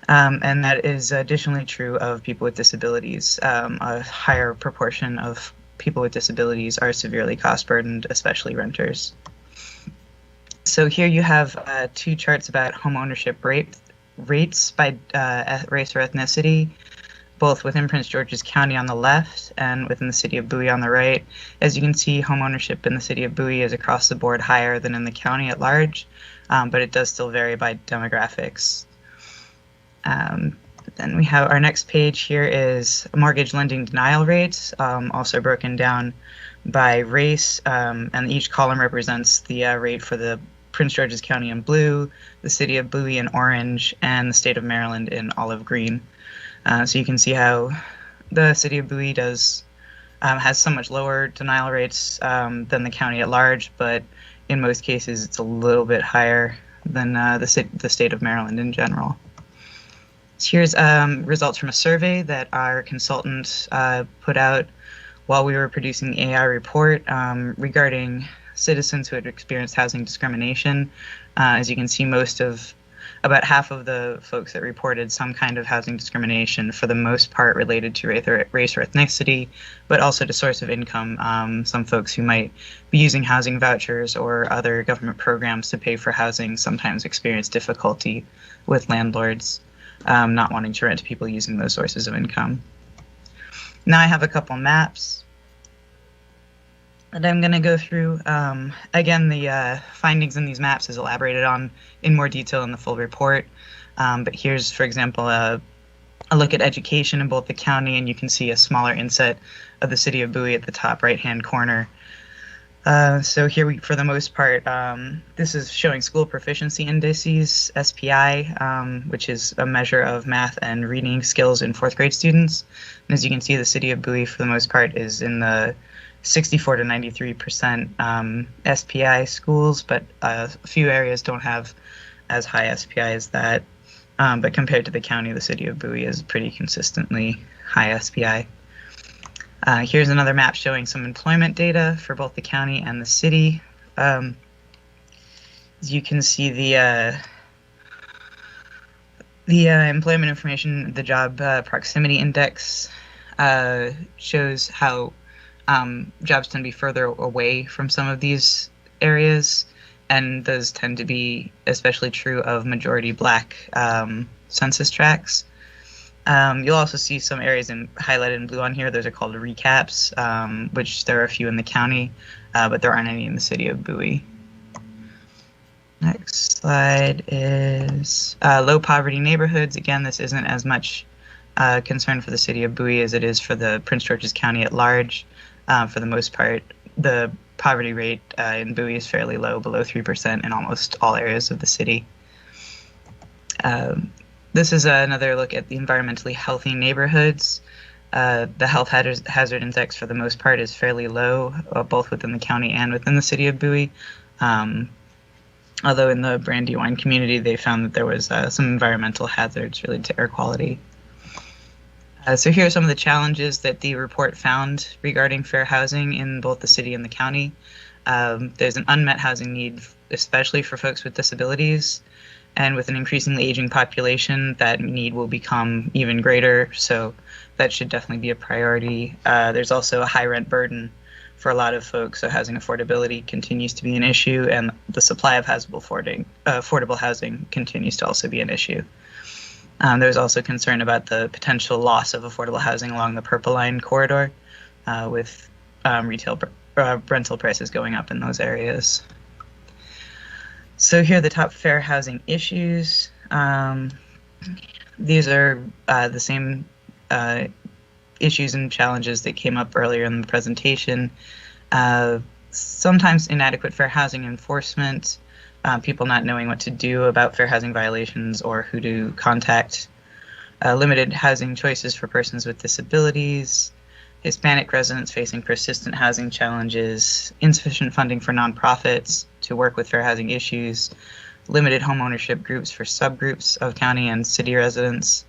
And that is additionally true of people with disabilities. A higher proportion of people with disabilities are severely cost burdened, especially renters. So here you have 2 charts about home ownership rates by race or ethnicity, both within Prince George's County on the left and within the City of Bowie on the right. As you can see, home ownership in the City of Bowie is across the board higher than in the county at large, but it does still vary by demographics. Then we have our next page here is mortgage lending denial rates, also broken down by race, and each column represents the rate for the Prince George's County in blue, the City of Bowie in orange, and the State of Maryland in olive green. So you can see how the City of Bowie has so much lower denial rates than the county at large, but in most cases it's a little bit higher than the State of Maryland in general. Here's results from a survey that our consultant put out while we were producing the AI report regarding citizens who had experienced housing discrimination. As you can see, most of about half of the folks that reported some kind of housing discrimination, for the most part related to race or ethnicity, but also to source of income. Some folks who might be using housing vouchers or other government programs to pay for housing sometimes experience difficulty with landlords not wanting to rent to people using those sources of income. Now I have a couple maps that I'm going to go through. Again, the findings in these maps is elaborated on in more detail in the full report. But here's, for example, a look at education in both the county, and you can see a smaller inset of the city of Bowie at the top right-hand corner. So here we, for the most part, this is showing school proficiency indices, SPI, which is a measure of math and reading skills in fourth grade students. And as you can see, the city of Bowie, for the most part, is in the 64 to 93% SPI schools, but a few areas don't have as high SPI as that. But compared to the county, the city of Bowie is pretty consistently high SPI. Here's another map showing some employment data for both the county and the city. As you can see, the employment information, the job proximity index shows how jobs tend to be further away from some of these areas, and those tend to be especially true of majority Black census tracts. You'll also see some areas highlighted in blue on here. Those are called recaps, which there are a few in the county, but there aren't any in the city of Bowie. Next slide is low poverty neighborhoods. Again, this isn't as much concern for the city of Bowie as it is for the Prince George's County at large. For the most part, the poverty rate in Bowie is fairly low, below 3% in almost all areas of the city. This is another look at the environmentally healthy neighborhoods. The health hazard index, for the most part, is fairly low, both within the county and within the city of Bowie. Although in the Brandywine community, they found that there was some environmental hazards related to air quality. So here are some of the challenges that the report found regarding fair housing in both the city and the county. There's an unmet housing need, especially for folks with disabilities. And with an increasingly aging population, that need will become even greater. So that should definitely be a priority. There's also a high rent burden for a lot of folks. So housing affordability continues to be an issue, and the supply of affordable housing continues to also be an issue. There's also concern about the potential loss of affordable housing along the Purple Line corridor, with retail rental prices going up in those areas. So here are the top fair housing issues. These are the same issues and challenges that came up earlier in the presentation. Sometimes inadequate fair housing enforcement, people not knowing what to do about fair housing violations or who to contact, limited housing choices for persons with disabilities, Hispanic residents facing persistent housing challenges, insufficient funding for nonprofits to work with fair housing issues, limited homeownership groups for subgroups of county and city residents,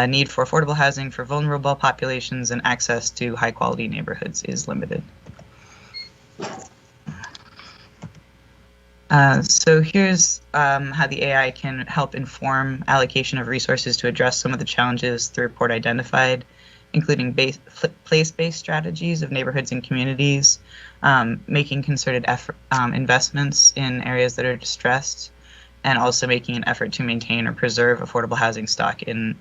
need for affordable housing for vulnerable populations, and access to high quality neighborhoods is limited. So here's how the AI can help inform allocation of resources to address some of the challenges the report identified, including place-based strategies of neighborhoods and communities, making concerted investments in areas that are distressed, and also making an effort to maintain or preserve affordable housing stock in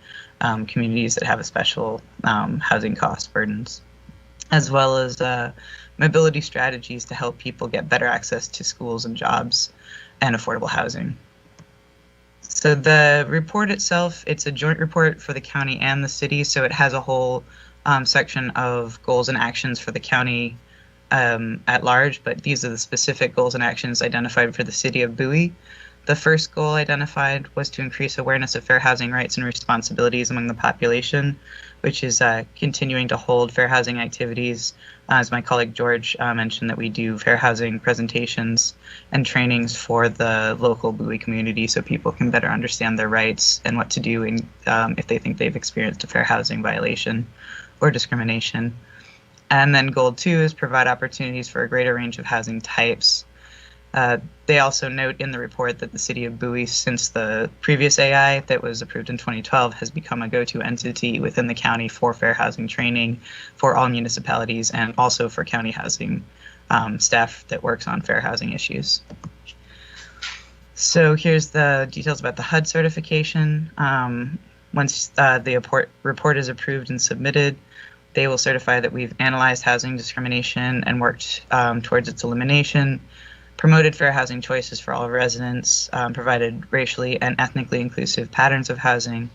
communities that have special housing cost burdens, as well as mobility strategies to help people get better access to schools and jobs and affordable housing. So the report itself, it's a joint report for the county and the city, so it has a whole section of goals and actions for the county at large, but these are the specific goals and actions identified for the city of Bowie. The first goal identified was to increase awareness of fair housing rights and responsibilities among the population, which is continuing to hold fair housing activities. As my colleague George mentioned, that we do fair housing presentations and trainings for the local Bowie community so people can better understand their rights and what to do if they think they've experienced a fair housing violation or discrimination. And then goal 2 is provide opportunities for a greater range of housing types. They also note in the report that the city of Bowie, since the previous AI that was approved in 2012, has become a go-to entity within the county for fair housing training for all municipalities and also for county housing staff that works on fair housing issues. So here's the details about the Hud certification. Once the report is approved and submitted, they will certify that we've analyzed housing discrimination and worked towards its elimination, promoted fair housing choices for all residents, provided racially and ethnically inclusive patterns of housing,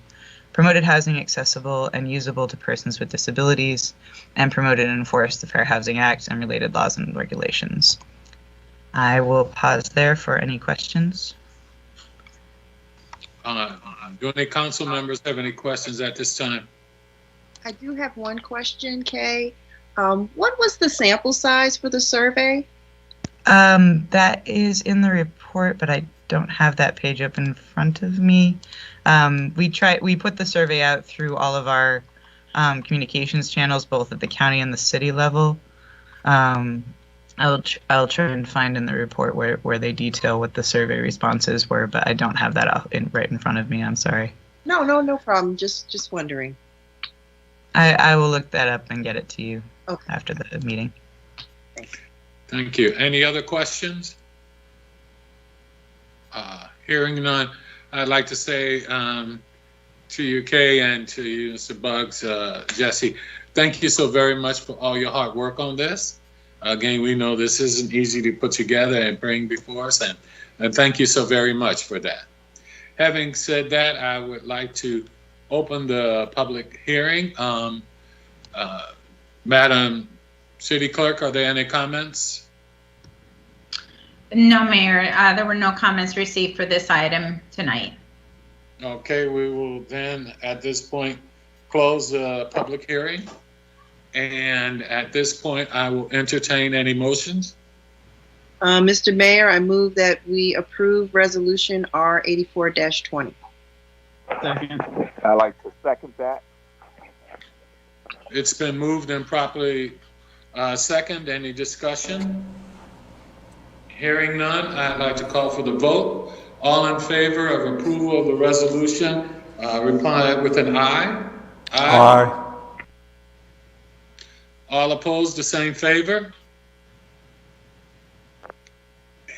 promoted housing accessible and usable to persons with disabilities, and promoted and enforced the Fair Housing Act and related laws and regulations. I will pause there for any questions. Do any council members have any questions at this time? I do have one question, Kay. What was the sample size for the survey? That is in the report, but I don't have that page up in front of me. We put the survey out through all of our communications channels, both at the county and the city level. I'll try and find in the report where they detail what the survey responses were, but I don't have that right in front of me. I'm sorry. No problem. Just wondering. I will look that up and get it to you after the meeting. Thank you. Any other questions? Hearing none, I'd like to say to you, Kay, and to you, Mr. Buggs, Jesse, thank you so very much for all your hard work on this. Again, we know this isn't easy to put together and bring before us, and thank you so very much for that. Having said that, I would like to open the public hearing. Madam City Clerk, are there any comments? No, Mayor. There were no comments received for this item tonight. Okay, we will then, at this point, close the public hearing. And at this point, I will entertain any motions. Mr. Mayor, I move that we approve Resolution R84-20. Second. I'd like to second that. It's been moved and properly second. Any discussion? Hearing none, I'd like to call for the vote. All in favor of approval of the resolution, reply with an aye. Aye. All opposed, the same favor.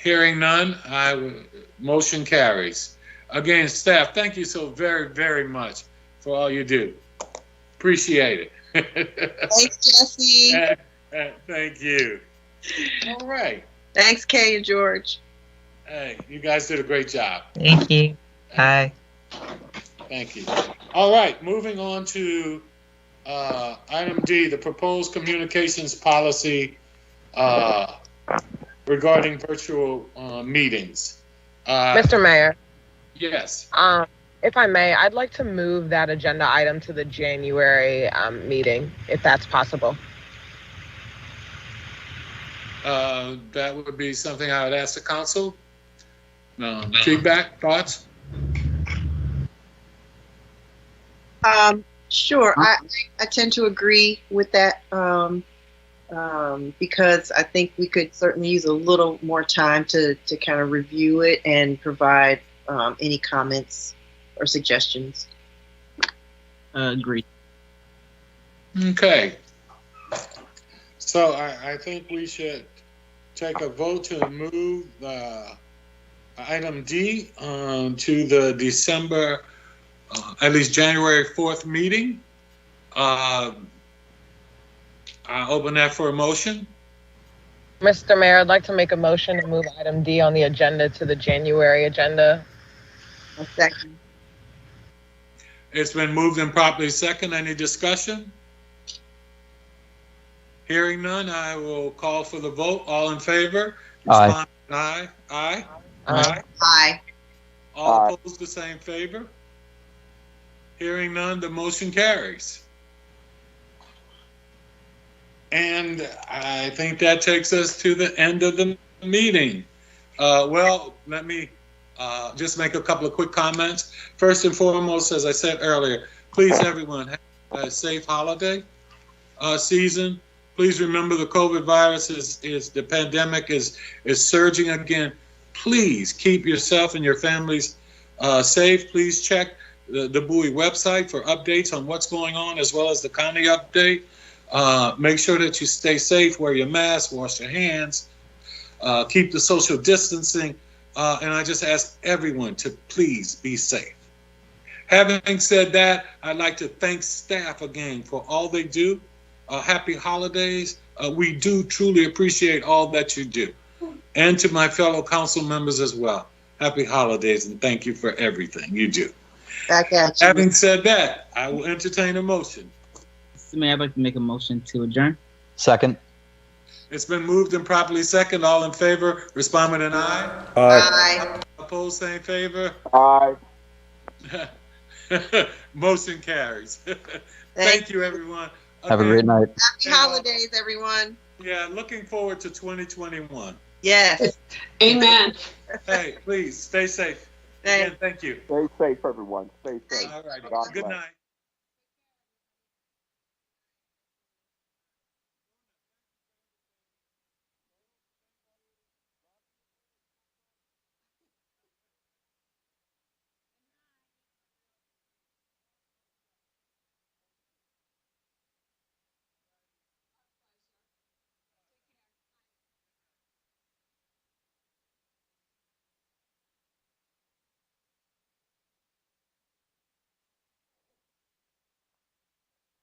Hearing none, motion carries. Again, staff, thank you so very, very much for all you do. Appreciate it. Thanks, Jesse. Thank you. All right. Thanks, Kay and George. Hey, you guys did a great job. Thank you. Bye. Thank you. All right, moving on to item D, the proposed communications policy regarding virtual meetings. Mr. Mayor. Yes. If I may, I'd like to move that agenda item to the January meeting, if that's possible. That would be something I would ask the council. Feedback, thoughts? Sure. I tend to agree with that because I think we could certainly use a little more time to kind of review it and provide any comments or suggestions. Agreed. Okay. So I think we should take a vote to move item D to the December, at least January 4th meeting. I open that for a motion. Mr. Mayor, I'd like to make a motion to move item D on the agenda to the January agenda. A second. It's been moved and properly second. Any discussion? Hearing none, I will call for the vote. All in favor? Aye. Aye. Aye. Aye. Aye. All opposed, the same favor? Hearing none, the motion carries. And I think that takes us to the end of the meeting. Well, let me just make a couple of quick comments. First and foremost, as I said earlier, please everyone have a safe holiday season. Please remember the COVID virus is the pandemic is surging again. Please keep yourself and your families safe. Please check the Buoy website for updates on what's going on, as well as the county update. Make sure that you stay safe, wear your mask, wash your hands, keep the social distancing, and I just ask everyone to please be safe. Having said that, I'd like to thank staff again for all they do. Happy holidays. We do truly appreciate all that you do. And to my fellow council members as well. Happy holidays, and thank you for everything you do. Back at you. Having said that, I will entertain a motion. Mr. Mayor, I'd like to make a motion to adjourn. Second. It's been moved and properly second. All in favor, respond with an aye. Aye. Opposed, same favor. Aye. Motion carries. Thank you, everyone. Have a great night. Happy holidays, everyone. Yeah, looking forward to 2021. Yes. Amen. Hey, please stay safe. Again, thank you. Stay safe, everyone. Stay safe. All right. God Good bless. night.